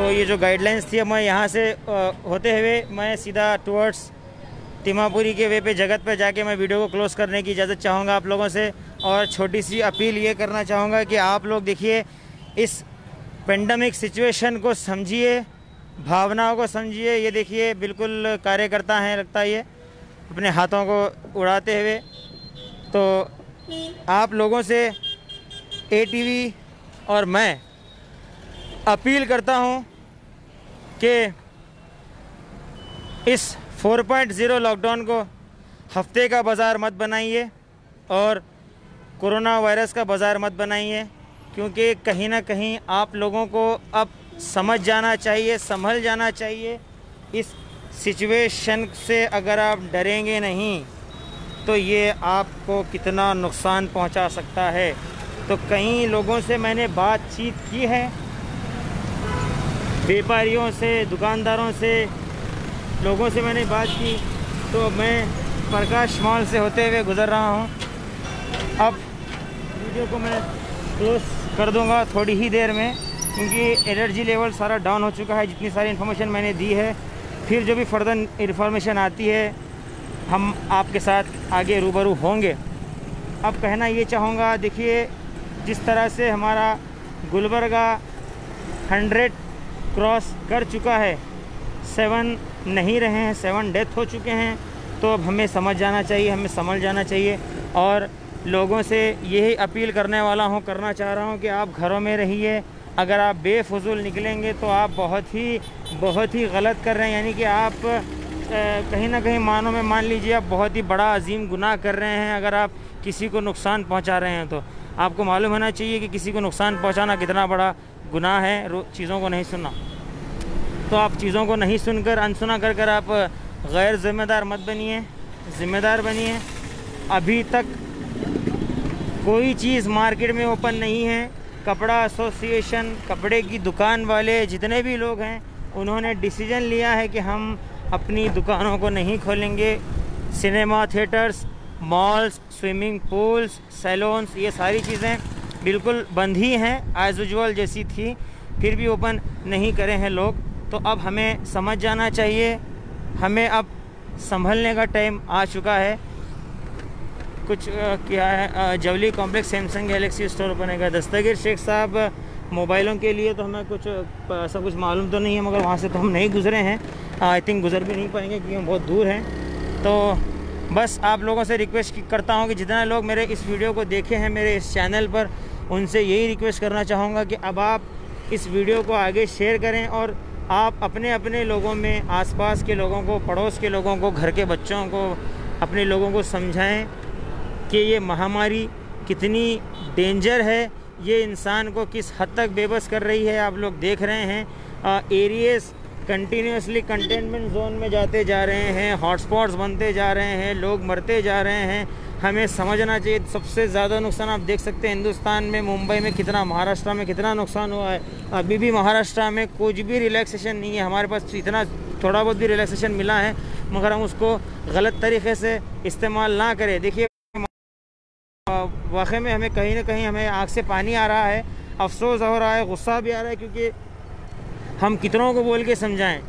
तो ये जो गाइडलाइंस थी, मैं यहाँ से होते हुए मैं सीधा टुवर्ड्स तिमापुरी के वे पे जगत पे जाके मैं वीडियो को क्लोज़ करने की इजाज़त चाहूँगा आप लोगों से। और छोटी सी अपील ये करना चाहूँगा कि आप लोग देखिए, इस पेंडेमिक सिचुएशन को समझिए, भावनाओं को समझिए। ये देखिए बिल्कुल कार्यकर्ता हैं लगता है, ये अपने हाथों को उड़ाते हुए। तो आप लोगों से ATV और मैं अपील करता हूँ कि इस 4.0 लॉकडाउन को हफ्ते का बाज़ार मत बनाइए और कोरोना वायरस का बाज़ार मत बनाइए, क्योंकि कहीं ना कहीं आप लोगों को अब समझ जाना चाहिए, संभल जाना चाहिए। इस सिचुएशन से अगर आप डरेंगे नहीं तो ये आपको कितना नुकसान पहुंचा सकता है। तो कई लोगों से मैंने बातचीत की है, व्यापारियों से, दुकानदारों से, लोगों से मैंने बात की। तो मैं प्रकाश मॉल से होते हुए गुज़र रहा हूँ। अब वीडियो को मैं क्लोज कर दूँगा थोड़ी ही देर में, क्योंकि एनर्जी लेवल सारा डाउन हो चुका है। जितनी सारी इन्फॉर्मेशन मैंने दी है, फिर जो भी फर्दर इन्फॉर्मेशन आती है हम आपके साथ आगे रूबरू होंगे। अब कहना ये चाहूँगा, देखिए जिस तरह से हमारा गुलबर्गा 100 क्रॉस कर चुका है, 7 नहीं रहे हैं, 7 डेथ हो चुके हैं। तो अब हमें समझ जाना चाहिए, हमें समझ जाना चाहिए। और लोगों से यही अपील करना चाह रहा हूँ कि आप घरों में रहिए। अगर आप बेफजूल निकलेंगे तो आप बहुत ही गलत कर रहे हैं, यानी कि आप कहीं ना कहीं मान लीजिए आप बहुत ही बड़ा अजीम गुनाह कर रहे हैं। अगर आप किसी को नुकसान पहुंचा रहे हैं तो आपको मालूम होना चाहिए कि किसी को नुकसान पहुंचाना कितना बड़ा गुनाह है। चीज़ों को नहीं सुनना, तो आप चीज़ों को नहीं सुनकर अनसुना कर आप गैर ज़िम्मेदार मत बनिए, ज़िम्मेदार बनिए। अभी तक कोई चीज़ मार्केट में ओपन नहीं है। कपड़ा एसोसिएशन, कपड़े की दुकान वाले, जितने भी लोग हैं, उन्होंने डिसीजन लिया है कि हम अपनी दुकानों को नहीं खोलेंगे। Cinema theatres, malls, swimming pools, saloons, ये सारी चीज़ें बिल्कुल बंद ही हैं, एज़ यूजुअल जैसी थी, फिर भी ओपन नहीं करे हैं लोग। तो अब हमें समझ जाना चाहिए, हमें अब संभलने का टाइम आ चुका है। कुछ क्या है, जवली complex Samsung Galaxy store open है। दस्तगीर शेख साहब मोबाइलों के लिए तो हमें कुछ ऐसा कुछ मालूम तो नहीं है, मगर वहाँ से तो हम नहीं गुज़रे हैं, आई थिंक गुज़र भी नहीं पाएंगे क्योंकि हम बहुत दूर हैं। तो बस आप लोगों से रिक्वेस्ट करता हूँ कि जितना लोग मेरे इस वीडियो को देखे हैं मेरे इस चैनल पर, उनसे यही रिक्वेस्ट करना चाहूँगा कि अब आप इस वीडियो को आगे शेयर करें और आप अपने लोगों में, आसपास के लोगों को, पड़ोस के लोगों को, घर के बच्चों को, अपने लोगों को समझाएं कि ये महामारी कितनी डेंजर है, ये इंसान को किस हद तक बेबस कर रही है। आप लोग देख रहे हैं एरियाज़ कंटिन्यूसली कंटेनमेंट जोन में जाते जा रहे हैं, हॉटस्पॉट्स बनते जा रहे हैं, लोग मरते जा रहे हैं। हमें समझना चाहिए। सबसे ज़्यादा नुकसान आप देख सकते हैं हिंदुस्तान में, मुंबई में कितना, महाराष्ट्र में कितना नुकसान हुआ है। अभी भी महाराष्ट्र में कुछ भी रिलैक्सेशन नहीं है। हमारे पास इतना थोड़ा बहुत भी रिलैक्सेशन मिला है, मगर हम उसको गलत तरीके से इस्तेमाल ना करें। देखिए वाकई में हमें कहीं ना कहीं हमें आँख से पानी आ रहा है, अफसोस हो रहा है, गुस्सा भी आ रहा है, क्योंकि हम कितनों को बोल के समझाएं।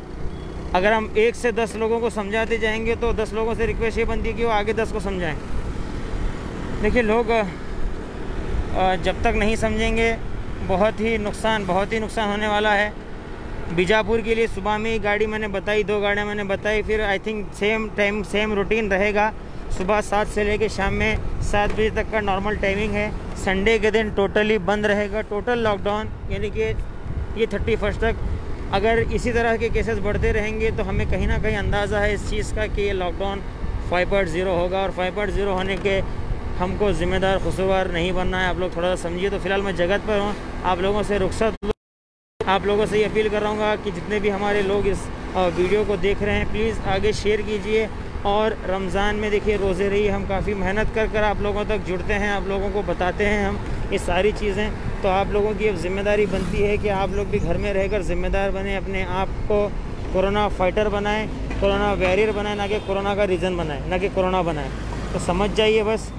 अगर हम 1 से 10 लोगों को समझाते जाएंगे तो 10 लोगों से रिक्वेस्ट ये बनती है कि वो आगे 10 को समझाएं। देखिए लोग जब तक नहीं समझेंगे बहुत ही नुकसान होने वाला है। बीजापुर के लिए सुबह में ही गाड़ी मैंने बताई, 2 गाड़ियाँ मैंने बताई, फिर I think same time same routine रहेगा। सुबह 7 से लेकर शाम में 7 बजे तक का नॉर्मल टाइमिंग है। संडे के दिन टोटली बंद रहेगा, टोटल लॉकडाउन, यानी कि ये 31 तक। अगर इसी तरह के केसेस बढ़ते रहेंगे तो हमें कहीं ना कहीं अंदाज़ा है इस चीज़ का कि ये लॉकडाउन 5.0 होगा, और 5.0 होने के हमको ज़िम्मेदार कसूरवार नहीं बनना है। आप लोग थोड़ा सा समझिए। तो फ़िलहाल मैं जगत पर हूँ, आप लोगों से रुखसत, आप लोगों से ये अपील कर रहा हूँ कि जितने भी हमारे लोग इस वीडियो को देख रहे हैं, प्लीज़ आगे शेयर कीजिए। और रमज़ान में देखिए रोज़े रहिए, हम काफ़ी मेहनत कर आप लोगों तक जुड़ते हैं, आप लोगों को बताते हैं हम ये सारी चीज़ें। तो आप लोगों की अब जिम्मेदारी बनती है कि आप लोग भी घर में रहकर ज़िम्मेदार बने, अपने आप को कोरोना फाइटर बनाएं, कोरोना वॉरियर बनाएं, ना कि कोरोना का रीज़न बनाएं, ना कि कोरोना बनाएं। तो समझ जाइए, बस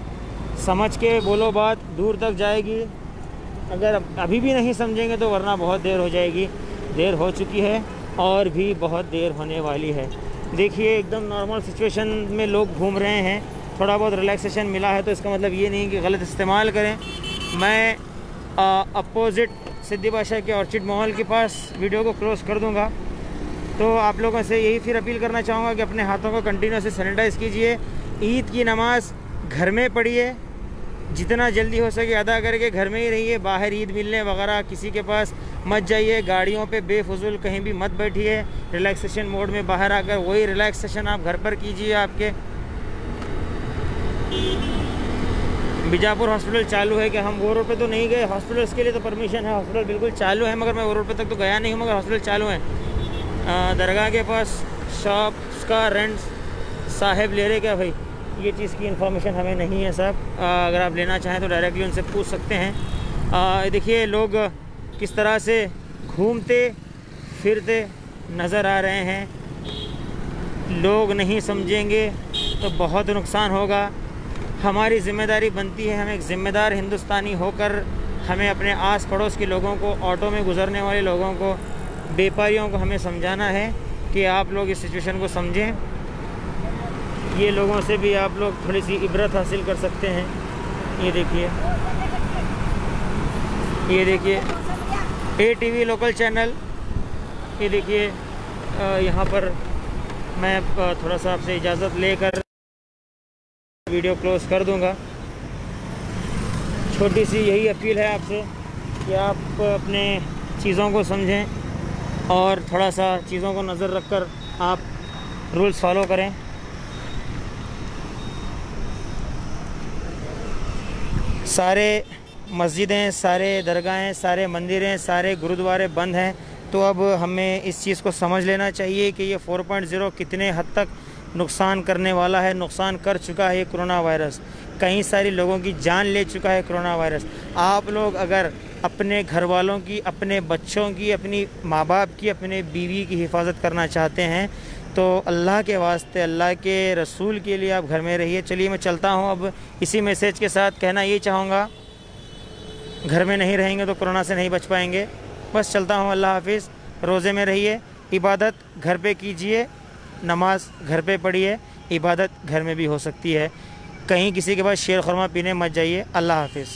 समझ के बोलो, बात दूर तक जाएगी। अगर अभी भी नहीं समझेंगे तो वरना बहुत देर हो जाएगी। देर हो चुकी है और भी बहुत देर होने वाली है। देखिए एकदम नॉर्मल सिचुएशन में लोग घूम रहे हैं, थोड़ा बहुत रिलैक्सेशन मिला है तो इसका मतलब ये नहीं कि गलत इस्तेमाल करें। मैं अपोजिट सिद्धि बादशाह के ऑर्चिड मॉल के पास वीडियो को क्लोज कर दूंगा। तो आप लोगों से यही फिर अपील करना चाहूँगा कि अपने हाथों को कंटिन्यूसली सैनिटाइज़ कीजिए। ईद की नमाज़ घर में पढ़िए, जितना जल्दी हो सके अदा करके घर में ही रहिए। बाहर ईद मिलने वगैरह किसी के पास मत जाइए, गाड़ियों पे बेफजूल कहीं भी मत बैठिए। रिलैक्सेशन मोड में बाहर आकर वही रिलैक्सेशन आप घर पर कीजिए। आपके बीजापुर हॉस्पिटल चालू है कि हम वो रोड पे तो नहीं गए, हॉस्पिटल्स के लिए तो परमिशन है, हॉस्पिटल बिल्कुल चालू है, मगर मैं वो रोड पे तक तो गया नहीं हूँ, मगर हॉस्पिटल चालू है। दरगाह के पास शॉप्स का रेंट साहब ले रहे क्या भाई, ये चीज़ की इन्फॉर्मेशन हमें नहीं है साहब। अगर आप लेना चाहें तो डायरेक्टली उनसे पूछ सकते हैं। देखिए लोग किस तरह से घूमते फिरते नज़र आ रहे हैं। लोग नहीं समझेंगे तो बहुत नुकसान होगा। हमारी ज़िम्मेदारी बनती है, हमें एक ज़िम्मेदार हिंदुस्तानी होकर हमें अपने आस पड़ोस के लोगों को, ऑटो में गुज़रने वाले लोगों को, व्यापारियों को हमें समझाना है कि आप लोग इस सिचुएशन को समझें। ये लोगों से भी आप लोग थोड़ी सी इबरत हासिल कर सकते हैं। ये देखिए ATV लोकल चैनल, ये देखिए यहाँ पर मैं थोड़ा सा आपसे इजाज़त लेकर वीडियो क्लोज़ कर दूंगा। छोटी सी यही अपील है आपसे कि आप अपने चीज़ों को समझें और थोड़ा सा चीज़ों को नज़र रखकर आप रूल्स फॉलो करें। सारे मस्जिदें, सारे दरगाहें, सारे मंदिरें, सारे गुरुद्वारे बंद हैं। तो अब हमें इस चीज़ को समझ लेना चाहिए कि ये 4.0 कितने हद तक नुकसान करने वाला है। नुकसान कर चुका है ये कोरोना वायरस, कई सारी लोगों की जान ले चुका है कोरोना वायरस। आप लोग अगर अपने घर वालों की, अपने बच्चों की, अपनी माँ बाप की, अपने बीवी की हिफाजत करना चाहते हैं तो अल्लाह के वास्ते, अल्लाह के रसूल के लिए आप घर में रहिए। चलिए मैं चलता हूँ। अब इसी मैसेज के साथ कहना ये चाहूँगा, घर में नहीं रहेंगे तो कोरोना से नहीं बच पाएंगे। बस चलता हूँ। अल्लाह हाफिज़। रोज़े में रहिए, इबादत घर पे कीजिए, नमाज घर पे पढ़िए, इबादत घर में भी हो सकती है। कहीं किसी के पास शेर खुरमा पीने मत जाइए। अल्लाह हाफिज़।